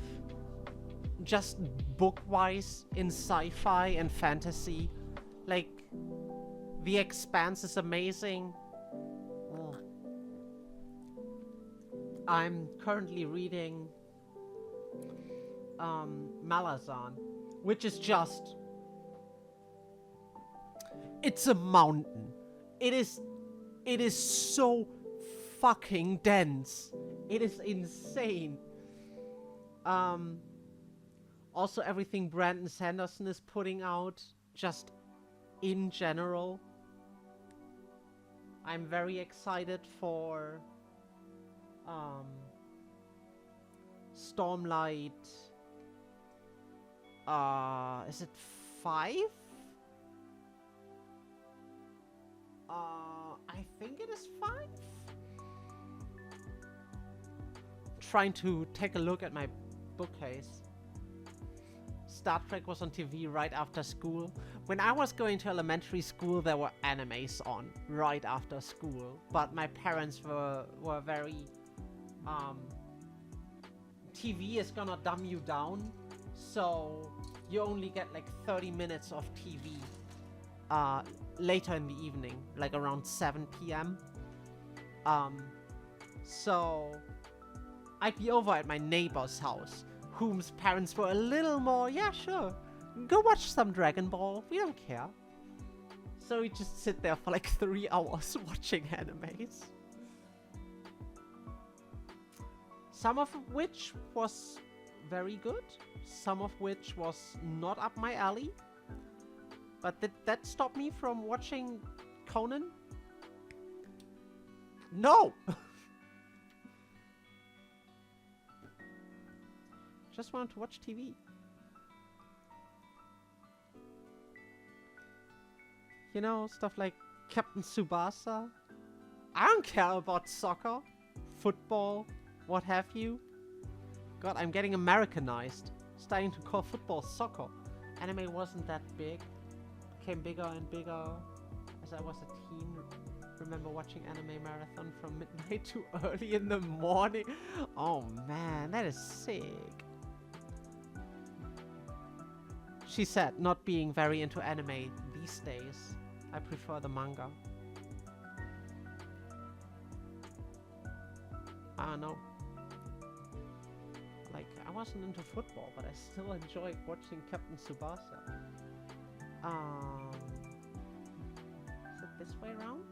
just book-wise, in sci-fi and fantasy. Like, The Expanse is amazing. Ugh. I'm currently reading Malazan, which is just... It's a mountain. It is so fucking dense. It is insane. Also everything Brandon Sanderson is putting out, just in general. I'm very excited for Stormlight. Is it 5? I think it is 5. Trying to take a look at my bookcase. Star Trek was on TV right after school. When I was going to elementary school, there were animes on right after school. But my parents were very... TV is gonna dumb you down. So you only get like 30 minutes of TV. Later in the evening, like around 7 p.m. So I'd be over at my neighbor's house, whose parents were a little more, yeah, sure, go watch some Dragon Ball, we don't care. So we just sit there for like 3 hours watching animes. Some of which was very good, some of which was not up my alley. But did that stop me from watching Conan? No! Just wanted to watch TV. You know, stuff like Captain Tsubasa. I don't care about soccer, football, what have you. God, I'm getting Americanized. Starting to call football soccer. Anime wasn't that big. Became bigger and bigger as I was a teen. Remember watching anime marathon from midnight to early in the morning. Oh man, that is sick. she said, not being very into anime these days. I prefer the manga. I don't know. Like, I wasn't into football, but I still enjoyed watching Captain Tsubasa. Is it this way around?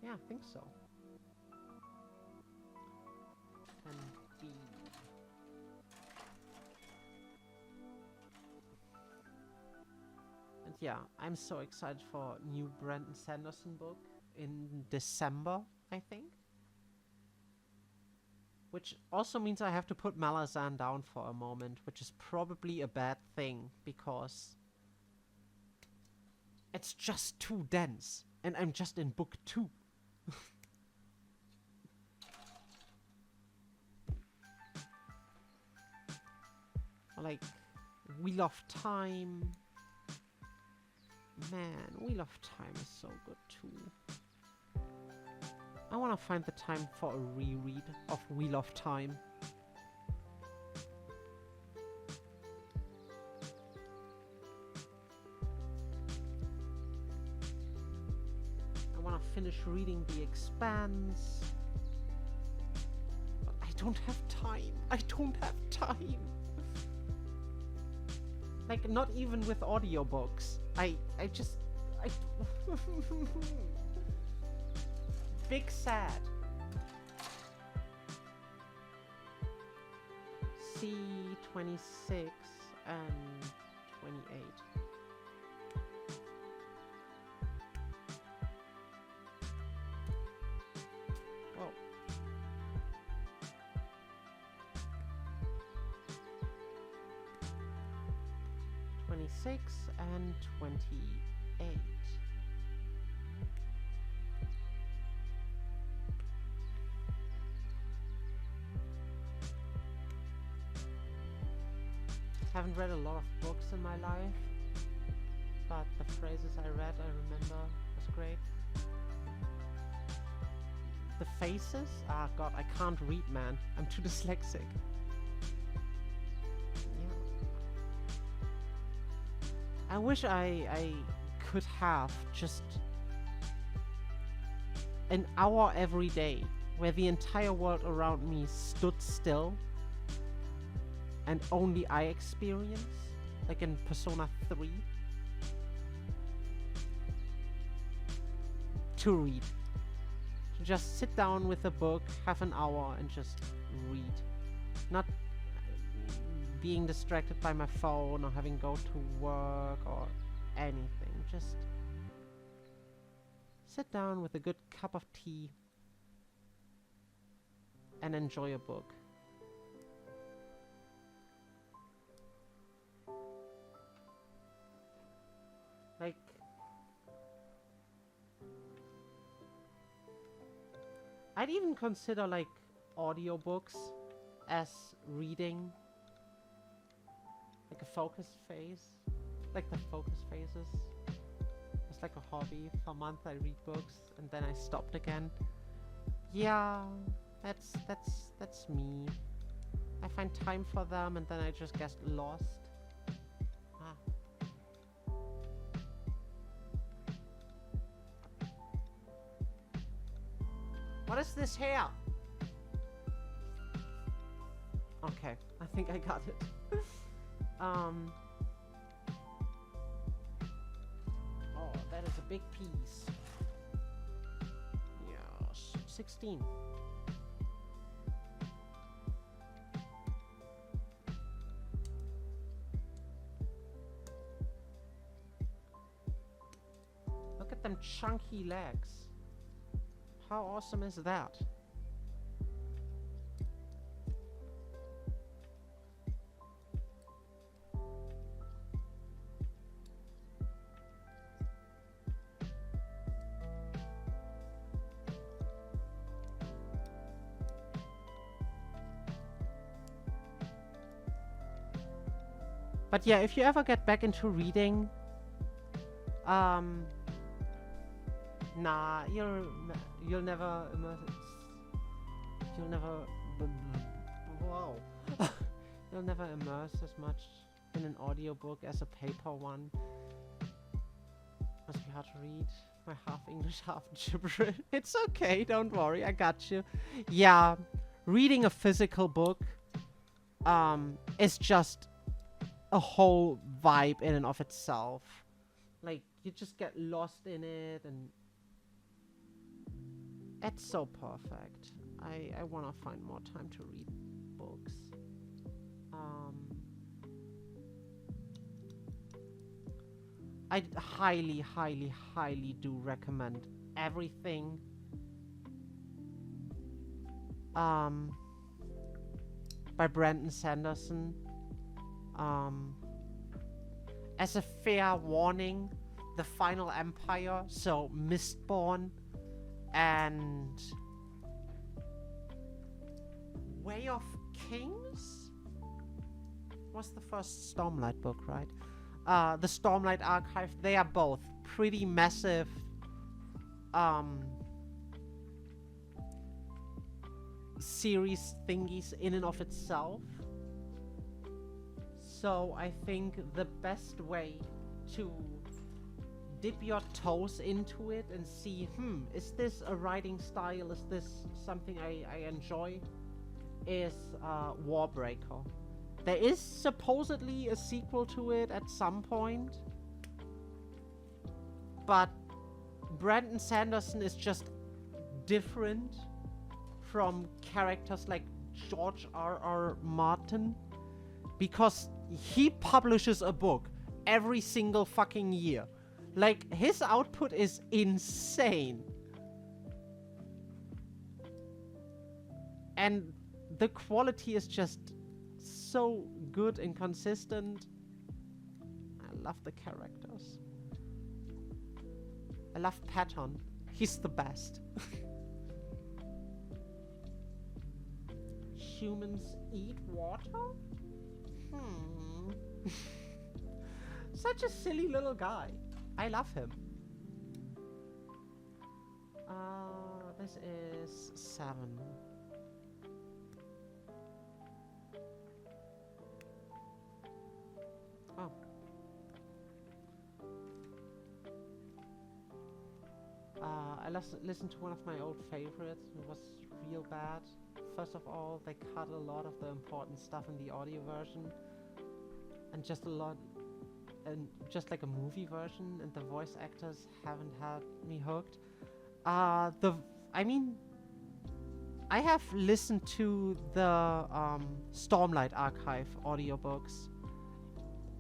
Yeah, I think so. And B. And yeah, I'm so excited for new Brandon Sanderson book in December, I think. Which also means I have to put Malazan down for a moment, which is probably a bad thing, because it's just too dense, and I'm just in book 2. Like, Wheel of Time. Man, Wheel of Time is so good too. I want to find the time for a reread of Wheel of Time. I want to finish reading The Expanse. But I don't have time. I don't have time. Like, not even with audiobooks. I Big sad. C26 and 28. Whoa. 26 and 28. Haven't read a lot of books in my life, but the phrases I read, I remember, was great. The faces? Ah, God, I can't read, man. I'm too dyslexic. Yeah. I wish I could have just an hour every day where the entire world around me stood still and only I experience, like in Persona 3, to read. To just sit down with a book, have an hour, and just read. Not being distracted by my phone or having go to work or anything. Just sit down with a good cup of tea and enjoy a book. Like, I'd even consider like audiobooks as reading, like a focus phase, like the focus phases. It's like a hobby. For a month I read books and then I stopped again. Yeah, that's me. I find time for them and then I just get lost. What is this here? Okay, I think I got it. Oh, that is a big piece. Yes, 16. Look at them chunky legs. How awesome is that? But yeah, if you ever get back into reading, nah, you'll never wow. You'll never immerse as much in an audiobook as a paper one. Must be hard to read. My half English, half gibberish. It's okay, don't worry, I got you. Yeah, reading a physical book is just a whole vibe in and of itself. Like, you just get lost in it, and it's so perfect. I want to find more time to read books. I highly, highly, highly do recommend everything by Brandon Sanderson. As a fair warning, The Final Empire, so Mistborn, and Way of Kings was the first Stormlight book, right? The Stormlight Archive, they are both pretty massive series thingies in and of itself. So I think the best way to dip your toes into it and see, is this a writing style, is this something I enjoy, is Warbreaker. There is supposedly a sequel to it at some point, but Brandon Sanderson is just different from characters like George R.R. Martin, because he publishes a book every single fucking year. Like, his output is insane. And the quality is just so good and consistent. I love the characters. I love Patton. He's the best. Humans eat water? Such a silly little guy. I love him. This is 7. Oh. I listened to one of my old favorites. It was real bad. First of all, they cut a lot of the important stuff in the audio version, and just like a movie version, and the voice actors haven't had me hooked. I mean, I have listened to the Stormlight Archive audiobooks,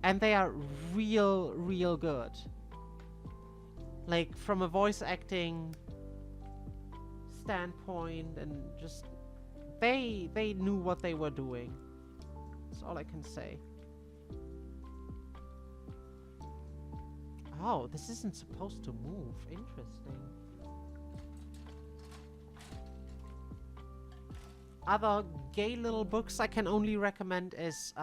and they are real good. Like, from a voice acting standpoint, and just they knew what they were doing. That's all I can say. Oh, this isn't supposed to move. Interesting. Other gay little books I can only recommend is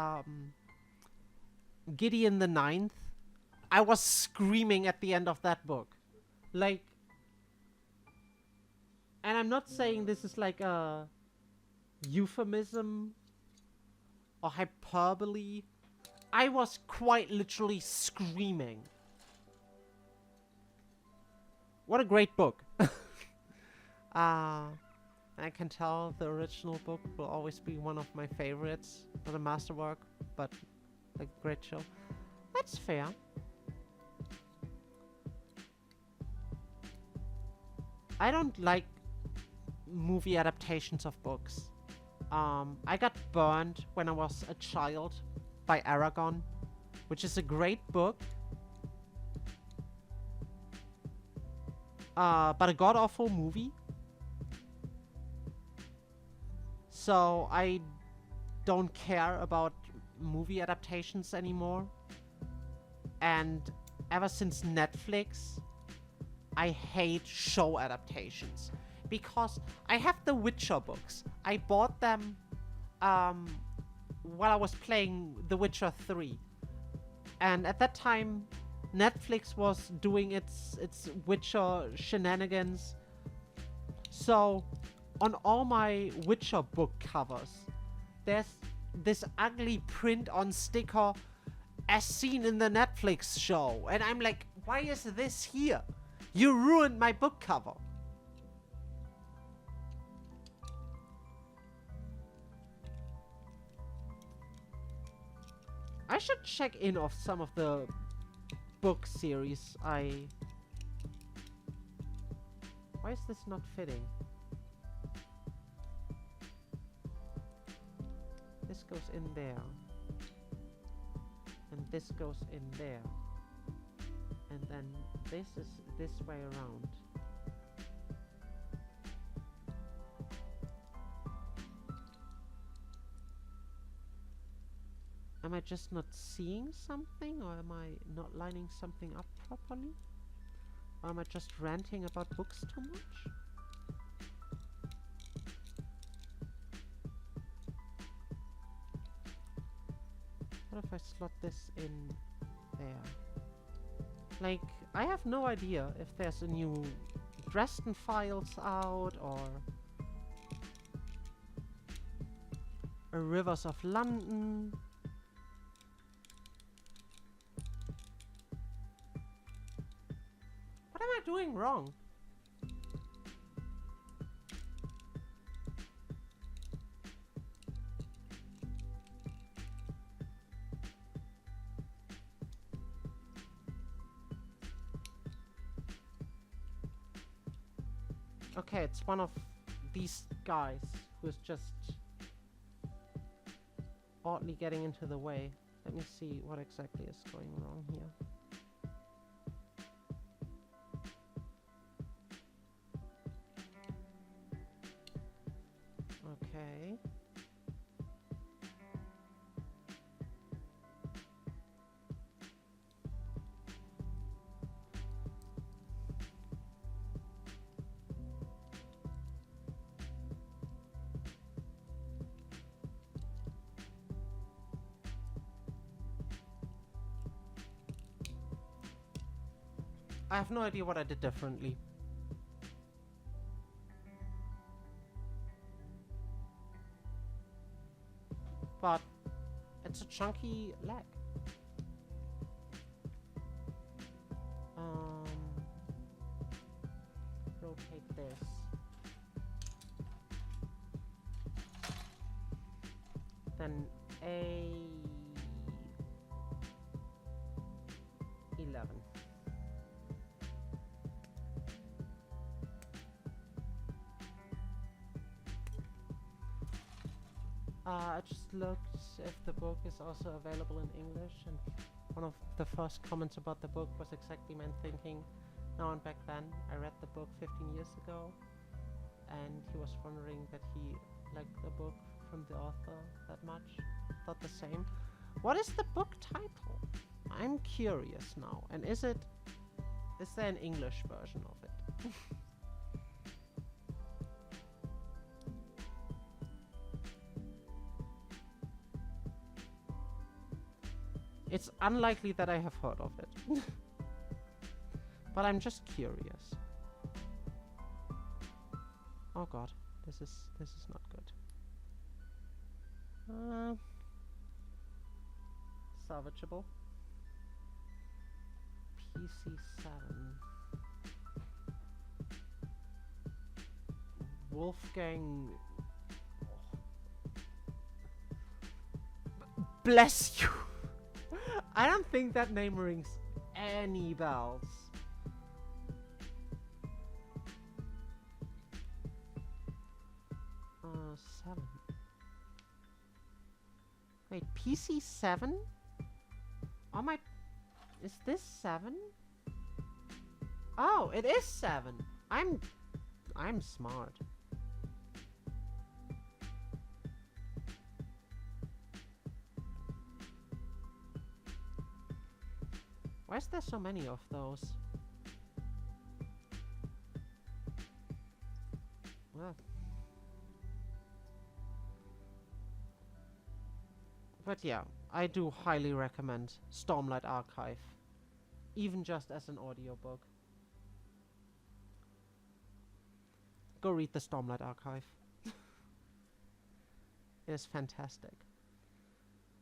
Gideon the Ninth. I was screaming at the end of that book. Like, and I'm not saying this is like a euphemism or hyperbole. I was quite literally screaming. What a great book. I can tell the original book will always be one of my favorites. Not a masterwork, but a great show. That's fair. I don't like movie adaptations of books. I got burned when I was a child by Aragon, which is a great book. But a god-awful movie. So I don't care about movie adaptations anymore. And ever since Netflix, I hate show adaptations. Because I have the Witcher books. I bought them while I was playing The Witcher 3. And at that time, Netflix was doing its Witcher shenanigans. So, on all my Witcher book covers, there's this ugly print on sticker as seen in the Netflix show. And I'm like, why is this here? You ruined my book cover. I should check in of some of the book series Why is this not fitting? This goes in there. And this goes in there. And then this is this way around. Am I just not seeing something, or am I not lining something up properly? Or am I just ranting about books too much? What if I slot this in there? Like, I have no idea if there's a new Dresden Files out, or a Rivers of London. What am I doing wrong? Okay, it's one of these guys who's just oddly getting into the way. Let me see what exactly is going wrong here. Okay. I have no idea what I did differently. But it's a chunky leg. Rotate this. Then A11. I just looked if the book is also available in English, and one of the first comments about the book was exactly my thinking. Now and back then, I read the book 15 years ago, and he was wondering that he liked the book from the author that much. Thought the same. What is the book title? I'm curious now. And is there an English version of it? It's unlikely that I have heard of it. But I'm just curious. Oh god, this is not good. Salvageable. PC7. Wolfgang. Bless you. I don't think that name rings any bells. Seven. Wait, PC7? Oh my... Is this 7? Oh, it is 7. I'm smart. Why is there so many of those? Well. But yeah, I do highly recommend Stormlight Archive. Even just as an audiobook. Go read the Stormlight Archive. is fantastic.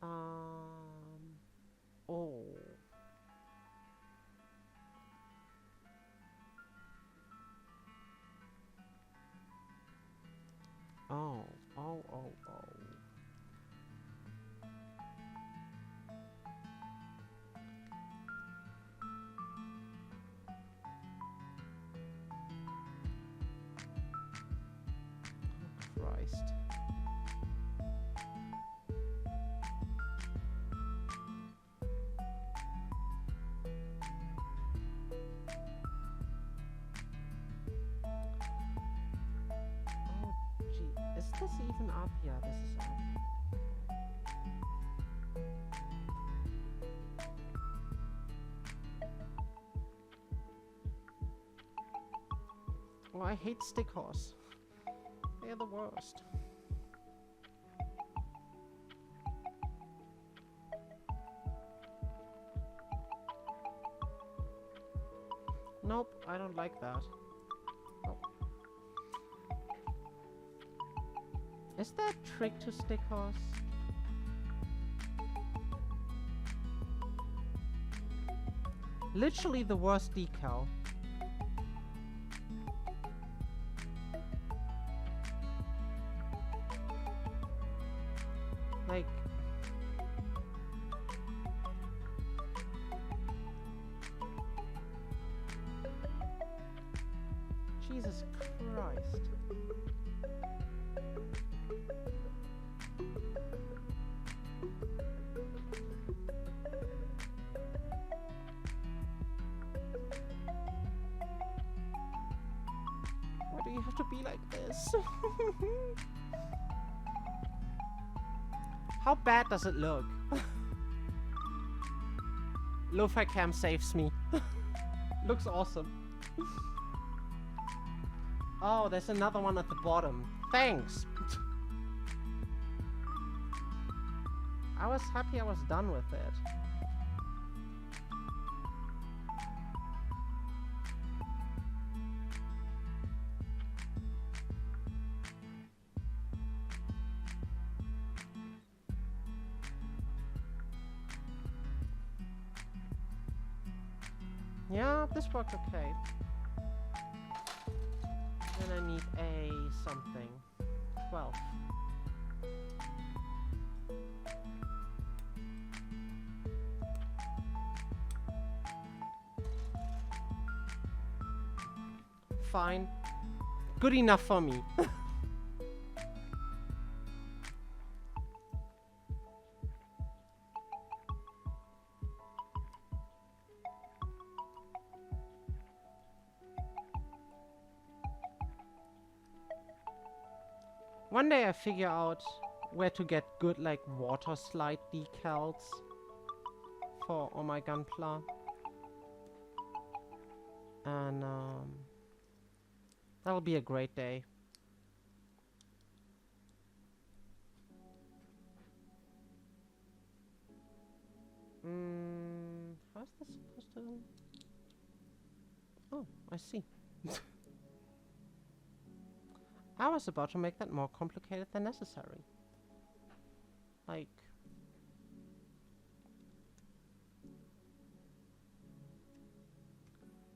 Oh. Oh, oh, oh, oh. Christ. Oh, gee. Is this even up? Yeah, this is up. Oh, I hate stickers. They're the worst. Nope, I don't like that. Nope. Is there a trick to stickers? Literally the worst decal. Like... Jesus Christ. Why do you have to be like this? How bad does it look? Lo-fi cam saves me. Looks awesome. Oh, there's another one at the bottom. Thanks! I was happy I was done with it. Yeah, this worked okay. Then I need a something. 12. Fine. Good enough for me. One day I figure out where to get good like water slide decals for all my gunpla. And that'll be a great day. How's this supposed to... Oh, I see. I was about to make that more complicated than necessary. Like...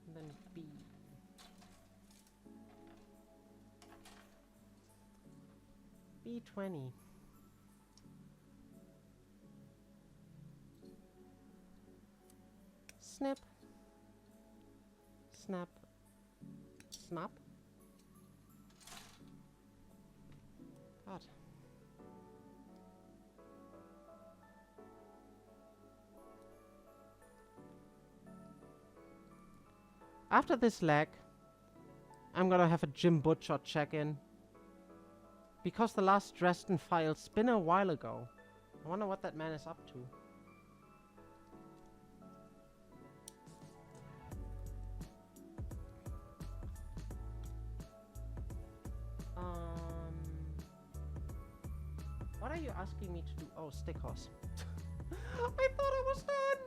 And then B. B20. Snip. Snap. Snap. God. After this lag, I'm gonna have a Jim Butcher check-in. Because the last Dresden file's been a while ago. I wonder what that man is up to. What are you asking me to do? Oh, stickers. I thought I was done!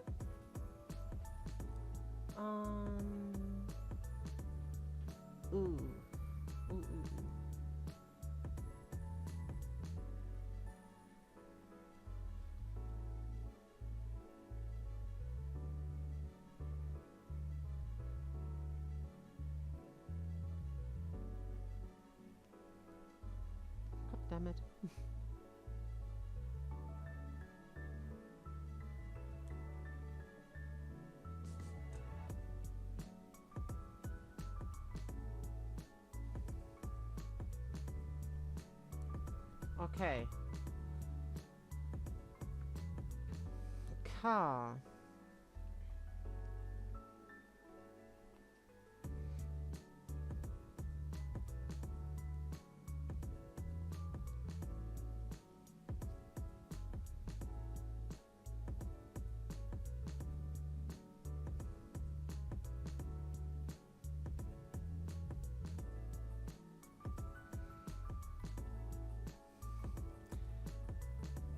Ooh. Ooh, ooh, ooh. damn it. Okay. Car.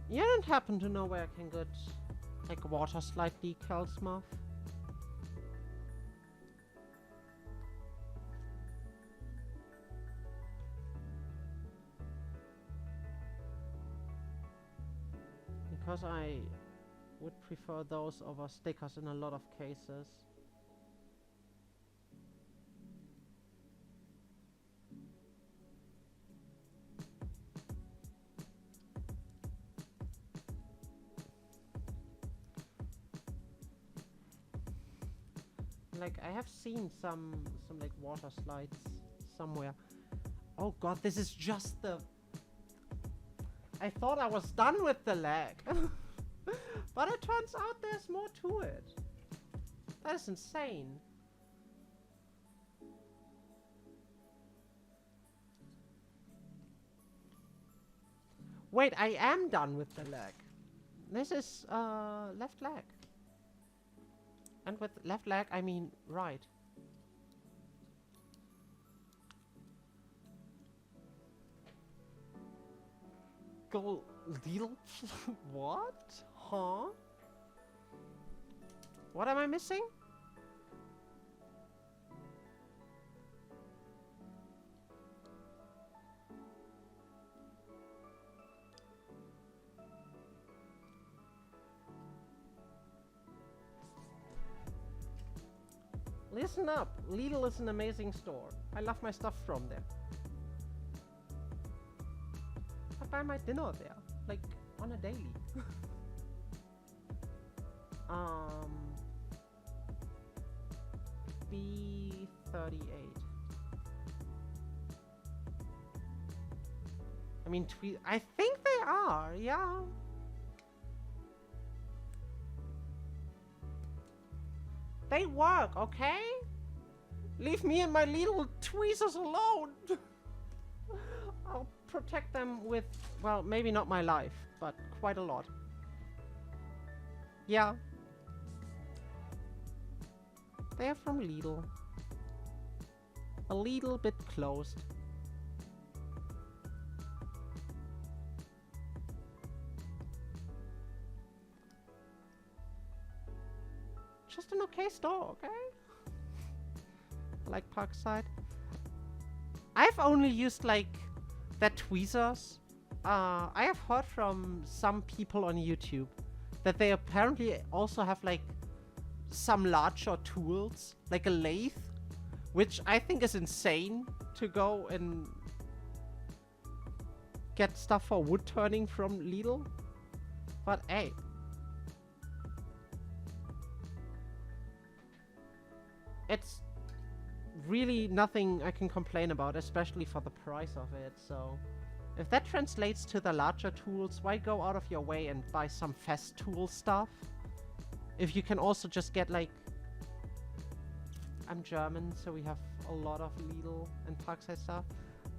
You don't happen to know where I can get, like, water slide decals, Muff? Because I would prefer those over stickers in a lot of cases. Like, I have seen some like water slides somewhere. Oh god, this is just the... I thought I was done with the lag. But it turns out there's more to it. That is insane. Wait, I am done with the lag. This is left leg. And with left leg, I mean right. Go little. What? Huh? What am I missing? Listen up, Lidl is an amazing store. I love my stuff from there. I buy my dinner there, like on a daily. B38. I mean, I think they are, yeah. They work, okay? Leave me and my little tweezers alone. I'll protect them with, well, maybe not my life, but quite a lot. Yeah. They're from Lidl. A little bit closed. Just an okay store, okay? Like Parkside. I've only used like the tweezers. I have heard from some people on YouTube that they apparently also have like some larger tools, like a lathe, which I think is insane to go and get stuff for wood turning from Lidl. But hey. It's really nothing I can complain about, especially for the price of it, so... If that translates to the larger tools, why go out of your way and buy some fast tool stuff? If you can also just get, like... I'm German, so we have a lot of Lidl and Parkside stuff.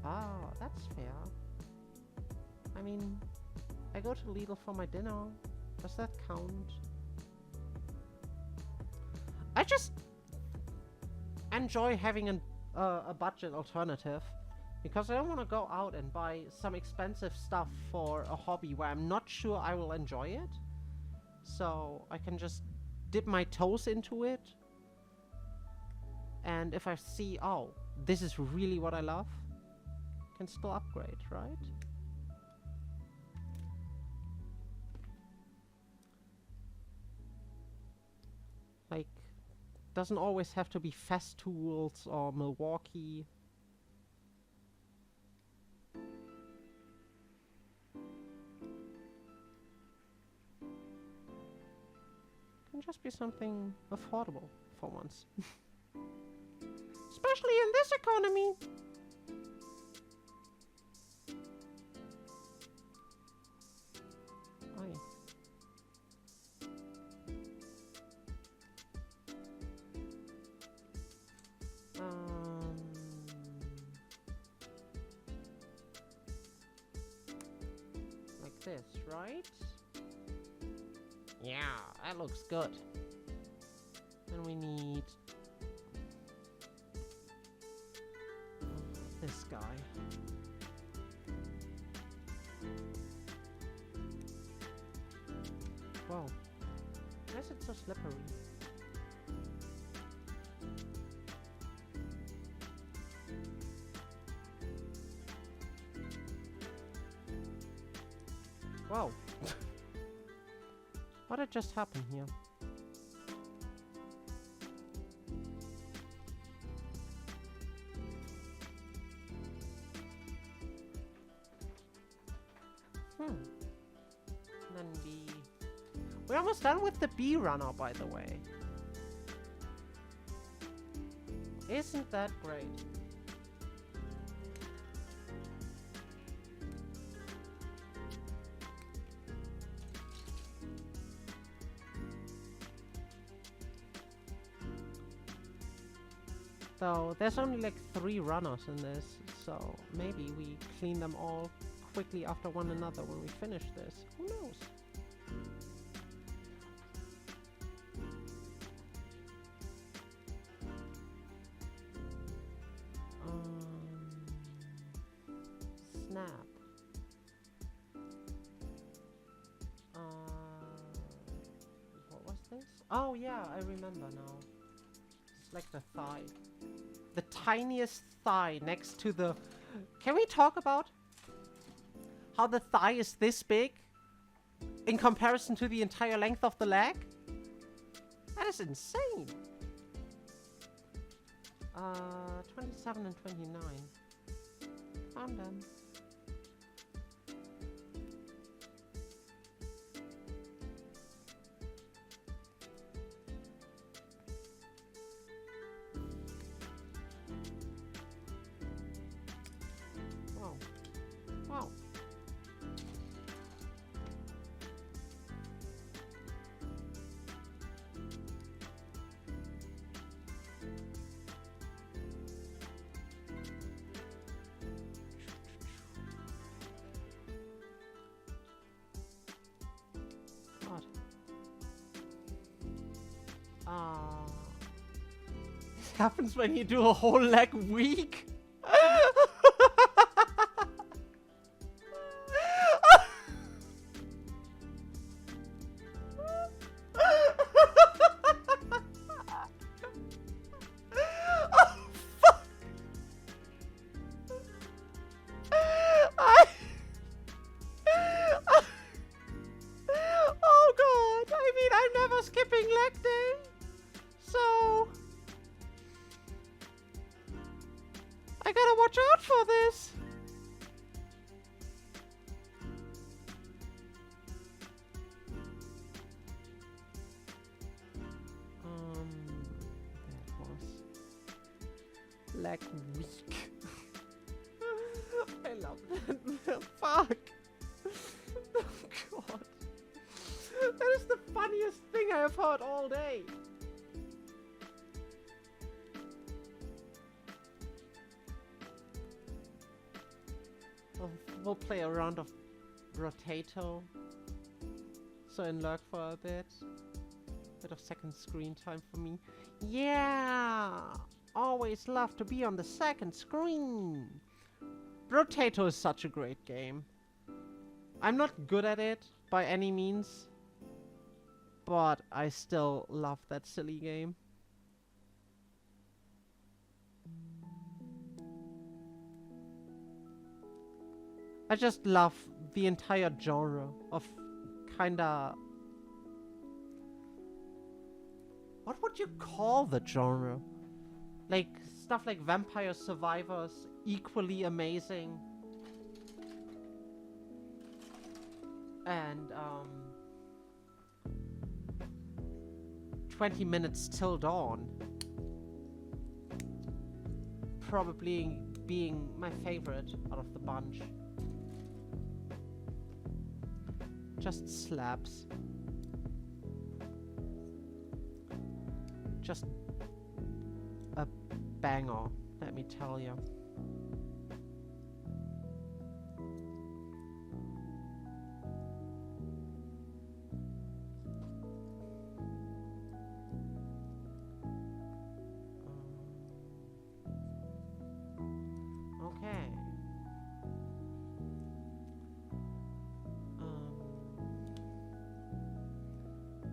Ah, that's fair. I mean, I go to Lidl for my dinner. Does that count? I just... enjoy having a budget alternative, because I don't want to go out and buy some expensive stuff for a hobby where I'm not sure I will enjoy it. So I can just dip my toes into it, and if I see, oh, this is really what I love, I can still upgrade, right? Like, doesn't always have to be Fast Tools or Milwaukee. can just be something affordable for once. Especially in this economy. Aye. Like this, right? Yeah, that looks good. Then we need this guy. Whoa. Why is it so slippery? Whoa. What had just happened here? Then B. We're almost done with the B runner, by the way. Isn't that great? So there's only like 3 runners in this, so maybe we clean them all quickly after one another when we finish this. Who knows? Snap. What was this? Oh yeah, I remember now. It's like the thigh. The tiniest thigh next to the... Can we talk about how the thigh is this big in comparison to the entire length of the leg? That is insane. 27 and 29. Found them. Wow. What? This happens when you do a whole leg week. Skipping leg day, so I gotta watch out for this. That was leg week. I love that. Fuck. Oh god. That is the funniest thing I have heard all day. We'll play a round of Rotato. So in lurk for a bit. Bit of second screen time for me. Yeah! Always love to be on the second screen. Rotato is such a great game. I'm not good at it by any means. But I still love that silly game. I just love the entire genre of kinda... What would you call the genre? Like, stuff like Vampire Survivors, equally amazing. And, 20 minutes till dawn. Probably being my favorite out of the bunch. Just slaps. Just a banger, let me tell you. Okay.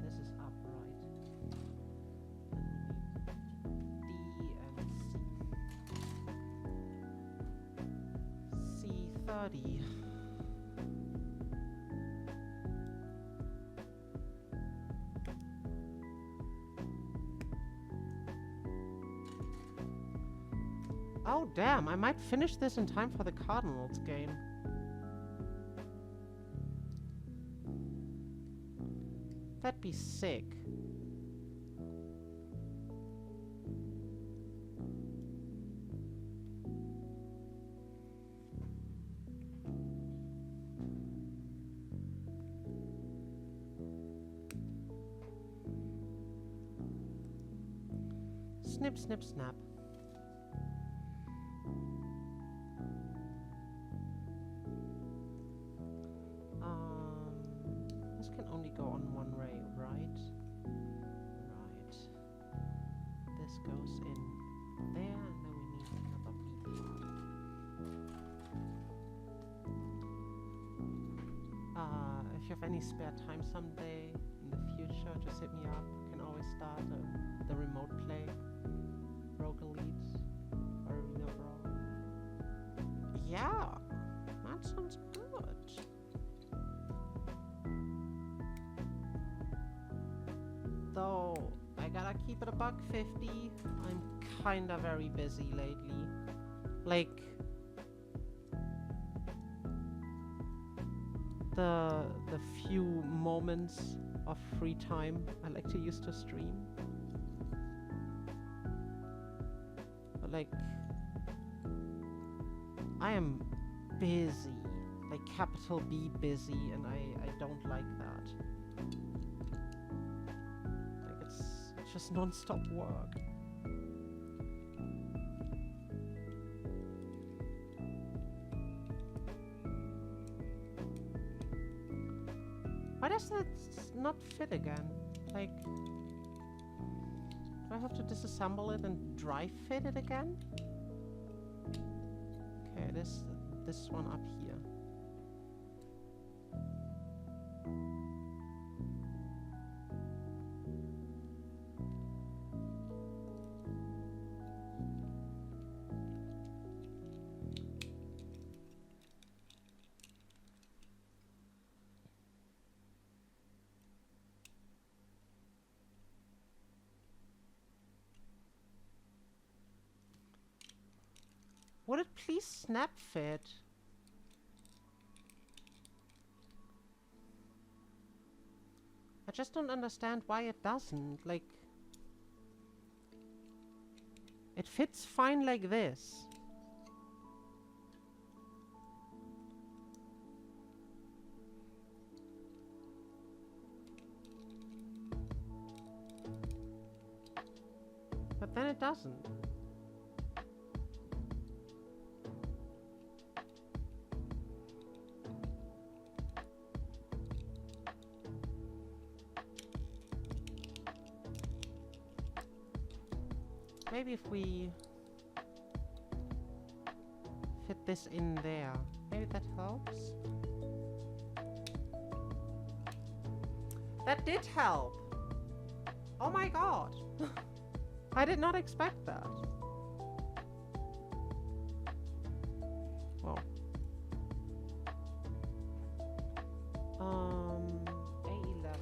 This is upright. D and C. C30. Oh damn, I might finish this in time for the Cardinals game. That'd be sick. Snip, snip, snap. This can only go on one ray, right? Right. This goes in there, and then we need another B part. If you have any spare time someday in the future, just hit me up. You can always start the remote play. Rogue Elites or Arena Brawl. Yeah, that sounds good. Though I gotta keep it $150. I'm kinda very busy lately. Like the few moments of free time I like to use to stream. But like I am busy. Like capital B busy, and I don't like that. It's just non-stop work. Why does that not fit again? Like, do I have to disassemble it and dry fit it again? Okay, this one up here. Would it please snap fit? I just don't understand why it doesn't. Like, it fits fine like this. But then it doesn't. Maybe if we fit this in there, maybe that helps. That did help! Oh my god! I did not expect that. Well. A11.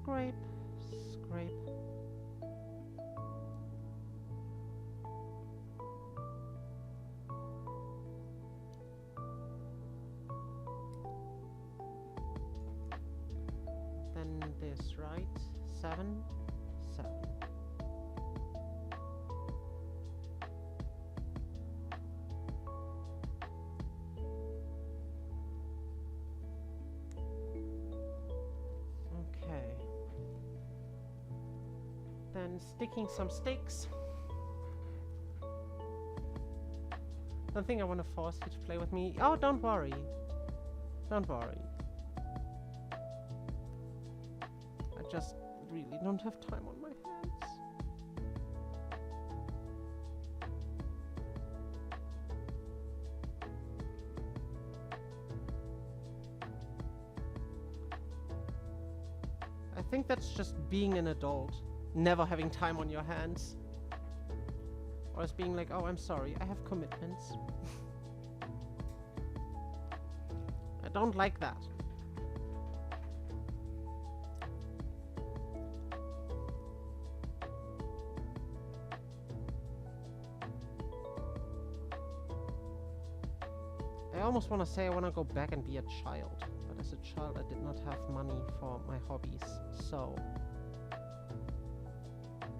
scrape, scrape. Then this, right? 7, 7. Okay. Then sticking some sticks. Don't think I want to force you to play with me. Oh, don't worry. Don't worry. I just really don't have time on my hands. I think that's just being an adult. Never having time on your hands. Or as being like, oh, I'm sorry, I have commitments. I don't like that. I almost want to say I want to go back and be a child. But as a child, I did not have money for my hobbies, so...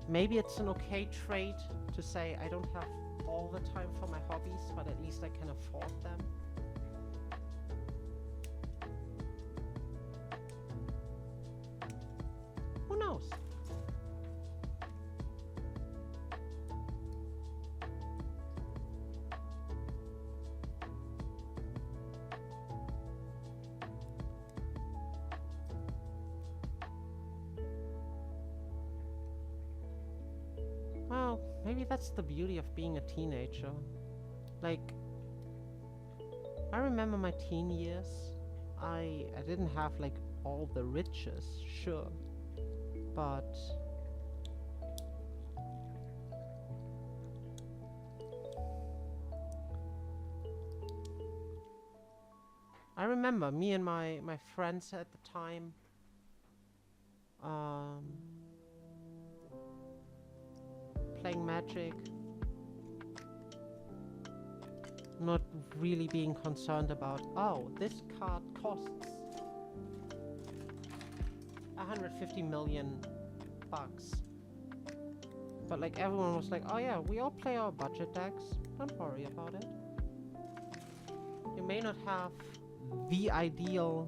Maybe it's an okay trait to say I don't have all the time for my hobbies, but at least I can afford them. Who knows? Well, maybe that's the beauty of being a teenager. Like, I remember my teen years. I didn't have like all the riches, sure, but I remember me and my friends at the time playing Magic, not really being concerned about, oh, this card costs 150 million bucks. But like everyone was like, oh yeah, we all play our budget decks, don't worry about it. You may not have the ideal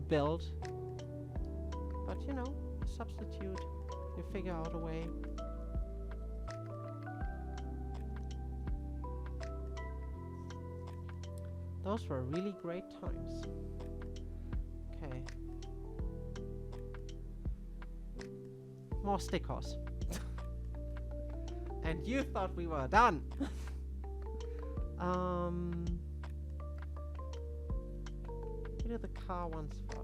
build, but you know, substitute, you figure out a way. Those were really great times. Okay. More stickers. And you thought we were done. We do the car ones first.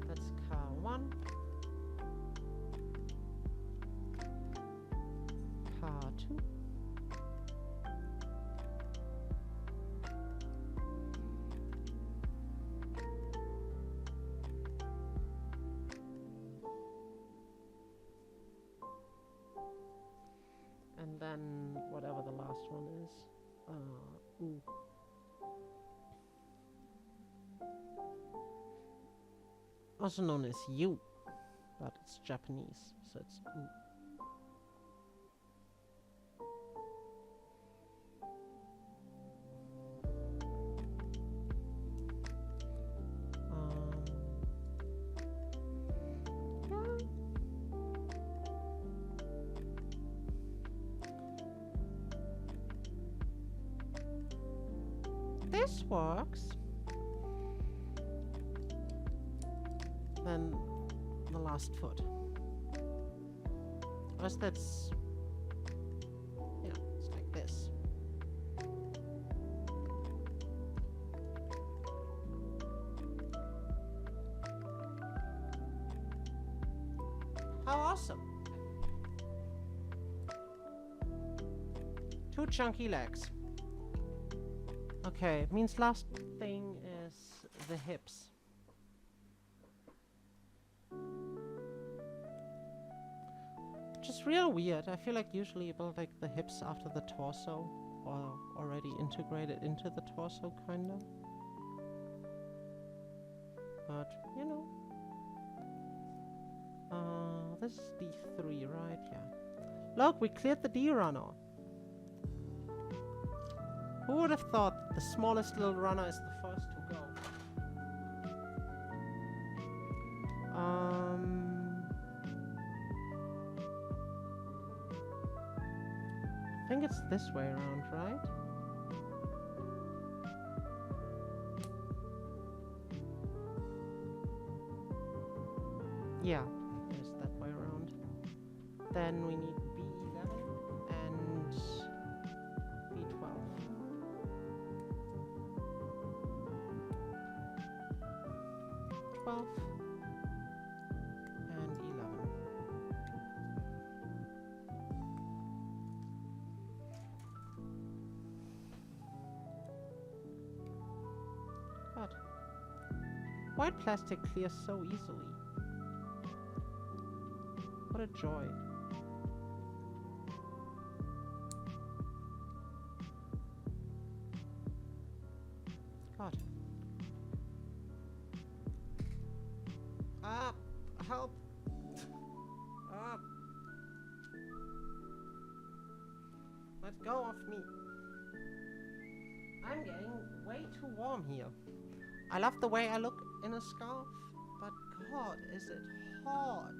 That's car 1. Car 2. And then whatever the last one is. Ooh. Also known as you, but it's Japanese, so it's ooh. This works. Then the last foot. Unless that's, yeah, it's like this. Awesome. 2 chunky legs. Okay, it means last thing is the hips. Which is real weird. I feel like usually you build like the hips after the torso, or already integrated into the torso, kinda. But, you know. This is D3, right? Yeah. Look, we cleared the D runner. Who would have thought the smallest little runner is the first to go? I think it's this way around, right? Yeah, it is that way around. Then we need B11 and B12. And 11. God. White plastic clears so easily. What a joy. God. Ah! Help! Ah! Let go of me. I'm getting way too warm here. I love the way I look in a scarf, but God, is it hot.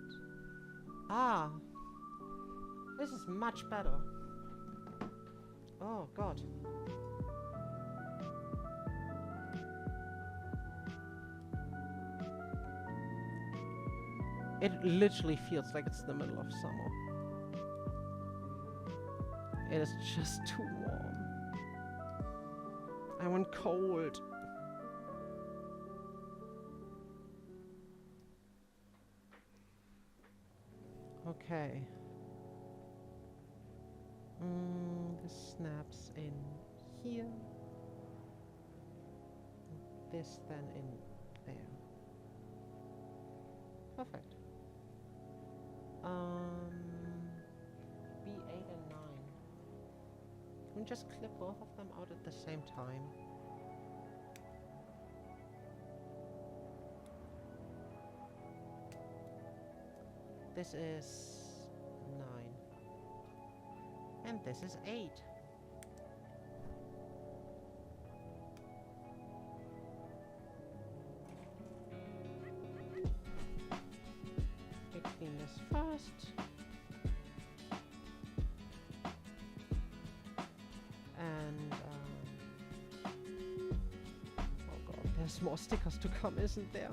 Ah. This is much better. Oh, God. It literally feels like it's the middle of summer. It is just too warm. I want cold. Okay. This snaps in here. This then in there. Perfect. B8 and 9. Can we just clip both of them out at the same time? This is 9. And this is 8. We clean this first. And, oh God, there's more stickers to come, isn't there?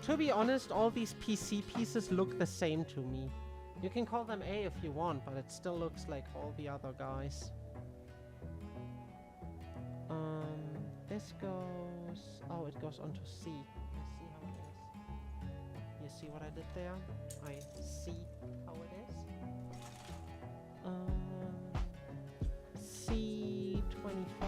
To be honest, all these PC pieces look the same to me. You can call them A if you want, but it still looks like all the other guys. This goes... Oh, it goes onto C. I see how it is. You see what I did there? I see how it is. C25.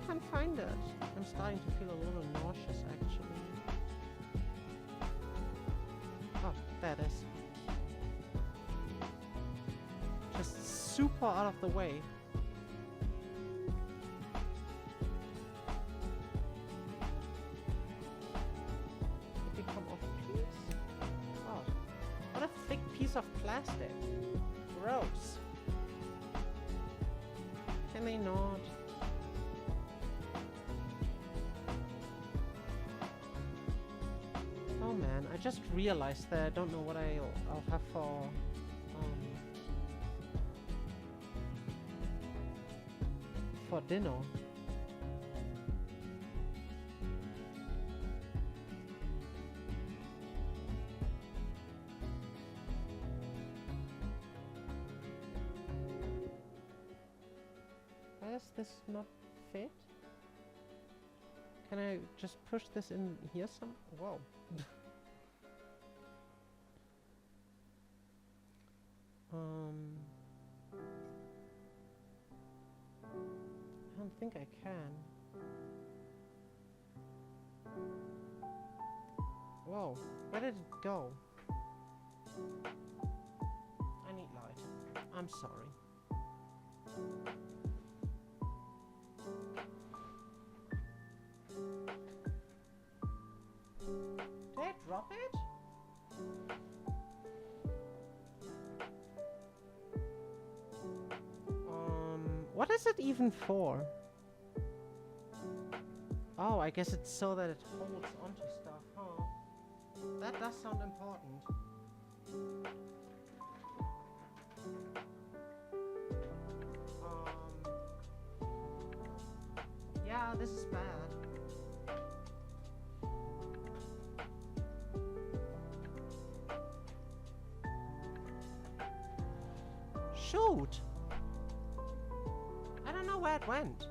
Can't find it. I'm starting to feel a little nauseous, actually. Oh, there it is. Just super out of the way. Did they come off, please? Oh, what a thick piece of plastic. Gross. Can they not? Oh man. I just realized that I don't know what I'll have for dinner. Why does this not fit? Can I just push this in here some? Whoa. I don't think I can. Whoa, where did it go? I need light. I'm sorry. Did I drop it? What is it even for? Oh, I guess it's so that it holds onto stuff, huh? That does sound important. Yeah, this is bad. Shoot! I don't know where it went.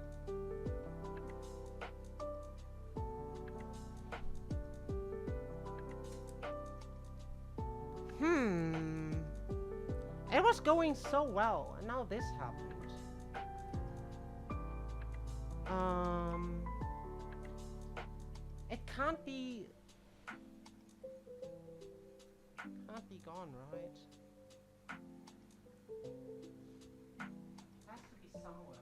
It was going so well, and now this happened. It can't be gone, right? It has to be somewhere.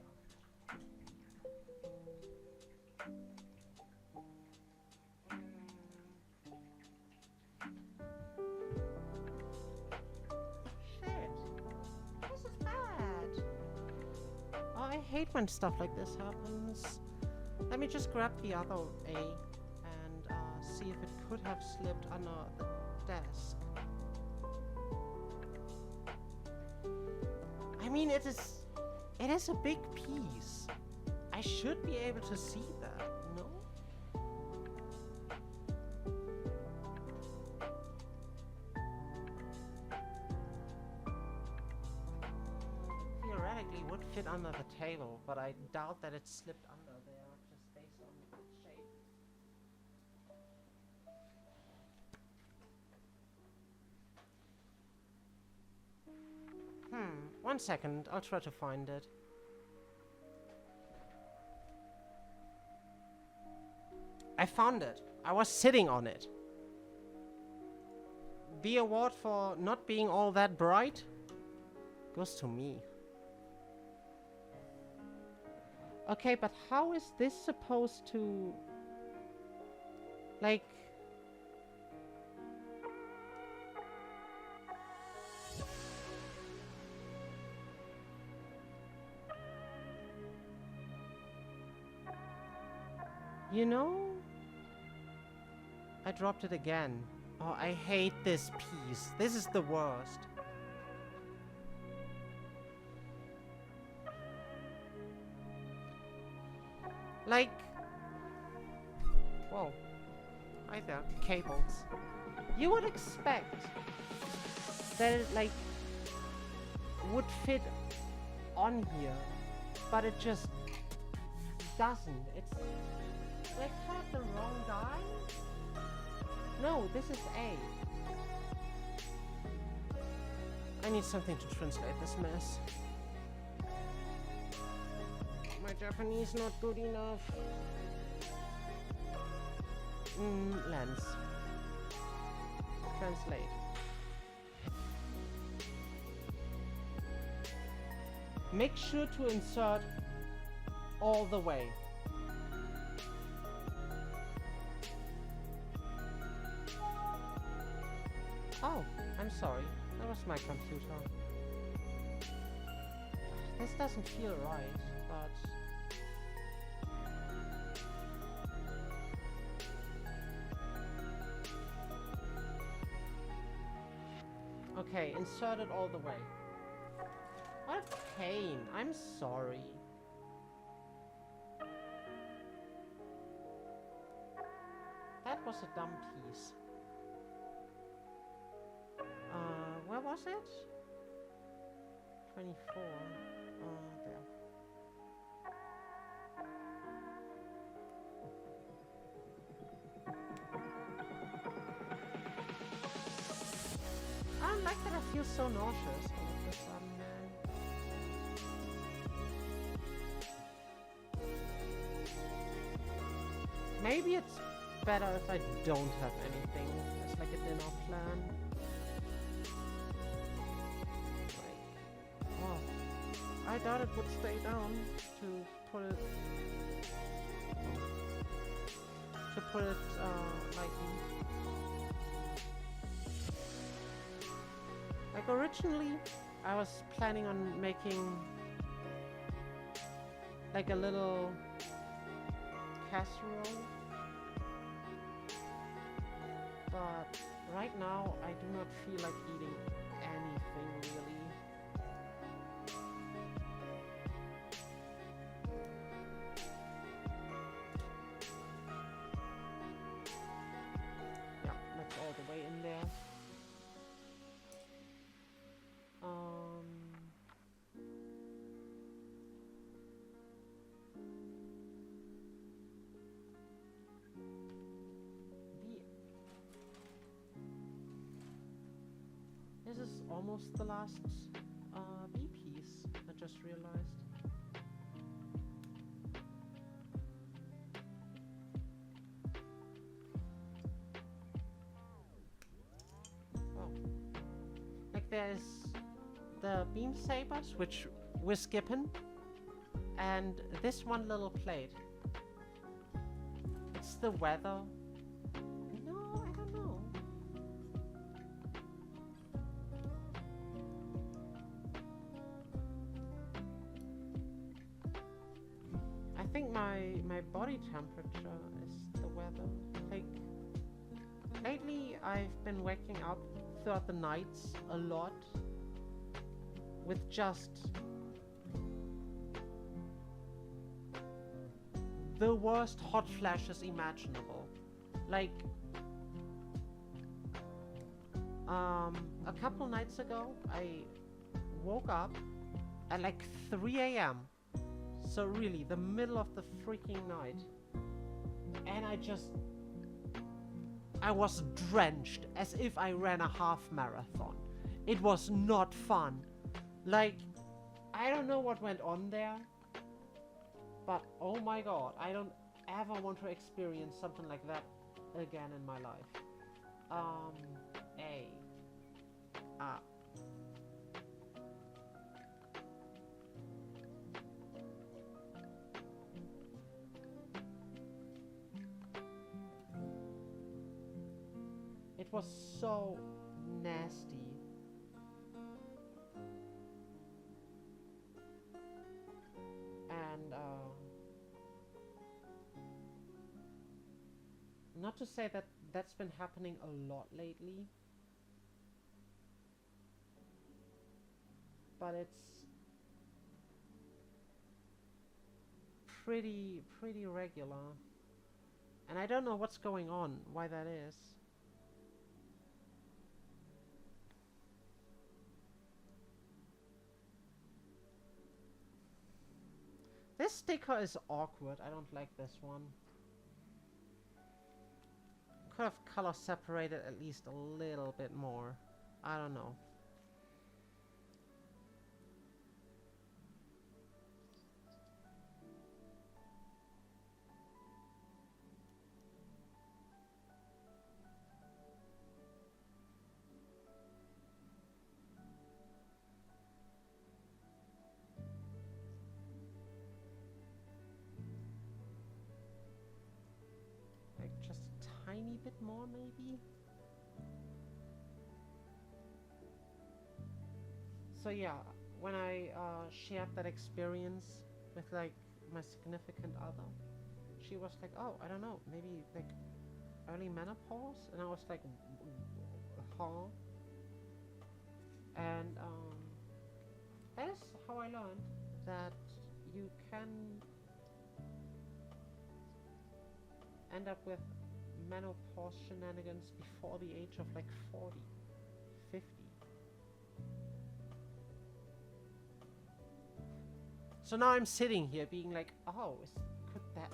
I hate when stuff like this happens. Let me just grab the other A and see if it could have slipped under the desk. I mean, it is a big piece. I should be able to see that, no? Theoretically, it would fit under the table, but I doubt that it slipped under there, just based on its shape. One second, I'll try to find it. I found it. I was sitting on it. The award for not being all that bright goes to me. Okay, but how is this supposed to... like... You know? I dropped it again. Oh, I hate this piece. This is the worst. Like... Whoa. Hi there. Cables. You would expect that it, like, would fit on here, but it just doesn't. It's... Like, have the wrong guy? No, this is A. I need something to translate this mess. My Japanese not good enough. Lens. Translate. Make sure to insert all the way. Oh, I'm sorry. That was my computer. This doesn't feel right, but... Okay, insert it all the way. What a pain. I'm sorry. That was a dumb piece. Where was it? 24. There. I don't like that I feel so nauseous all of a sudden, man. Maybe it's better if I don't have anything as like a dinner plan. Like, oh, I thought it would stay down to put it lightly. Like originally, I was planning on making like a little casserole, but right now I do not feel like eating anything really. Yeah, that's all the way in there. This is almost the last B piece, I just realized. Oh. Like there's the beam sabers, which we're skipping, and this one little plate. It's the weather. No, I don't know. I think my body temperature is the weather. Like, lately I've been waking up throughout the nights a lot with just the worst hot flashes imaginable. Like, a couple nights ago, I woke up at like 3 a.m. So really, the middle of the freaking night. And I was drenched as if I ran a half marathon. It was not fun. Like, I don't know what went on there. But oh my god, I don't ever want to experience something like that again in my life. It was so nasty. And not to say that that's been happening a lot lately, but it's pretty regular. And I don't know what's going on, why that is. This sticker is awkward. I don't like this one. Could have color separated at least a little bit more. I don't know. Just a tiny bit more, maybe? So yeah, when I shared that experience with like my significant other, she was like, oh, I don't know, maybe like early menopause? And I was like, huh? I learned that you can end up with menopause shenanigans before the age of like 40, 50. So now I'm sitting here being like, oh, could that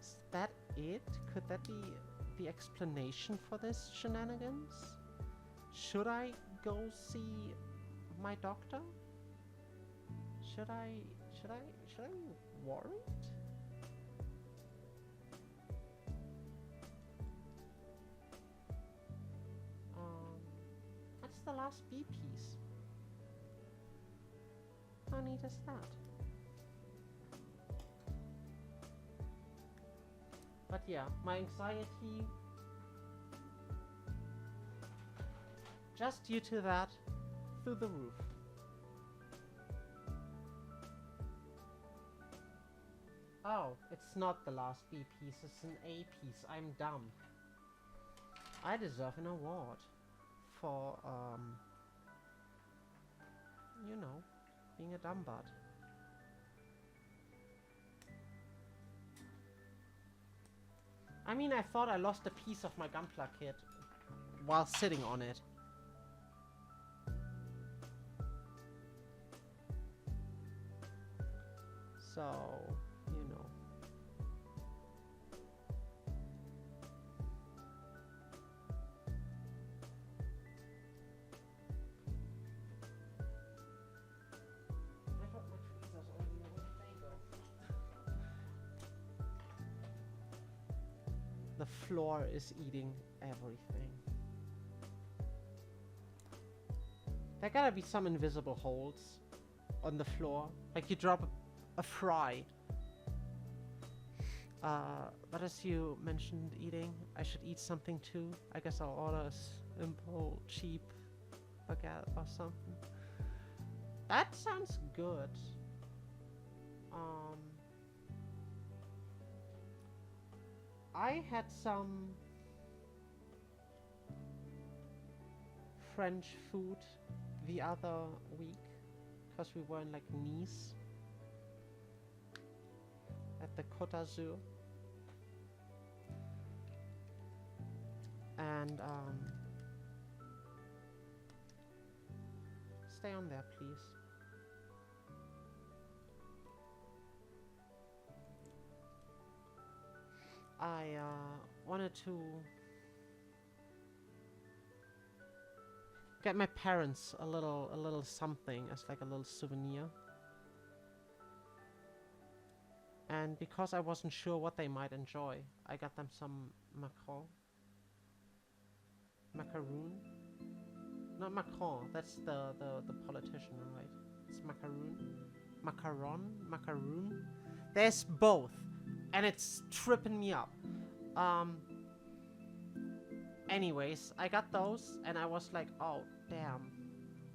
is that it? Could that be the explanation for this shenanigans? Should I go see my doctor? Should I be worried? That's the last B piece. How neat is that? But yeah, my anxiety, just due to that, through the roof. Oh, it's not the last B piece, it's an A piece. I'm dumb. I deserve an award for, you know, being a dumb butt. I mean, I thought I lost a piece of my Gunpla kit while sitting on it. So, you know. I hope my tweezers only know where they go. The floor is eating everything. There gotta be some invisible holes on the floor. Like you drop a fry. But as you mentioned eating, I should eat something too. I guess I'll order a simple, cheap baguette or something. That sounds good. I had some French food the other week because we were in like Nice at the Côte d'Azur, and stay on there, please. I wanted to get my parents a little something as like a little souvenir. And because I wasn't sure what they might enjoy, I got them some macaron. Macaroon? Not Macron, that's the politician, right? It's macaron? Macaroon? There's both. And it's tripping me up. Anyways, I got those and I was like, oh, damn.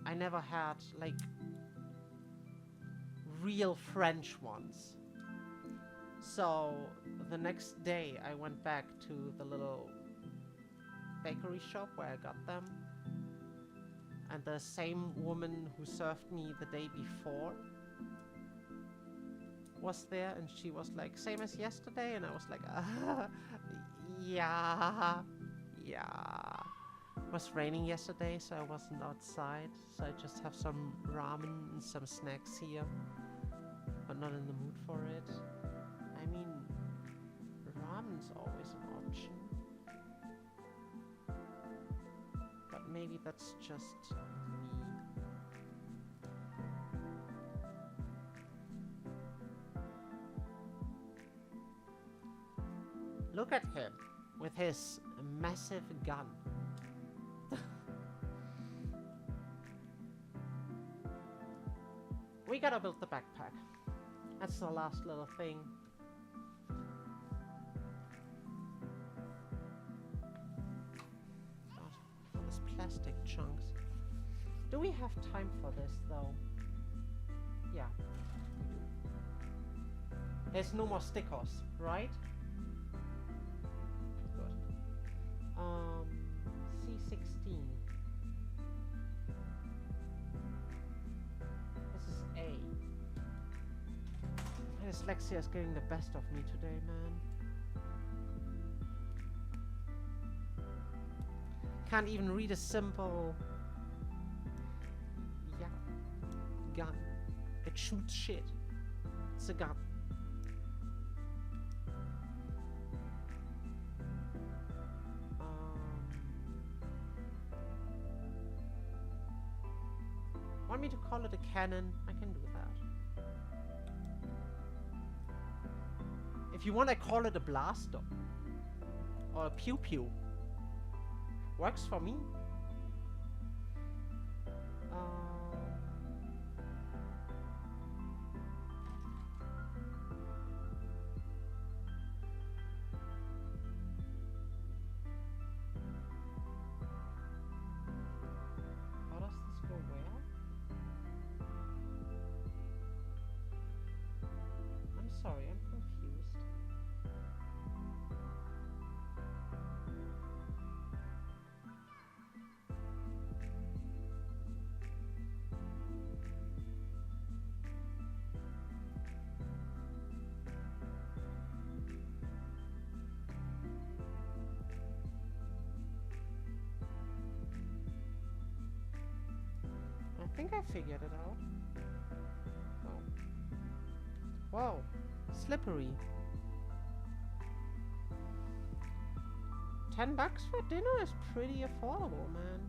I never had, like, real French ones. So, the next day I went back to the little bakery shop where I got them. And the same woman who served me the day before was there, and she was like, same as yesterday, and I was like, yeah. It was raining yesterday, so I wasn't outside, so I just have some ramen and some snacks here, but not in the mood for it. I mean, ramen's always an option, but maybe that's just me. Look at him with his massive gun. We gotta build the backpack. That's the last little thing. All these plastic chunks. Do we have time for this though? Yeah, we do. There's no more stickers, right? C16. Dyslexia is getting the best of me today, man. Can't even read a simple... Yeah. Gun. It shoots shit. It's a gun. Want me to call it a cannon? I can do that. If you want, I call it a blaster. Or a pew-pew. Works for me. How does this go where? I'm sorry, I'm confused. I think I figured it out. Oh. Whoa. Slippery. $10 for dinner is pretty affordable, man.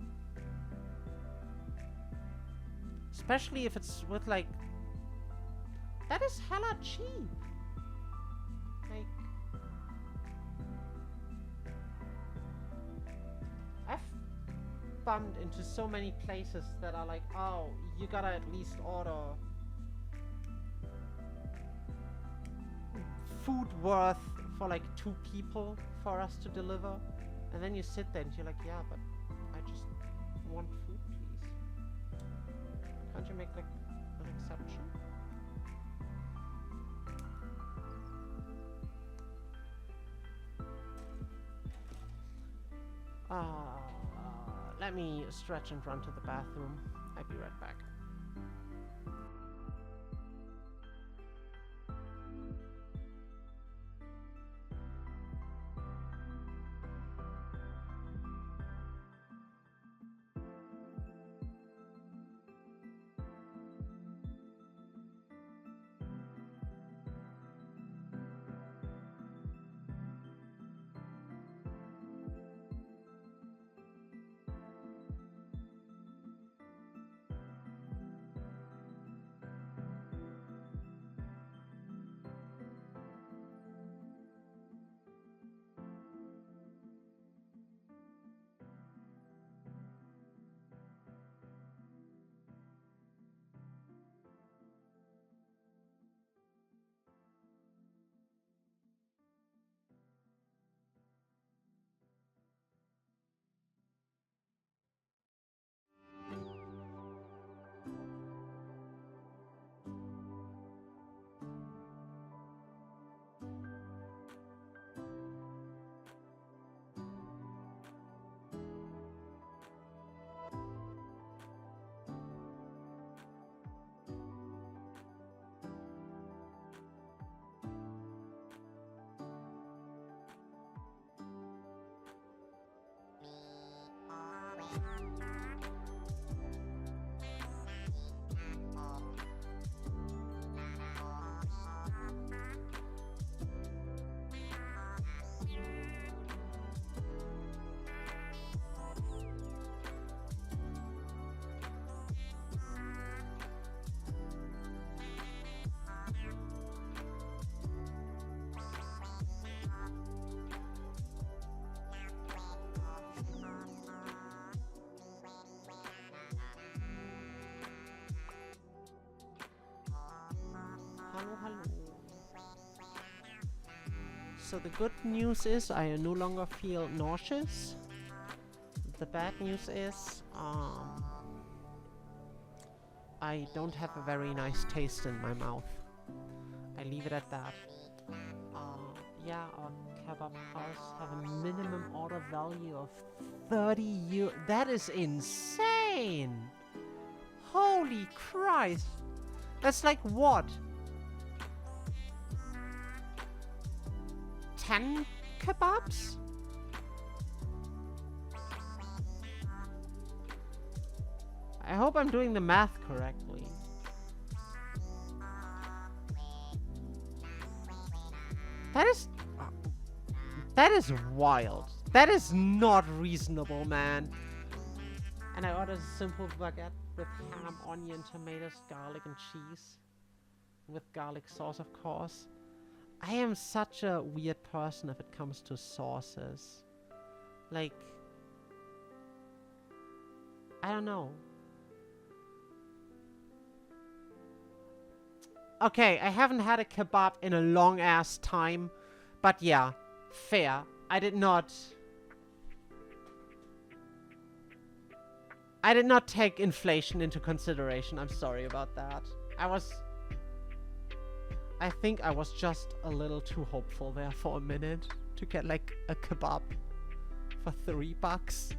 Especially if it's with, like... That is hella cheap. Like... I've bumped into so many places that are like, oh, you gotta at least order food worth for like 2 people for us to deliver. And then you sit there and you're like, yeah, but I just want food, please. Can't you make like an exception? Let me stretch and run to the bathroom. I'll be right back. So the good news is I no longer feel nauseous. The bad news is I don't have a very nice taste in my mouth. I leave it at that. Yeah, our kebab house have a minimum order value of 30 euro. That is insane! Holy Christ! That's like what? 10 kebabs? I hope I'm doing the math correctly. That is wild. That is not reasonable, man. And I ordered a simple baguette with ham, onion, tomatoes, garlic, and cheese. With garlic sauce, of course. I am such a weird person if it comes to sauces. Like, I don't know. Okay, I haven't had a kebab in a long ass time. But yeah, fair. I did not take inflation into consideration. I'm sorry about that. I think I was just a little too hopeful there for a minute to get like a kebab for $3.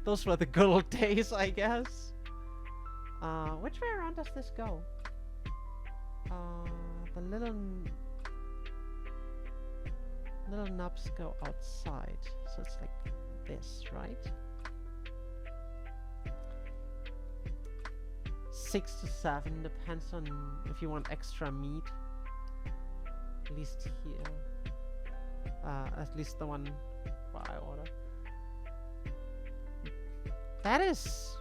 Those were the good old days, I guess. Which way around does this go? The little knobs go outside, so it's like this, right? 6 to 7, depends on if you want extra meat. At least here. At least the one I ordered. That is...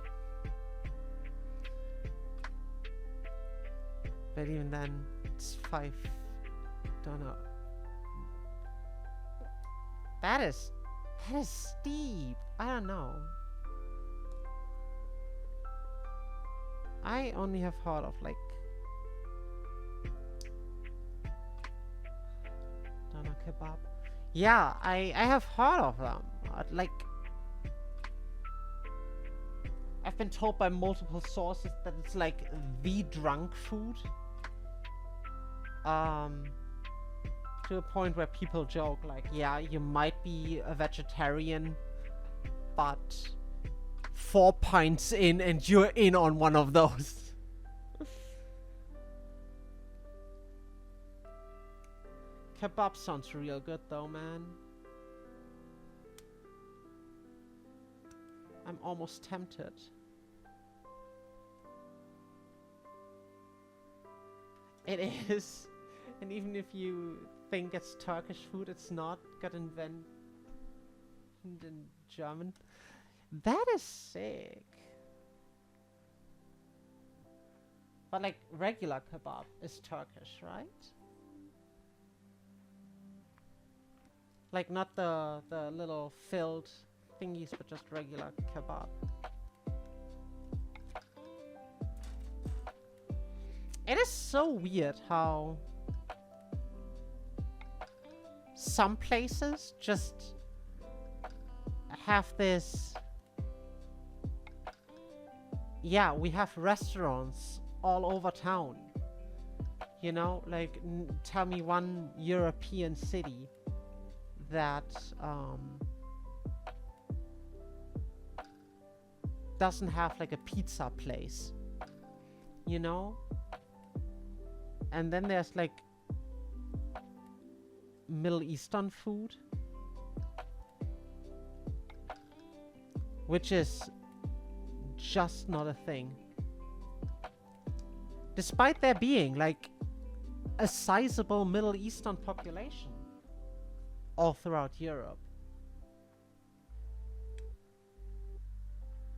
But even then, it's 5. Don't know. That is steep. I don't know. I only have heard of like doner kebab. Yeah, I have heard of them. Like, I've been told by multiple sources that it's like the drunk food. To a point where people joke like, yeah, you might be a vegetarian, but 4 pints in and you're in on one of those. Kebab sounds real good though, man. I'm almost tempted. It is. And even if you think it's Turkish food, it's not. Got invented in German. That is sick. But like regular kebab is Turkish, right? Like not the little filled thingies, but just regular kebab. It is so weird how some places just have this... Yeah, we have restaurants all over town. You know, like, tell me one European city that doesn't have like a pizza place. You know? And then there's like Middle Eastern food, which is just not a thing. Despite there being like a sizable Middle Eastern population all throughout Europe.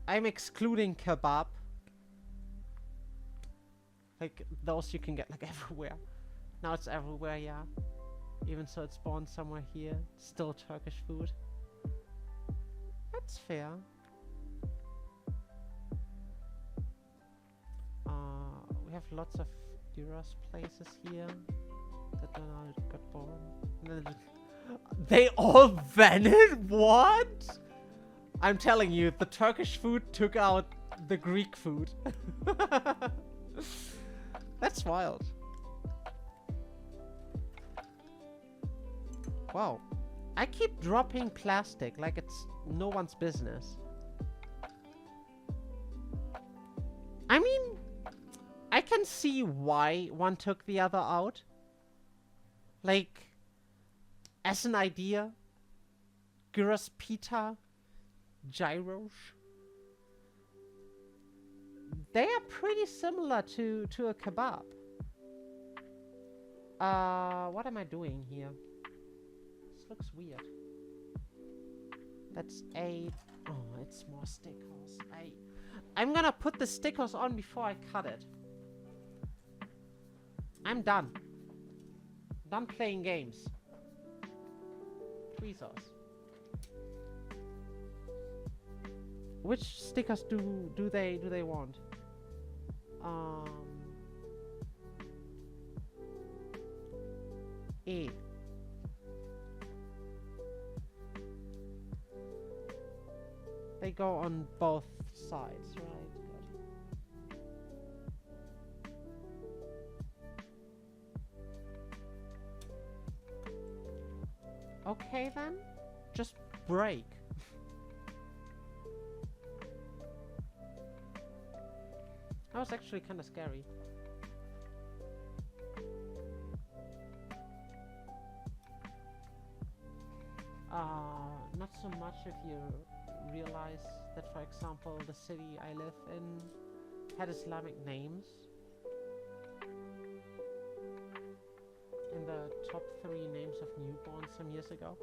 I'm excluding kebab. Like, those you can get like everywhere. Now it's everywhere, yeah. Even so it's born somewhere here. It's still Turkish food. That's fair. We have lots of gyros places here that now got born. They all vanished? What? I'm telling you, the Turkish food took out the Greek food. That's wild. Wow. I keep dropping plastic like it's no one's business. I mean, I can see why one took the other out. Like, As an idea, gyros pita, gyros. They are pretty similar to a kebab. What am I doing here? This looks weird. That's 8. Oh, it's more stickers. I'm gonna put the stickers on before I cut it. I'm done. Done playing games. Tweezers. Which stickers do they want? E. They go on both sides, right? Good. Okay then, just break. That was actually kind of scary. Not so much if you realize that, for example, the city I live in had Islamic names in the top 3 names of newborns some years ago.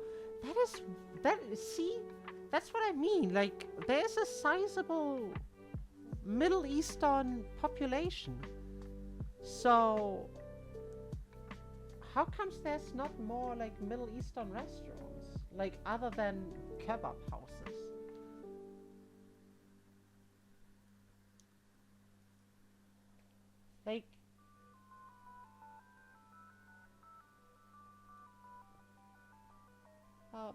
See, that's what I mean. Like, there's a sizable Middle Eastern population. So, how comes there's not more, like, Middle Eastern restaurants? Like, other than kebab houses? Like,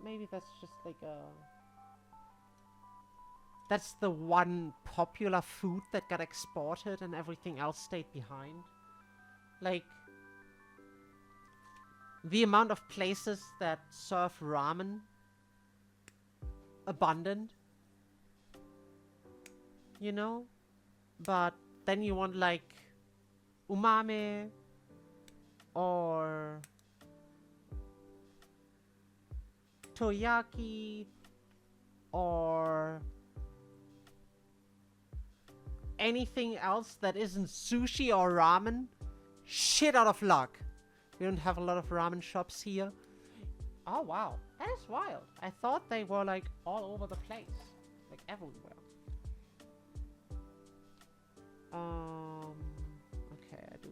maybe that's just like that's the one popular food that got exported and everything else stayed behind. Like, the amount of places that serve ramen, abundant, you know? But then you want, like, umami or teriyaki or anything else that isn't sushi or ramen. Shit out of luck. We don't have a lot of ramen shops here. Oh wow, that is wild. I thought they were like all over the place, like everywhere. Okay, I do.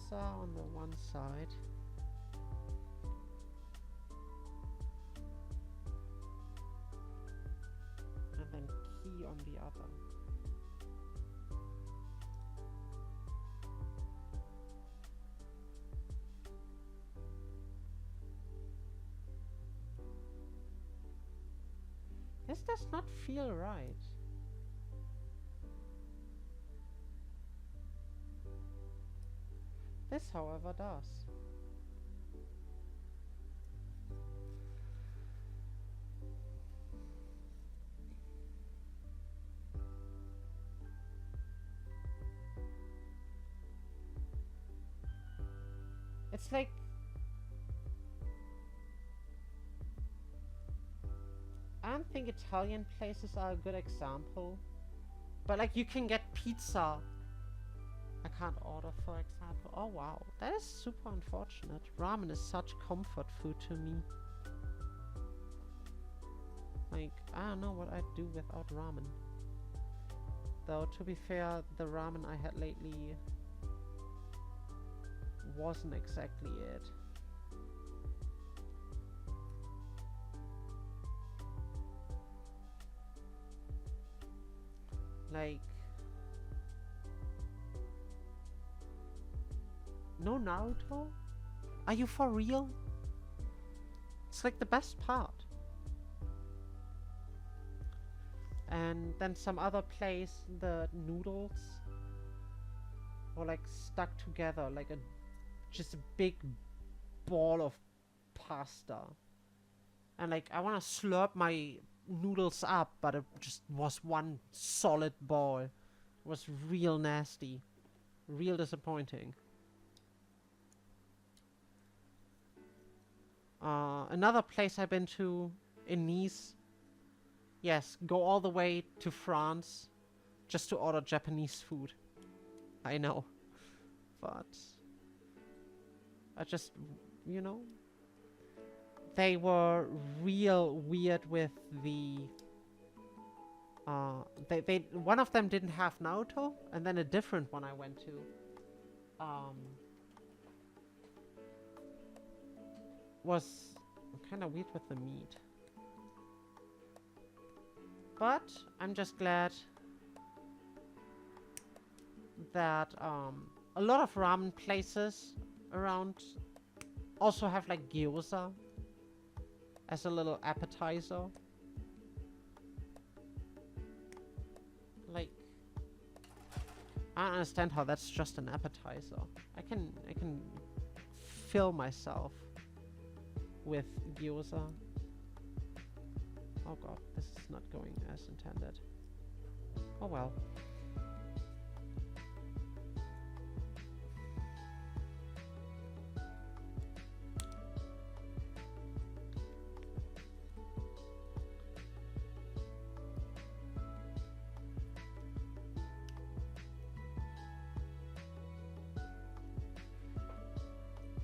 So on the one side. And then key on the other. This does not feel right. This, however, does. It's like I don't think Italian places are a good example, but like you can get pizza. I can't order, for example. Oh wow, that is super unfortunate. Ramen is such comfort food to me. Like, I don't know what I'd do without ramen. Though, to be fair, the ramen I had lately wasn't exactly it. Like, no Naruto? Are you for real? It's like the best part. And then some other place, the noodles were like stuck together, like just a big ball of pasta. And like, I want to slurp my noodles up, but it just was one solid ball. It was real nasty. Real disappointing. Another place I've been to in Nice. Yes, go all the way to France just to order Japanese food. I know. But I just, you know, they were real weird with the they one of them didn't have Naruto, and then a different one I went to was kind of weird with the meat. But I'm just glad that a lot of ramen places around also have like gyoza as a little appetizer. Like, I don't understand how that's just an appetizer. I can fill myself with gyoza. Oh god, this is not going as intended. Oh well.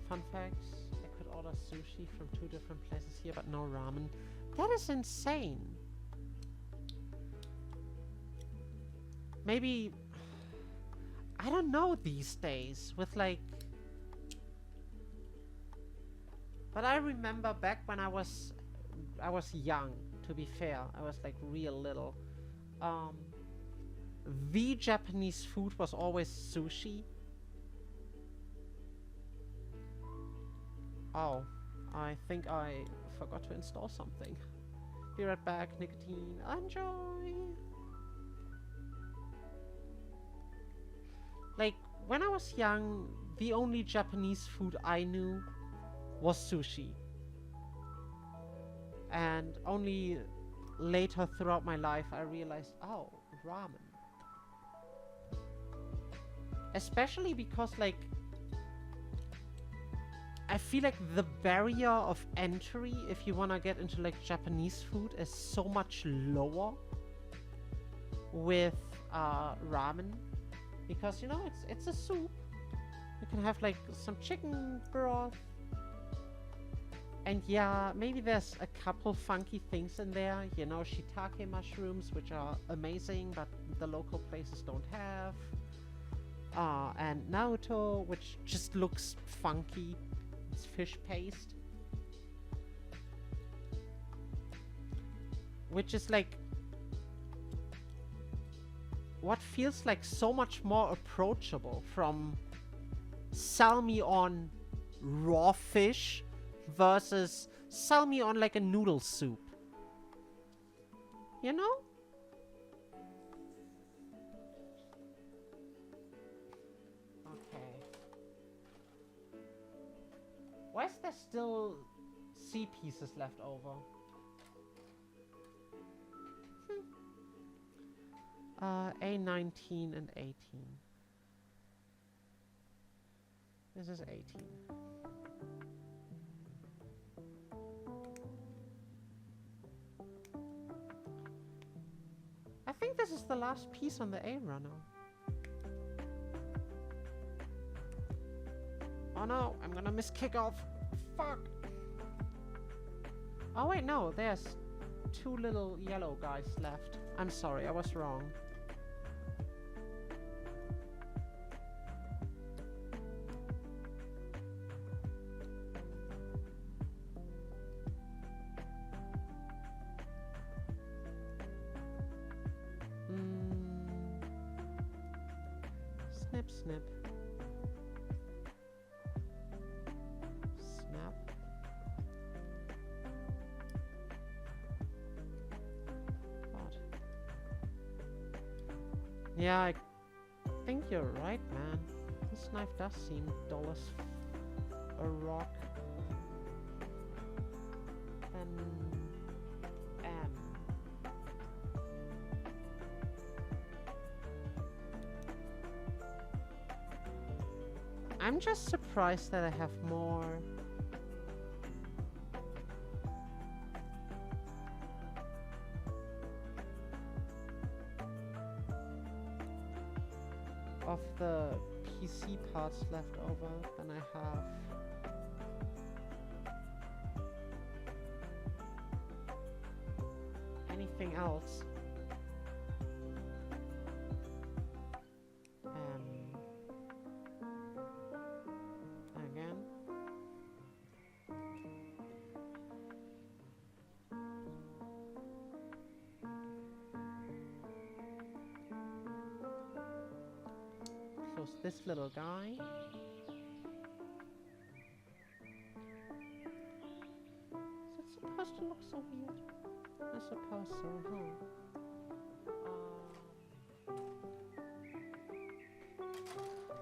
Fun facts, I could order sushi from 2 different places here, but no ramen. That is insane. Maybe, I don't know these days with like, but I remember back when I was young, to be fair, I was like real little. The Japanese food was always sushi. Oh, I think I forgot to install something. Be right back, nicotine. Enjoy! Like, when I was young, the only Japanese food I knew was sushi. And only later throughout my life I realized, oh, ramen. Especially because, like, I feel like the barrier of entry if you want to get into like Japanese food is so much lower with ramen, because you know it's a soup. You can have like some chicken broth, and yeah, maybe there's a couple funky things in there, you know, shiitake mushrooms, which are amazing but the local places don't have, and Naruto, which just looks funky. Fish paste, which is like what feels like so much more approachable from sell me on raw fish versus sell me on like a noodle soup, you know? Why is there still sea pieces left over? A19 and 18. This is 18. I think this is the last piece on the A runner. Oh no, I'm gonna miss kickoff. Fuck. Oh wait, no, there's 2 little yellow guys left. I'm sorry, I was wrong. Snip, snip. Yeah, I think you're right, man. This knife does seem dull as a rock. And I'm just surprised that I have more. Of the PC parts left over than I have. Anything else? Again. Close this little guy. Is it supposed to look so weird? I suppose so, huh?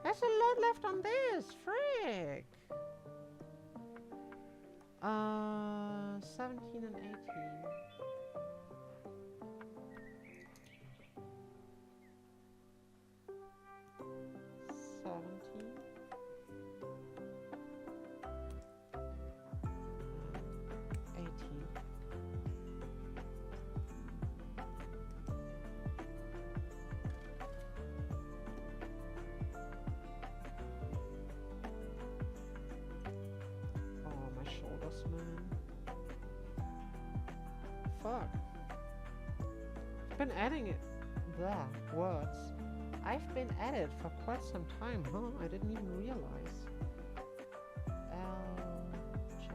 There's a lot left on this, frick! 17 and 18. 17. 18. Oh, my shoulders, man. Fuck. I've been adding it. Blah, words. I've been at it for quite some time, huh? I didn't even realize. LJ.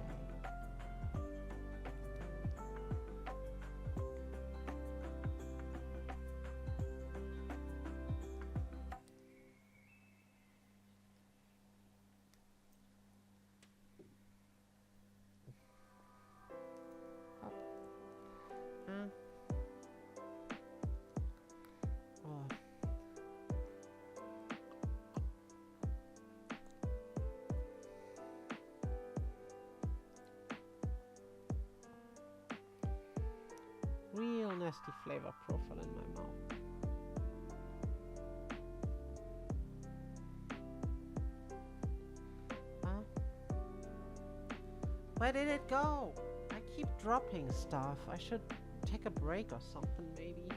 Up. Oh. Real nasty flavor profile in my mouth. Huh? Where did it go? I keep dropping stuff. I should take a break or something, maybe.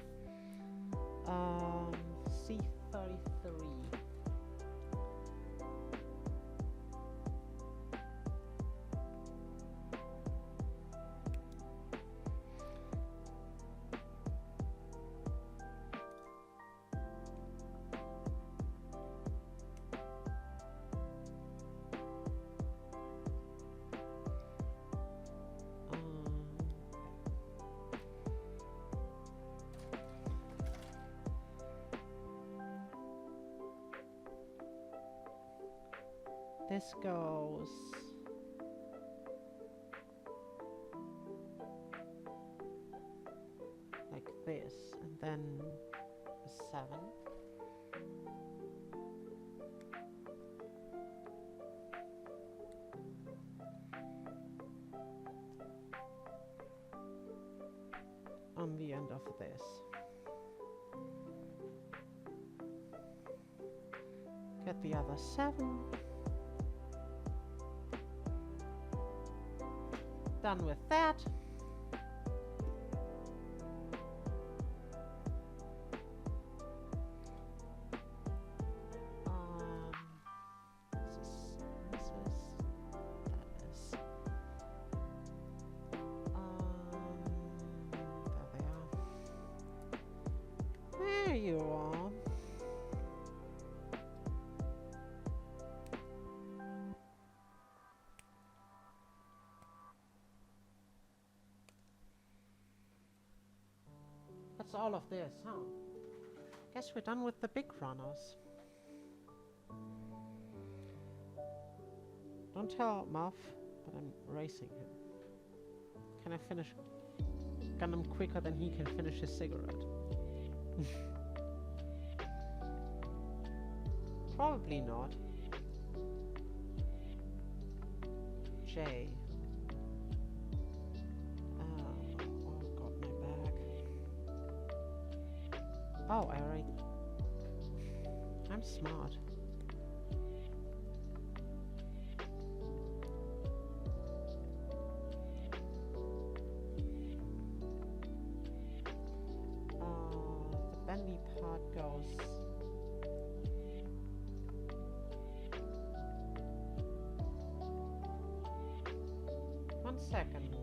C33. This goes like this, and then a 7. On the end of this. Get the other 7. Done with that. This is, that is. There they are. There you are. That's all of this, huh? Guess we're done with the big runners. Don't tell Muff, but I'm racing him. Can I finish Gundam quicker than he can finish his cigarette? Probably not. J. Oh, I already... I'm smart. 1 second.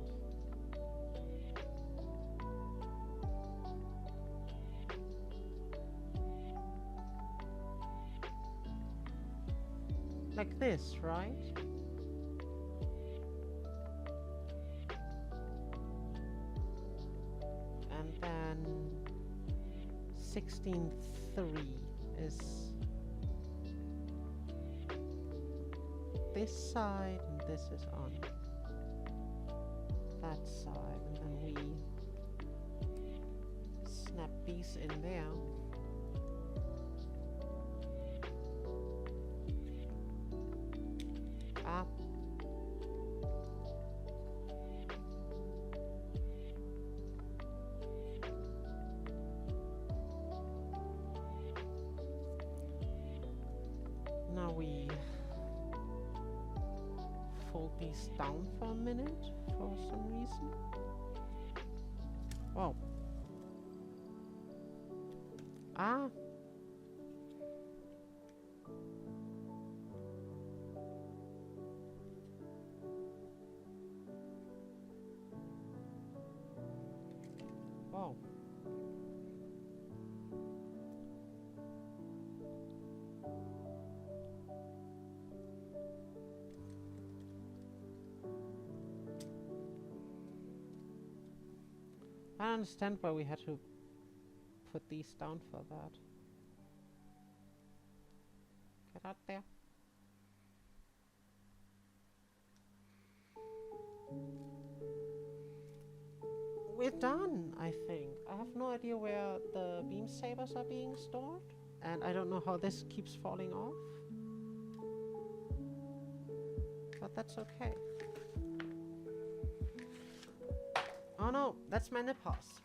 Like this, right? And then 16.3 is this side, and this is on that side, and then we snap these in there. Ah. Now we fold these down for a minute for some reason. Wow. Ah. Wow. I don't understand why we had to put these down for that. Get out there. We're done, I think. I have no idea where the beam sabers are being stored, and I don't know how this keeps falling off. But that's okay. Oh no, that's my nipples.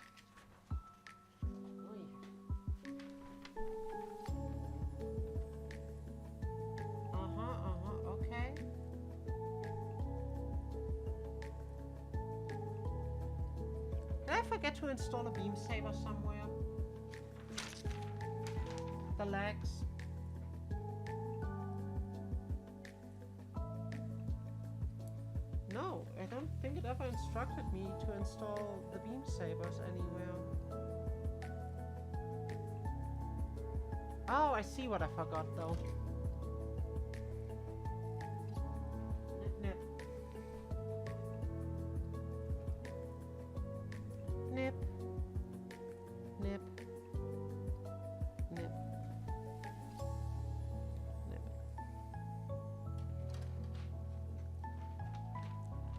Okay. Did I forget to install a beam saber somewhere? The legs. No, I don't think it ever instructed me to install the beam sabers anywhere. Oh, I see what I forgot though. Nip, nip. Nip. Nip. Nip. Nip.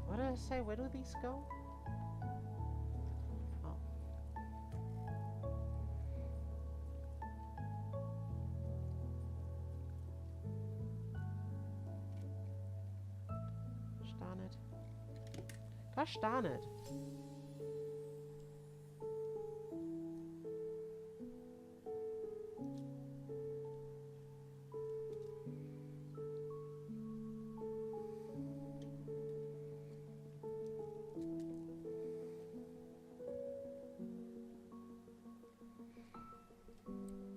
What did I say? Where do these go? Oh. Gosh darn it. Gosh darn it.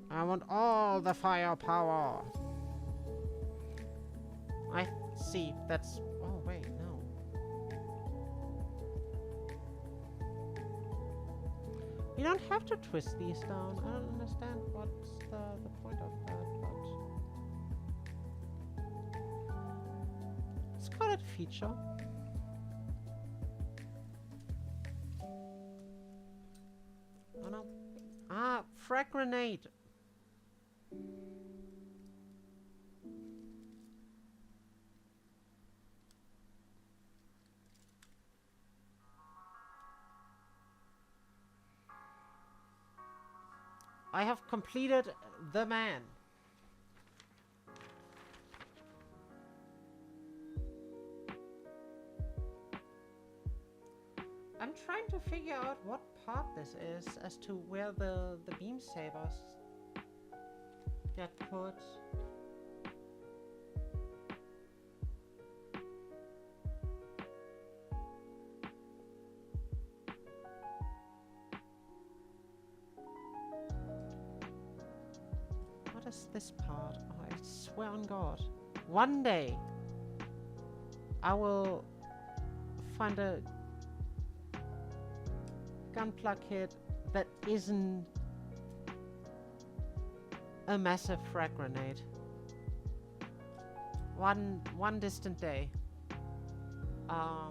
I want all the firepower. I see. That's... Oh, wait, no. You don't have to twist these down. I don't understand what's the point of that, but... Let's call it feature. Oh, no. Ah, frag grenade. I have completed the man. I'm trying to figure out what part this is as to where the beam sabers get put. What is this part? Oh, I swear on God. One day I will find a gunpla kit that isn't a massive frag grenade. One distant day. I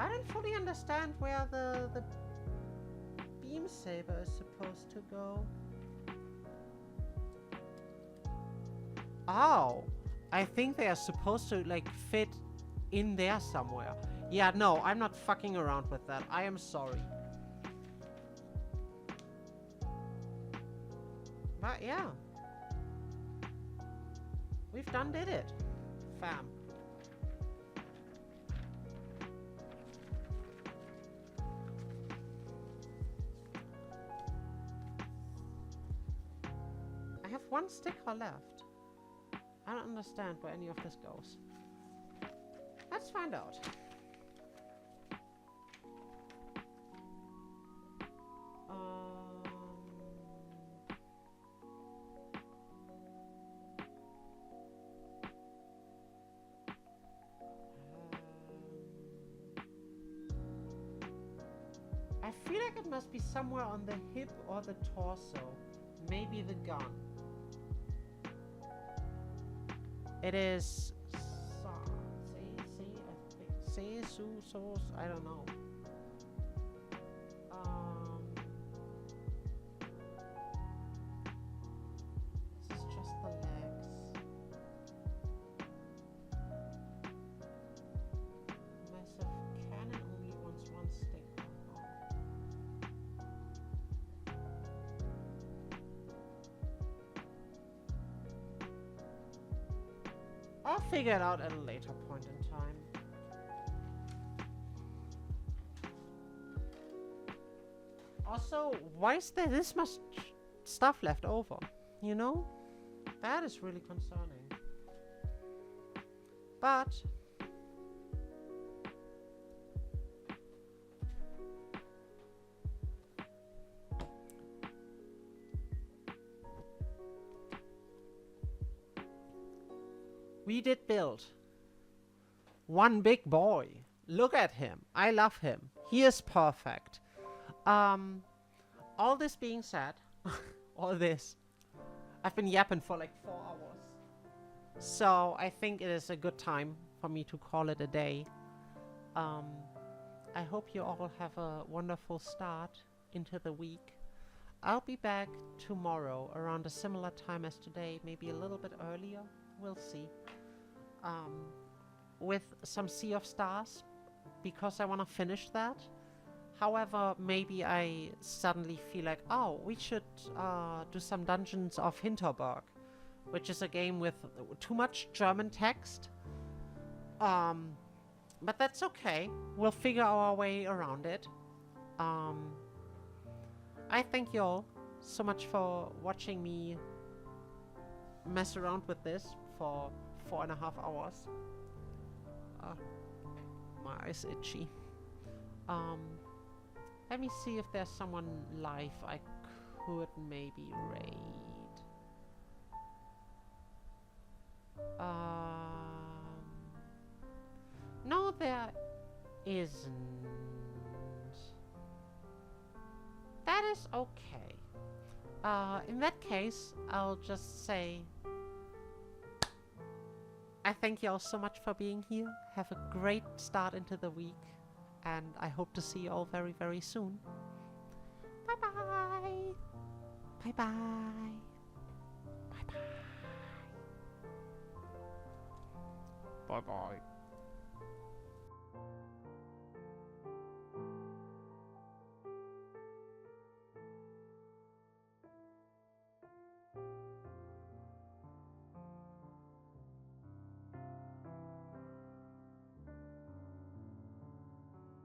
don't fully understand where the beam saber is supposed to go. Oh, I think they are supposed to like fit in there somewhere. Yeah, no, I'm not fucking around with that. I am sorry. But yeah. We've did it. Fam. I have one sticker left. I don't understand where any of this goes. Let's find out. I feel like it must be somewhere on the hip or the torso. Maybe the gun. It is... I don't know. This is just the legs. Massive cannon only wants one stick. I'll figure it out at a later point in time. Also, why is there this much stuff left over? You know? That is really concerning. But... we did build one big boy. Look at him. I love him. He is perfect. All this being said, all this, I've been yapping for like 4 hours. So I think it is a good time for me to call it a day. I hope you all have a wonderful start into the week. I'll be back tomorrow around a similar time as today, maybe a little bit earlier. We'll see. With some Sea of Stars, because I want to finish that. However, maybe I suddenly feel like, oh, we should do some Dungeons of Hinterberg, which is a game with too much German text. But that's okay. We'll figure our way around it. I thank you all so much for watching me mess around with this for 4.5 hours. My eyes itchy. Let me see if there's someone live I could maybe raid. No, there isn't. That is okay. In that case, I'll just say I thank you all so much for being here. Have a great start into the week. And I hope to see you all very, very soon. Bye-bye. Bye-bye. Bye-bye. Bye-bye.